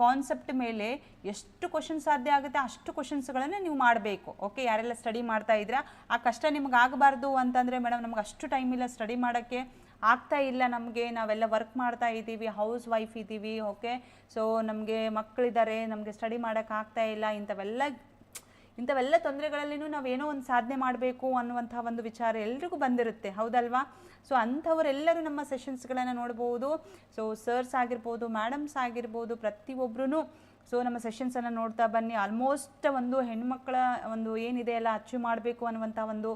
ಕಾನ್ಸೆಪ್ಟ್ ಮೇಲೆ ಎಷ್ಟು ಕ್ವಶನ್ ಸಾಧ್ಯ ಆಗುತ್ತೆ ಅಷ್ಟು ಕ್ವಶನ್ಸ್ಗಳನ್ನು ನೀವು ಮಾಡಬೇಕು. ಓಕೆ, ಯಾರೆಲ್ಲ ಸ್ಟಡಿ ಮಾಡ್ತಾ ಇದ್ದೀರಾ, ಆ ಕಷ್ಟ ನಿಮ್ಗೆ ಆಗಬಾರ್ದು ಅಂತಂದರೆ ಮೇಡಮ್ ನಮ್ಗೆ ಅಷ್ಟು ಟೈಮ್ ಇಲ್ಲ ಸ್ಟಡಿ ಮಾಡೋಕ್ಕೆ, ಆಗ್ತಾ ಇಲ್ಲ ನಮಗೆ, ನಾವೆಲ್ಲ ವರ್ಕ್ ಮಾಡ್ತಾ ಇದ್ದೀವಿ, ಹೌಸ್ ವೈಫ್ ಇದ್ದೀವಿ. ಓಕೆ, ಸೊ ನಮಗೆ ಮಕ್ಕಳಿದ್ದಾರೆ, ನಮಗೆ ಸ್ಟಡಿ ಮಾಡೋಕ್ಕೆ ಆಗ್ತಾ ಇಲ್ಲ. ಇಂಥವೆಲ್ಲ ತೊಂದರೆಗಳಲ್ಲಿನೂ ನಾವೇನೋ ಒಂದು ಸಾಧನೆ ಮಾಡಬೇಕು ಅನ್ನುವಂಥ ಒಂದು ವಿಚಾರ ಎಲ್ರಿಗೂ ಬಂದಿರುತ್ತೆ, ಹೌದಲ್ವಾ? ಸೊ ಅಂಥವರೆಲ್ಲರೂ ನಮ್ಮ ಸೆಷನ್ಸ್ಗಳನ್ನು ನೋಡ್ಬೋದು. ಸೊ ಸರ್ಸ್ ಆಗಿರ್ಬೋದು, ಮೇಡಮ್ಸ್ ಆಗಿರ್ಬೋದು, ಪ್ರತಿಯೊಬ್ಬರೂ ಸೊ ನಮ್ಮ ಸೆಷನ್ಸನ್ನು ನೋಡ್ತಾ ಬನ್ನಿ. ಆಲ್ಮೋಸ್ಟ್ ಒಂದು ಹೆಣ್ಮಕ್ಳ ಒಂದು ಏನಿದೆ ಎಲ್ಲ ಅಚೀವ್ ಮಾಡಬೇಕು ಅನ್ನುವಂಥ ಒಂದು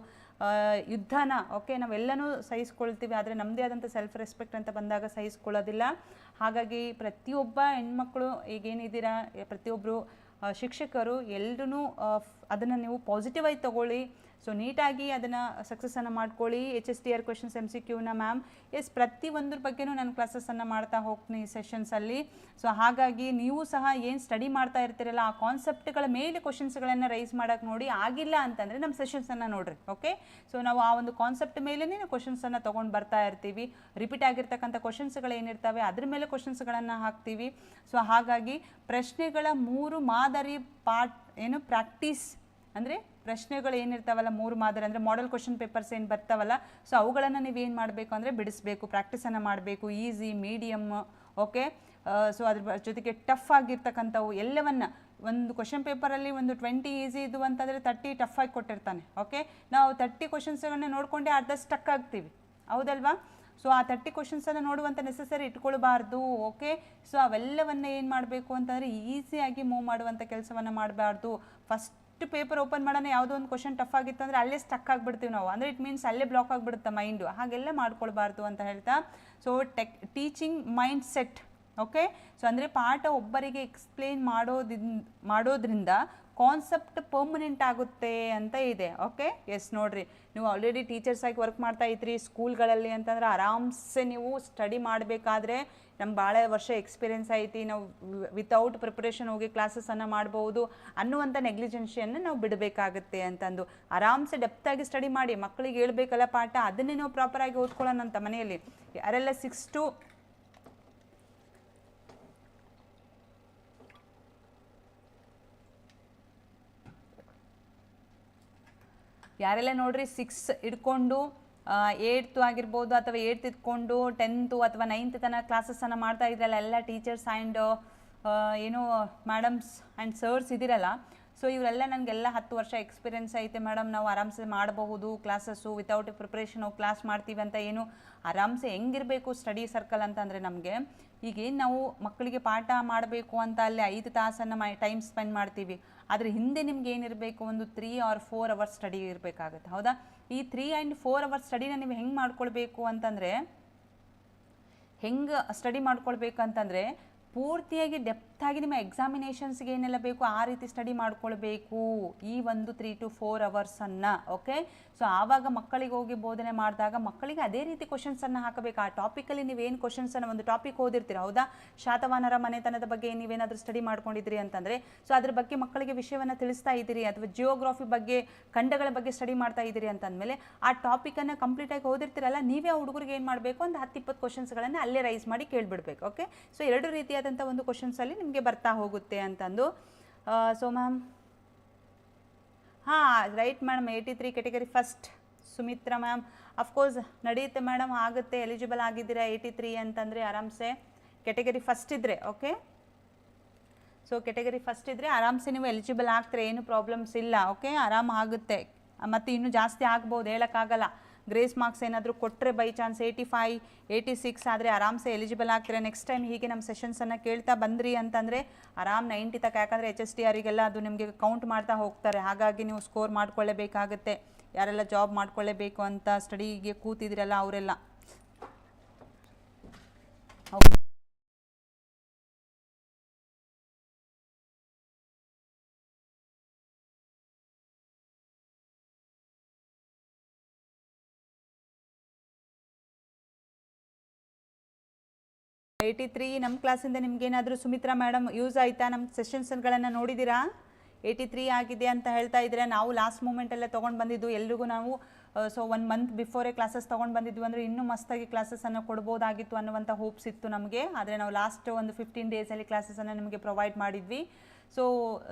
ಯುದ್ಧನ ಓಕೆ ನಾವೆಲ್ಲನೂ ಸಹಿಸ್ಕೊಳ್ತೀವಿ. ಆದರೆ ನಮ್ಮದೇ ಆದಂಥ ಸೆಲ್ಫ್ ರೆಸ್ಪೆಕ್ಟ್ ಅಂತ ಬಂದಾಗ ಸಹಿಸ್ಕೊಳ್ಳೋದಿಲ್ಲ. ಹಾಗಾಗಿ ಪ್ರತಿಯೊಬ್ಬ ಹೆಣ್ಮಕ್ಳು ಈಗೇನಿದ್ದೀರಾ, ಪ್ರತಿಯೊಬ್ಬರು ಶಿಕ್ಷಕರು ಎಲ್ಲರೂ ಅದನ್ನು ನೀವು ಪಾಸಿಟಿವ್ ಆಗಿ ತಗೊಳ್ಳಿ. ಸೊ ನೀಟಾಗಿ ಅದನ್ನು ಸಕ್ಸಸ್ಸನ್ನು ಮಾಡ್ಕೊಳ್ಳಿ. HSTR ಕ್ವೆಶನ್ಸ್ MCQನ ಮ್ಯಾಮ್ ಎಸ್ ಪ್ರತಿಯೊಂದ್ರ ಬಗ್ಗೆನೂ ನಾನು ಕ್ಲಾಸಸ್ಸನ್ನು ಮಾಡ್ತಾ ಹೋಗ್ತೀನಿ ಸೆಷನ್ಸಲ್ಲಿ. ಸೊ ಹಾಗಾಗಿ ನೀವು ಸಹ ಏನು ಸ್ಟಡಿ ಮಾಡ್ತಾ ಇರ್ತೀರಲ್ಲ ಆ ಕಾನ್ಸೆಪ್ಟ್ಗಳ ಮೇಲೆ ಕ್ವಶನ್ಸ್ಗಳನ್ನು ರೈಸ್ ಮಾಡೋಕ್ಕೆ ನೋಡಿ. ಆಗಿಲ್ಲ ಅಂತಂದರೆ ನಮ್ಮ ಸೆಷನ್ಸನ್ನು ನೋಡಿರಿ. ಓಕೆ, ಸೊ ನಾವು ಆ ಒಂದು ಕಾನ್ಸೆಪ್ಟ್ ಮೇಲೇ ಕ್ವಶನ್ಸನ್ನು ತೊಗೊಂಡು ಬರ್ತಾ ಇರ್ತೀವಿ. ರಿಪೀಟ್ ಆಗಿರ್ತಕ್ಕಂಥ ಕ್ವಶನ್ಸ್ಗಳೇನಿರ್ತವೆ ಅದ್ರ ಮೇಲೆ ಕ್ವಶನ್ಸ್ಗಳನ್ನು ಹಾಕ್ತೀವಿ. ಸೊ ಹಾಗಾಗಿ ಪ್ರಶ್ನೆಗಳ 3 ಮಾದರಿ ಪ್ರಾಕ್ಟೀಸ್ ಅಂದರೆ ಪ್ರಶ್ನೆಗಳು ಏನಿರ್ತಾವಲ್ಲ 3 ಮಾದರಿ ಅಂದರೆ ಮಾಡೆಲ್ ಕ್ವಶನ್ ಪೇಪರ್ಸ್ ಏನು ಬರ್ತಾವಲ್ಲ, ಸೊ ಅವುಗಳನ್ನು ನೀವೇನು ಮಾಡಬೇಕು ಅಂದರೆ ಬಿಡಿಸ್ಬೇಕು, ಪ್ರಾಕ್ಟೀಸನ್ನು ಮಾಡಬೇಕು. Easy, medium, okay. ಸೊ ಅದ್ರ ಜೊತೆಗೆ ಟಫ್ ಆಗಿರ್ತಕ್ಕಂಥವು ಎಲ್ಲವನ್ನ ಒಂದು ಕ್ವಶನ್ ಪೇಪರಲ್ಲಿ ಒಂದು 20 ಈಸಿ ಇದು ಅಂತಂದರೆ 30 ಟಫ್ ಆಗಿ ಕೊಟ್ಟಿರ್ತಾನೆ. ಓಕೆ, ನಾವು 30 ಕ್ವಶನ್ಸ್ಗಳನ್ನ ನೋಡಿಕೊಂಡೆ ಅರ್ಧ ಸ್ಟಕ್ ಆಗ್ತೀವಿ, ಹೌದಲ್ವಾ? ಸೊ ಆ 30 ಕ್ವಶನ್ಸನ್ನು ನೋಡುವಂಥ ನೆಸೆಸರಿ ಇಟ್ಕೊಳ್ಬಾರ್ದು. ಓಕೆ, ಸೊ ಅವೆಲ್ಲವನ್ನ ಏನು ಮಾಡಬೇಕು ಅಂತಂದರೆ ಈಸಿಯಾಗಿ ಮೂವ್ ಮಾಡುವಂಥ ಕೆಲಸವನ್ನು ಮಾಡಬಾರ್ದು. ಫಸ್ಟ್ ಪೇಪರ್ ಓಪನ್ ಮಾಡೋಣ, ಯಾವುದೋ ಒಂದು ಕ್ವಶನ್ ಟಫ್ ಆಗಿತ್ತು ಅಂದರೆ ಅಲ್ಲೇ ಸ್ಟಕ್ ಆಗಿಬಿಡ್ತೀವಿ ನಾವು, ಅಂದರೆ ಇಟ್ ಮೀನ್ಸ್ ಅಲ್ಲೇ ಬ್ಲಾಕ್ ಆಗಿಬಿಡುತ್ತೆ ಮೈಂಡು. ಹಾಗೆಲ್ಲ ಮಾಡ್ಕೊಳ್ಬಾರ್ದು ಅಂತ ಹೇಳ್ತಾ, so teaching mind set. Okay, so ಅಂದರೆ ಪಾಠ ಒಬ್ಬರಿಗೆ ಎಕ್ಸ್ಪ್ಲೇನ್ ಮಾಡೋದ್ರಿಂದ ಕಾನ್ಸೆಪ್ಟ್ ಪರ್ಮನೆಂಟ್ ಆಗುತ್ತೆ ಅಂತ ಇದೆ. ಓಕೆ, ಎಸ್ ನೋಡಿರಿ, ನೀವು ಆಲ್ರೆಡಿ ಟೀಚರ್ಸ್ ಆಗಿ ವರ್ಕ್ ಮಾಡ್ತಾ ಇದ್ರಿ ಸ್ಕೂಲ್ಗಳಲ್ಲಿ ಅಂತಂದ್ರೆ ಆರಾಮ್ಸೆ ನೀವು ಸ್ಟಡಿ ಮಾಡಬೇಕಾದ್ರೆ ನಮ್ಗೆ ಭಾಳ ವರ್ಷ ಎಕ್ಸ್ಪೀರಿಯೆನ್ಸ್ ಐತಿ, ನಾವು ವಿತೌಟ್ ಪ್ರಿಪ್ರೇಷನ್ ಹೋಗಿ ಕ್ಲಾಸಸನ್ನು ಮಾಡ್ಬೋದು ಅನ್ನುವಂಥ ನೆಗ್ಲಿಜೆನ್ಸಿಯನ್ನು ನಾವು ಬಿಡಬೇಕಾಗುತ್ತೆ ಅಂತಂದು ಆರಾಮ್ಸೆ ಡೆಪ್ತಾಗಿ ಸ್ಟಡಿ ಮಾಡಿ. ಮಕ್ಕಳಿಗೆ ಹೇಳ್ಬೇಕಲ್ಲ ಪಾಠ, ಅದನ್ನೇ ನಾವು ಪ್ರಾಪರಾಗಿ ಓದ್ಕೊಳ್ಳೋಣ ಅಂತ ಮನೆಯಲ್ಲಿ. ಯಾರೆಲ್ಲ 6 to ಯಾರೆಲ್ಲ ನೋಡ್ರಿ 6 ಹಿಡ್ಕೊಂಡು 8th ಆಗಿರ್ಬೋದು ಅಥವಾ 8th ಇದ್ಕೊಂಡು 10th ಅಥವಾ 9th ತನಕ ಕ್ಲಾಸಸನ್ನು ಮಾಡ್ತಾ ಇದ್ರಲ್ಲ ಎಲ್ಲ ಟೀಚರ್ಸ್ ಆ್ಯಂಡ್ ಏನು ಮೇಡಮ್ಸ್ ಆ್ಯಂಡ್ ಸರ್ಸ್ ಇದಿರಲ್ಲ. ಸೊ ಇವರೆಲ್ಲ ನನಗೆಲ್ಲ 10 ವರ್ಷ ಎಕ್ಸ್ಪೀರಿಯೆನ್ಸ್ ಐತೆ ಮೇಡಮ್, ನಾವು ಆರಾಮ್ಸೆ ಮಾಡಬಹುದು ಕ್ಲಾಸಸ್ಸು ವಿತೌಟ್ ಪ್ರಿಪ್ರೇಷನ್ ಹೋಗಿ ಕ್ಲಾಸ್ ಮಾಡ್ತೀವಿ ಅಂತ. ಏನು ಆರಾಮ್ಸೆ ಹೆಂಗಿರಬೇಕು ಸ್ಟಡಿ ಸರ್ಕಲ್ ಅಂತಂದರೆ ನಮಗೆ ಈಗೇನು ನಾವು ಮಕ್ಕಳಿಗೆ ಪಾಠ ಮಾಡಬೇಕು ಅಂತ ಅಲ್ಲಿ 5 ತಾಸನ್ನು ಟೈಮ್ ಸ್ಪೆಂಡ್ ಮಾಡ್ತೀವಿ, ಆದರೆ ಹಿಂದೆ ನಿಮ್ಗೆ ಏನಿರಬೇಕು ಒಂದು 3 or 4 ಅವರ್ಸ್ ಸ್ಟಡಿ ಇರಬೇಕಾಗುತ್ತೆ. ಹೌದಾ? ಈ 3 and 4 ಅವರ್ಸ್ ಸ್ಟಡಿನ ನೀವು ಹೆಂಗೆ ಮಾಡ್ಕೊಳ್ಬೇಕು ಅಂತಂದರೆ, ಹೆಂಗೆ ಸ್ಟಡಿ ಮಾಡ್ಕೊಳ್ಬೇಕು ಅಂತಂದರೆ ಪೂರ್ತಿಯಾಗಿ ಡೆಪ್ತಾಗಿ ನಿಮ್ಮ ಎಕ್ಸಾಮಿನೇಷನ್ಸ್ಗೆ ಏನೆಲ್ಲ ಬೇಕು ಆ ರೀತಿ ಸ್ಟಡಿ ಮಾಡ್ಕೊಳ್ಬೇಕು ಈ ಒಂದು 3 to 4 ಅವರ್ಸನ್ನು. ಓಕೆ, ಸೊ ಆವಾಗ ಮಕ್ಕಳಿಗೆ ಹೋಗಿ ಬೋಧನೆ ಮಾಡಿದಾಗ ಮಕ್ಕಳಿಗೆ ಅದೇ ರೀತಿ ಕ್ವಶನ್ಸನ್ನು ಹಾಕಬೇಕು. ಆ ಟಾಪಿಕಲ್ಲಿ ನೀವೇನು ಕ್ವಶನ್ಸನ್ನು ಒಂದು ಟಾಪಿಕ್ ಓದಿರ್ತೀರ, ಹೌದಾ? ಶಾತವಾಹನರ ಮನೆತನದ ಬಗ್ಗೆ ನೀವೇನಾದರೂ ಸ್ಟಡಿ ಮಾಡ್ಕೊಂಡಿದ್ರಿ ಅಂತಂದರೆ ಸೊ ಅದ್ರ ಬಗ್ಗೆ ಮಕ್ಕಳಿಗೆ ವಿಷಯವನ್ನು ತಿಳಿಸ್ತಾ ಇದ್ದೀರಿ, ಅಥವಾ ಜಿಯೋಗ್ರಫಿ ಬಗ್ಗೆ ಖಂಡಗಳ ಬಗ್ಗೆ ಸ್ಟಡಿ ಮಾಡ್ತಾ ಇದ್ದೀರಿ ಅಂತಂದಮೇಲೆ ಆ ಟಾಪಿಕನ್ನು ಕಂಪ್ಲೀಟಾಗಿ ಓದಿರ್ತೀರಲ್ಲ, ನೀವೇ ಆ ಹುಡುಗರಿಗೆ ಏನು ಮಾಡಬೇಕು ಒಂದು 10-20 ಕ್ವಶನ್ಸ್ಗಳನ್ನು ಅಲ್ಲೇ ರೈಸ್ ಮಾಡಿ ಕೇಳಿಬಿಡ್ಬೇಕು. ಓಕೆ, ಸೊ 2 ರೀತಿಯಾದಂಥ ಒಂದು ಕ್ವಶನ್ಸಲ್ಲಿ ನಿಮಗೆ ಬರ್ತಾ ಹೋಗುತ್ತೆ ಅಂತಂದು. ಸೊ ಮ್ಯಾಮ್, ಹಾಂ right madam, 83 category first Sumitra ma'am. Of course ನಡೆಯುತ್ತೆ ಮೇಡಮ್, ಆಗುತ್ತೆ, ಎಲಿಜಿಬಲ್ ಆಗಿದ್ದೀರಾ 83 ಅಂತಂದರೆ ಆರಾಮ್ಸೆ ಕ್ಯಾಟಗರಿ ಫಸ್ಟ್ ಇದ್ದರೆ. ಓಕೆ, ಸೊ ಕ್ಯಾಟಗರಿ ಫಸ್ಟ್ ಇದ್ದರೆ ಆರಾಮ್ಸೆ ನೀವು ಎಲಿಜಿಬಲ್ ಆಗ್ತೀರಾ, ಏನು ಪ್ರಾಬ್ಲಮ್ಸ್ ಇಲ್ಲ. ಓಕೆ, ಆರಾಮ ಆಗುತ್ತೆ, ಮತ್ತು ಇನ್ನೂ ಜಾಸ್ತಿ ಆಗ್ಬೋದು, ಹೇಳೋಕ್ಕಾಗಲ್ಲ. ಗ್ರೇಸ್ ಮಾರ್ಕ್ಸ್ ಏನಾದರೂ ಕೊಟ್ಟರೆ ಬೈ ಚಾನ್ಸ್ 85, 86 ಆದರೆ ಆರಾಮ್ಸೆ ಎಲಿಜಿಬಲ್ ಆಗ್ತೀರಾ. ನೆಕ್ಸ್ಟ್ ಟೈಮ್ ಹೀಗೆ ನಮ್ಮ ಸೆಷನ್ಸನ್ನು ಕೇಳ್ತಾ ಬಂದ್ರಿ ಅಂತಂದರೆ ಆರಾಮ್ 90 ತನಕ, ಯಾಕಂದರೆ HSTRಗೆಲ್ಲ ಅದು ನಿಮಗೆ ಕೌಂಟ್ ಮಾಡ್ತಾ ಹೋಗ್ತಾರೆ. ಹಾಗಾಗಿ ನೀವು ಸ್ಕೋರ್ ಮಾಡ್ಕೊಳ್ಳೇಬೇಕಾಗುತ್ತೆ. ಯಾರೆಲ್ಲ ಜಾಬ್ ಮಾಡ್ಕೊಳ್ಳೇಬೇಕು ಅಂತ ಸ್ಟಡಿಗೆ ಕೂತಿದ್ದೀರಲ್ಲ ಅವರೆಲ್ಲ. ಓಕೆ, ನಮ್ಮ ಕ್ಲಾಸಿಂದ ನಿಮ್ಗೇನಾದರೂ ಸುಮಿತ್ರಾ ಮೇಡಮ್ ಯೂಸ್ ಆಯಿತಾ? ನಮ್ಮ ಸೆಷನ್ಸ್ಗಳನ್ನು ನೋಡಿದ್ದೀರಾ? 83 ಆಗಿದೆ ಅಂತ ಹೇಳ್ತಾ ಇದ್ದೀರಾ. ನಾವು ಲಾಸ್ಟ್ ಮೂಮೆಂಟಲ್ಲೇ ತೊಗೊಂಡು ಬಂದಿದ್ದು ಎಲ್ರಿಗೂ ನಾವು. ಸೊ 1 ಮಂತ್ ಬಿಫೋರೇ ಕ್ಲಾಸಸ್ ತೊಗೊಂಡು ಬಂದಿದ್ವಿ ಅಂದರೆ ಇನ್ನೂ ಮಸ್ತಾಗಿ ಕ್ಲಾಸಸನ್ನು ಕೊಡ್ಬೋದಾಗಿತ್ತು ಅನ್ನುವಂಥ ಹೋಪ್ಸ್ ಇತ್ತು ನಮಗೆ. ಆದರೆ ನಾವು ಲಾಸ್ಟ್ ಒಂದು 15 ಡೇಸಲ್ಲಿ ಕ್ಲಾಸಸನ್ನು ನಿಮಗೆ ಪ್ರೊವೈಡ್ ಮಾಡಿದ್ವಿ. ಸೊ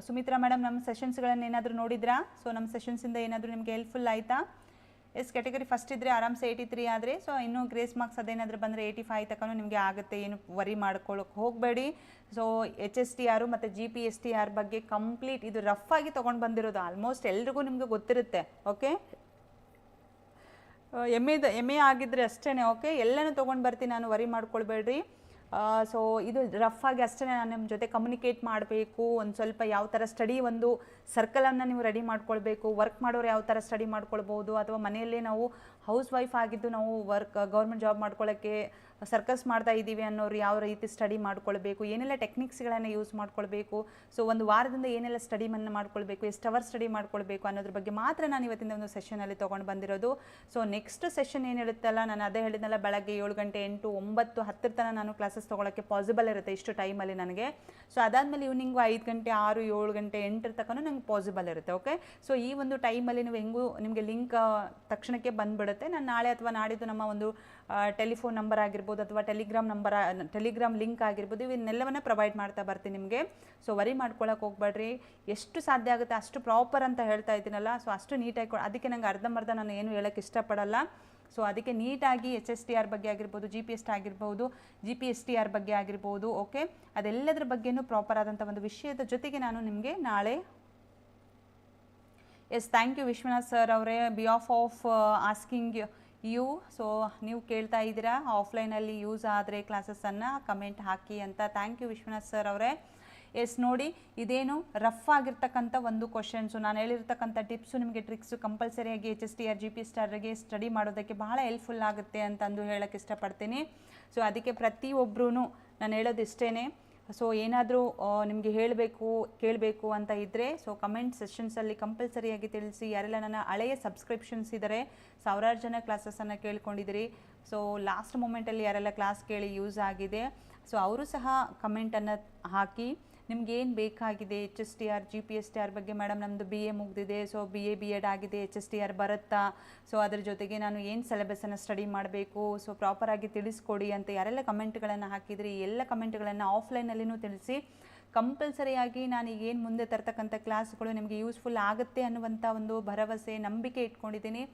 ಸುಮಿತ್ರಾ ಮೇಡಮ್, ನಮ್ಮ ಸೆಷನ್ಸ್ಗಳನ್ನು ಏನಾದರೂ ನೋಡಿದ್ರಾ? ಸೊ ನಮ್ಮ ಸೆಷನ್ಸಿಂದ ಏನಾದರೂ ನಿಮಗೆ ಹೆಲ್ಪ್ಫುಲ್ ಆಯಿತಾ? ಎಸ್, ಕ್ಯಾಟಗರಿ ಫಸ್ಟ್ ಇದ್ದರೆ ಆರಾಮ್ಸೆ 83 ಆದರೆ, ಸೊ ಇನ್ನೂ ಗ್ರೇಸ್ ಮಾರ್ಕ್ಸ್ ಅದೇನಾದರೂ ಬಂದರೆ 85 ತನಕ ನಿಮಗೆ ಆಗುತ್ತೆ, ಏನು ವರಿ ಮಾಡ್ಕೊಳ್ಳೋಕೆ ಹೋಗಬೇಡಿ. ಸೊ HSTR ಮತ್ತು GPSTR ಬಗ್ಗೆ ಕಂಪ್ಲೀಟ್ ಇದು ರಫ್ ಆಗಿ ತೊಗೊಂಡು ಬಂದಿರೋದು, ಆಲ್ಮೋಸ್ಟ್ ಎಲ್ರಿಗೂ ನಿಮಗೆ ಗೊತ್ತಿರುತ್ತೆ. ಓಕೆ, MA ಆಗಿದ್ದರೆ ಅಷ್ಟೇ. ಓಕೆ, ಎಲ್ಲನೂ ತೊಗೊಂಡು ಬರ್ತೀನಿ ನಾನು, ವರಿ ಮಾಡ್ಕೊಳ್ಬೇಡ್ರಿ. ಸೊ ಇದು ರಫ್ ಆಗಿ ಅಷ್ಟೇ ನಾನು ನಿಮ್ಮ ಜೊತೆ ಕಮ್ಯುನಿಕೇಟ್ ಮಾಡಬೇಕು. ಒಂದು ಸ್ವಲ್ಪ ಯಾವ ಥರ ಸ್ಟಡಿ ಒಂದು ಸರ್ಕಲನ್ನು ನೀವು ರೆಡಿ ಮಾಡ್ಕೊಳ್ಬೇಕು. ವರ್ಕ್ ಮಾಡೋರು ಯಾವ ಥರ ಸ್ಟಡಿ ಮಾಡ್ಕೊಳ್ಬೋದು, ಅಥವಾ ಮನೆಯಲ್ಲೇ ನಾವು ಹೌಸ್ ವೈಫ್ ಆಗಿದ್ದು ನಾವು ಗೌರ್ಮೆಂಟ್ ಜಾಬ್ ಮಾಡ್ಕೊಳ್ಳೋಕ್ಕೆ ಸರ್ಕಸ್ ಮಾಡ್ತಾ ಇದ್ದೀವಿ ಅನ್ನೋರು ಯಾವ ರೀತಿ ಸ್ಟಡಿ ಮಾಡ್ಕೊಳ್ಬೇಕು, ಏನೆಲ್ಲ ಟೆಕ್ನಿಕ್ಸ್ಗಳನ್ನು ಯೂಸ್ ಮಾಡ್ಕೊಳ್ಬೇಕು. ಸೊ ಒಂದು ವಾರದಿಂದ ಏನೆಲ್ಲ ಸ್ಟಡಿಯನ್ನು ಮಾಡ್ಕೊಳ್ಬೇಕು, ಎಷ್ಟು ಅವರ್ ಸ್ಟಡಿ ಮಾಡ್ಕೊಳ್ಬೇಕು ಅನ್ನೋದ್ರ ಬಗ್ಗೆ ಮಾತ್ರ ನಾನು ಇವತ್ತಿನ ಒಂದು ಸೆಷನಲ್ಲಿ ತೊಗೊಂಡು ಬಂದಿರೋದು. ಸೊ ನೆಕ್ಸ್ಟ್ ಸೆಷನ್ ಏನು ಹೇಳುತ್ತಲ್ಲ, ನಾನು ಅದೇ ಹೇಳಿದ್ನಲ್ಲ, ಬೆಳಗ್ಗೆ 7 ಗಂಟೆ 8, 9, 10 ತನಕ ನಾನು ಕ್ಲಾಸಸ್ ತೊಗೊಳಕ್ಕೆ ಪಾಸಿಬಲ್ ಇರುತ್ತೆ ಇಷ್ಟು ಟೈಮಲ್ಲಿ ನನಗೆ. ಸೊ ಅದಾದಮೇಲೆ ಈವ್ನಿಂಗು 5 ಗಂಟೆ 6, 7 ಗಂಟೆ 8 ತನಕ ನಂಗೆ ಪಾಸಿಬಲ್ ಇರುತ್ತೆ. ಓಕೆ, ಸೊ ಈ ಒಂದು ಟೈಮಲ್ಲಿ ನೀವು ಹೆಂಗೂ ನಿಮಗೆ ಲಿಂಕ್ ತಕ್ಷಣಕ್ಕೆ ಬಂದುಬಿಡುತ್ತೆ. ನಾನು ನಾಳೆ ಅಥವಾ ನಾಡಿದ್ದು ನಮ್ಮ ಒಂದು ಟೆಲಿಫೋನ್ ನಂಬರ್ ಆಗಿರ್ಬೋದು ಅಥವಾ ಟೆಲಿಗ್ರಾಮ್ ಲಿಂಕ್ ಆಗಿರ್ಬೋದು, ಇವನ್ನೆಲ್ಲವನ್ನ ಪ್ರೊವೈಡ್ ಮಾಡ್ತಾ ಬರ್ತೀನಿ ನಿಮಗೆ. ಸೊ ವರಿ ಮಾಡ್ಕೊಳ್ಳೋಕೆ ಹೋಗ್ಬೇಡ್ರಿ, ಎಷ್ಟು ಸಾಧ್ಯ ಆಗುತ್ತೆ ಅಷ್ಟು ಪ್ರಾಪರ್ ಅಂತ ಹೇಳ್ತಾ ಇದ್ದೀನಲ್ಲ, ಸೊ ಅಷ್ಟು ನೀಟಾಗಿ ಅದಕ್ಕೆ ನಂಗೆ ಅರ್ಧಂಬರ್ಧ ನಾನು ಏನು ಹೇಳೋಕ್ಕೆ ಇಷ್ಟಪಡಲ್ಲ. ಸೊ ಅದಕ್ಕೆ ನೀಟಾಗಿ HSTR ಬಗ್ಗೆ ಆಗಿರ್ಬೋದು, GPSTR ಬಗ್ಗೆ ಆಗಿರ್ಬೋದು, ಓಕೆ, ಅದೆಲ್ಲದರ ಬಗ್ಗೆನೂ ಪ್ರಾಪರ್ ಆದಂಥ ಒಂದು ವಿಷಯದ ಜೊತೆಗೆ ನಾನು ನಿಮಗೆ ನಾಳೆ. Yes, thank you Vishwanath sir ಅವರೇ, behalf of asking you. So ನೀವು ಕೇಳ್ತಾ ಇದ್ದೀರಾ ಆಫ್ಲೈನಲ್ಲಿ ಯೂಸ್ ಆದರೆ ಕ್ಲಾಸಸ್ಸನ್ನು ಕಮೆಂಟ್ ಹಾಕಿ ಅಂತ. ಥ್ಯಾಂಕ್ ಯು ವಿಶ್ವನಾಥ್ ಸರ್ ಅವರೇ. ಎಸ್, ನೋಡಿ ಇದೇನು ರಫ್ ಆಗಿರ್ತಕ್ಕಂಥ ಒಂದು ಕ್ವಶನ್ಸು, ನಾನು ಹೇಳಿರ್ತಕ್ಕಂಥ ಟಿಪ್ಸು ನಿಮಗೆ ಟ್ರಿಕ್ಸು ಕಂಪಲ್ಸರಿಯಾಗಿ HSTR GPSTRಗೆ ಸ್ಟಡಿ ಮಾಡೋದಕ್ಕೆ ಬಹಳ ಹೆಲ್ಪ್ಫುಲ್ ಆಗುತ್ತೆ ಅಂತಂದು ಹೇಳೋಕ್ಕೆ ಇಷ್ಟಪಡ್ತೀನಿ. ಸೊ ಅದಕ್ಕೆ ಪ್ರತಿಯೊಬ್ಬರೂ ನಾನು ಹೇಳೋದು ಇಷ್ಟೇ, ಸೊ ಏನಾದರೂ ನಿಮಗೆ ಹೇಳಬೇಕು ಕೇಳಬೇಕು ಅಂತ ಇದ್ದರೆ ಸೊ ಕಮೆಂಟ್ ಸೆಷನ್ಸಲ್ಲಿ ಕಂಪಲ್ಸರಿಯಾಗಿ ತಿಳಿಸಿ. ಯಾರೆಲ್ಲ ನನ್ನ ಹಳೆಯ ಸಬ್ಸ್ಕ್ರಿಪ್ಷನ್ಸ್ ಇದ್ದಾರೆ, ಸಾವಿರಾರು ಜನ ಕ್ಲಾಸಸನ್ನು ಕೇಳ್ಕೊಂಡಿದ್ದೀರಿ. ಸೊ ಲಾಸ್ಟ್ ಮೂಮೆಂಟಲ್ಲಿ ಯಾರೆಲ್ಲ ಕ್ಲಾಸ್ ಕೇಳಿ ಯೂಸ್ ಆಗಿದೆ ಸೊ ಅವರು ಸಹ ಕಮೆಂಟನ್ನು ಹಾಕಿ ನಿಮ್ಗೇನು ಬೇಕಾಗಿದೆ. HSTR GPSTR ಬಗ್ಗೆ ಮೇಡಮ್ ನಮ್ಮದು BA ಮುಗಿದಿದೆ, ಸೊ BA B.Ed ಆಗಿದೆ, HSTR ಬರುತ್ತಾ, ಸೊ ಅದ್ರ ಜೊತೆಗೆ ನಾನು ಏನು ಸಿಲೆಬಸನ್ನು ಸ್ಟಡಿ ಮಾಡಬೇಕು, ಸೊ ಪ್ರಾಪರಾಗಿ ತಿಳಿಸ್ಕೊಡಿ ಅಂತ ಯಾರೆಲ್ಲ ಕಮೆಂಟ್ಗಳನ್ನು ಹಾಕಿದ್ರಿ, ಎಲ್ಲ ಕಮೆಂಟ್ಗಳನ್ನು ಆಫ್ಲೈನಲ್ಲಿನೂ ತಿಳಿಸಿ. ಕಂಪಲ್ಸರಿಯಾಗಿ ನಾನು ಏನು ಮುಂದೆ ತರ್ತಕ್ಕಂಥ ಕ್ಲಾಸ್ಗಳು ನಿಮಗೆ ಯೂಸ್ಫುಲ್ ಆಗುತ್ತೆ ಅನ್ನುವಂಥ ಒಂದು ಭರವಸೆ ನಂಬಿಕೆ ಇಟ್ಕೊಂಡಿದ್ದೀನಿ.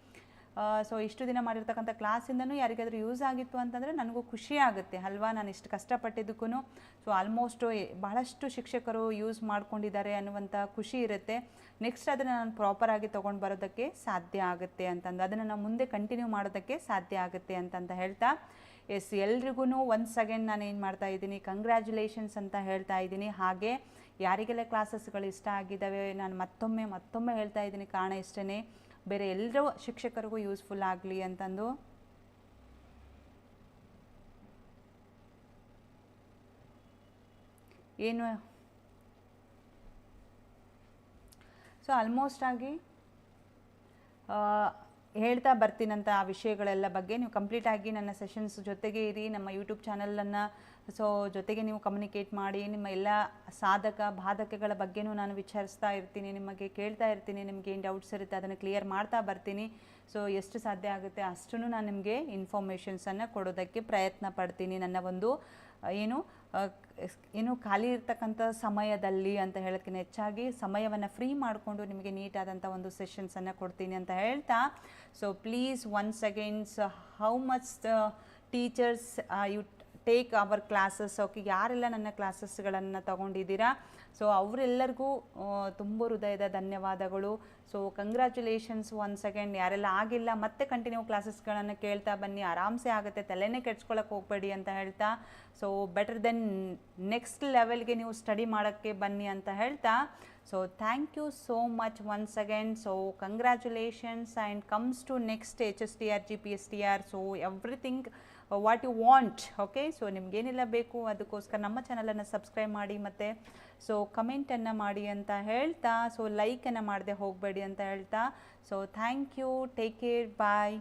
ಸೊ ಇಷ್ಟು ದಿನ ಮಾಡಿರ್ತಕ್ಕಂಥ ಕ್ಲಾಸಿಂದನೂ ಯಾರಿಗಾದರೂ ಯೂಸ್ ಆಗಿತ್ತು ಅಂತಂದರೆ ನನಗೂ ಖುಷಿ ಆಗುತ್ತೆ ಅಲ್ವಾ. ನಾನು ಇಷ್ಟು ಕಷ್ಟಪಟ್ಟಿದ್ದಕ್ಕೂ ಸೊ ಆಲ್ಮೋಸ್ಟು ಬಹಳಷ್ಟು ಶಿಕ್ಷಕರು ಯೂಸ್ ಮಾಡ್ಕೊಂಡಿದ್ದಾರೆ ಅನ್ನುವಂಥ ಖುಷಿ ಇರುತ್ತೆ. ನೆಕ್ಸ್ಟ್ ಅದನ್ನು ನಾನು ಪ್ರಾಪರಾಗಿ ತೊಗೊಂಡು ಬರೋದಕ್ಕೆ ಸಾಧ್ಯ ಆಗುತ್ತೆ ಅಂತಂದು, ಅದನ್ನು ನಾವು ಮುಂದೆ ಕಂಟಿನ್ಯೂ ಮಾಡೋದಕ್ಕೆ ಸಾಧ್ಯ ಆಗುತ್ತೆ ಅಂತಂತ ಹೇಳ್ತಾ ಎಲ್ರಿಗೂ ಒನ್ಸ್ ಅಗೇನ್ ನಾನು ಏನು ಮಾಡ್ತಾ ಇದ್ದೀನಿ, ಕಂಗ್ರ್ಯಾಚುಲೇಷನ್ಸ್ ಅಂತ ಹೇಳ್ತಾ ಇದ್ದೀನಿ. ಹಾಗೆ ಯಾರಿಗೆಲ್ಲ ಕ್ಲಾಸಸ್ಗಳು ಇಷ್ಟ ಆಗಿದ್ದಾವೆ ನಾನು ಮತ್ತೊಮ್ಮೆ ಹೇಳ್ತಾ ಇದ್ದೀನಿ, ಕಾರಣ ಇಷ್ಟೇ, ಬೇರೆ ಎಲ್ಲರೂ ಶಿಕ್ಷಕರಿಗೂ ಯೂಸ್ಫುಲ್ ಆಗಲಿ ಅಂತಂದು. ಏನು ಸೊ ಆಲ್ಮೋಸ್ಟ್ ಆಗಿ ಹೇಳ್ತಾ ಬರ್ತೀನಂತ ಆ ವಿಷಯಗಳೆಲ್ಲ ಬಗ್ಗೆ ನೀವು ಕಂಪ್ಲೀಟಾಗಿ ನನ್ನ ಸೆಷನ್ಸ್ ಜೊತೆಗೆ ಇರಿ. ನಮ್ಮ ಯೂಟ್ಯೂಬ್ ಚಾನಲನ್ನು ಸೊ ಜೊತೆಗೆ ನೀವು ಕಮ್ಯುನಿಕೇಟ್ ಮಾಡಿ. ನಿಮ್ಮ ಎಲ್ಲ ಸಾಧಕ ಬಾಧಕಗಳ ಬಗ್ಗೆನೂ ನಾನು ವಿಚಾರಿಸ್ತಾ ಇರ್ತೀನಿ, ನಿಮಗೆ ಕೇಳ್ತಾ ಇರ್ತೀನಿ. ನಿಮಗೆ ಏನು ಡೌಟ್ಸ್ ಇರುತ್ತೆ ಅದನ್ನು ಕ್ಲಿಯರ್ ಮಾಡ್ತಾ ಬರ್ತೀನಿ. ಸೊ ಎಷ್ಟು ಸಾಧ್ಯ ಆಗುತ್ತೆ ಅಷ್ಟೂ ನಾನು ನಿಮಗೆ ಇನ್ಫಾರ್ಮೇಷನ್ಸನ್ನು ಕೊಡೋದಕ್ಕೆ ಪ್ರಯತ್ನ ಪಡ್ತೀನಿ. ನನ್ನ ಒಂದು ಏನು ಖಾಲಿ ಇರ್ತಕ್ಕಂಥ ಸಮಯದಲ್ಲಿ ಅಂತ ಹೇಳೋದಕ್ಕಿಂತ ಹೆಚ್ಚಾಗಿ ಸಮಯವನ್ನು ಫ್ರೀ ಮಾಡಿಕೊಂಡು ನಿಮಗೆ ನೀಟಾದಂಥ ಒಂದು ಸೆಷನ್ಸನ್ನು ಕೊಡ್ತೀನಿ ಅಂತ ಹೇಳ್ತಾ, so please once again how much teachers you take our classes. Okay, ಯಾರೆಲ್ಲ ನನ್ನ ಕ್ಲಾಸಸ್ಗಳನ್ನು ತಗೊಂಡಿದ್ದೀರಾ ಸೊ ಅವರೆಲ್ಲರಿಗೂ ತುಂಬ ಹೃದಯದ ಧನ್ಯವಾದಗಳು. So congratulations once again. ಯಾರೆಲ್ಲ ಆಗಿಲ್ಲ ಮತ್ತೆ ಕಂಟಿನ್ಯೂ ಕ್ಲಾಸಸ್ಗಳನ್ನು ಕೇಳ್ತಾ ಬನ್ನಿ, ಆರಾಮ್ಸೆ ಆಗುತ್ತೆ, ತಲೆನೇ ಕೆಡ್ಸ್ಕೊಳಕ್ಕೆ ಹೋಗಬೇಡಿ ಅಂತ ಹೇಳ್ತಾ, ಸೊ ಬೆಟರ್ ದೆನ್ ನೆಕ್ಸ್ಟ್ ಲೆವೆಲ್ಗೆ ನೀವು ಸ್ಟಡಿ ಮಾಡೋಕ್ಕೆ ಬನ್ನಿ ಅಂತ ಹೇಳ್ತಾ, so thank you so much once again. So congratulations and comes to next HSTR GPSTR. So everything what you want. Okay, so ನಿಮಗೇನೆಲ್ಲ ಬೇಕು ಅದಕ್ಕೋಸ್ಕರ ನಮ್ಮ ಚಾನಲನ್ನು ಸಬ್ಸ್ಕ್ರೈಬ್ ಮಾಡಿ ಮತ್ತು ಸೊ ಕಮೆಂಟನ್ನು ಮಾಡಿ ಅಂತ ಹೇಳ್ತಾ, ಸೊ ಲೈಕನ್ನು ಮಾಡದೆ ಹೋಗಬೇಡಿ ಅಂತ ಹೇಳ್ತಾ, so thank you, take care, bye.